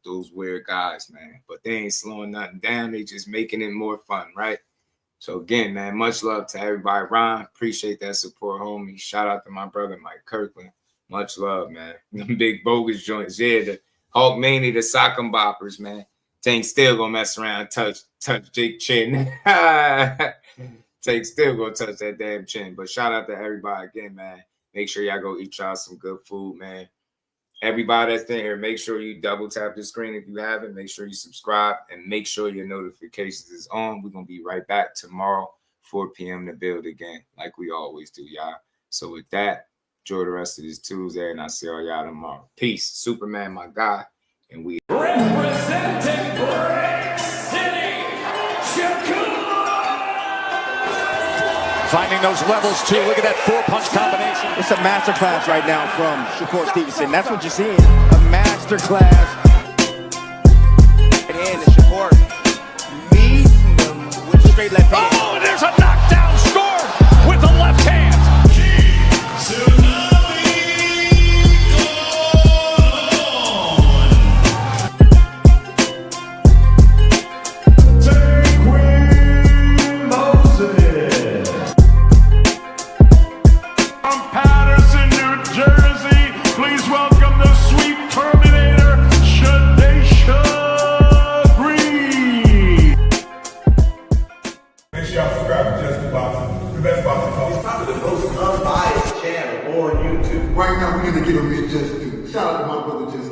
Speaker 5: those weird guys, man. But they ain't slowing nothing down. They just making it more fun, right? So again, man, much love to everybody. Ron, appreciate that support, homie. Shout out to my brother Mike Kirkland. Much love, man. Them big bogus joints, yeah. The Hulk mainly the sock 'em boppers, man. Tank still gonna mess around, touch Jake chin. Tank still gonna touch that damn chin. But shout out to everybody again, man. Make sure y'all go eat y'all some good food, man. Everybody that's in here, make sure you double tap the screen if you haven't. Make sure you subscribe and make sure your notifications is on. We're going to be right back tomorrow, 4 p.m. to build again, like we always do, y'all. So with that, enjoy the rest of this Tuesday, and I'll see all y'all tomorrow. Peace. Superman, my guy, and we
Speaker 1: representing Brick City,
Speaker 2: finding those levels too. Look at that 4-punch combination. It's a masterclass right now from Shakur Stevenson. That's what you're seeing. A masterclass. And Shakur meeting them with straight left hand.
Speaker 1: Oh, and there's a knockdown score with the left hand.
Speaker 3: Right now, we're going to give him his just due. Shout out to my brother Just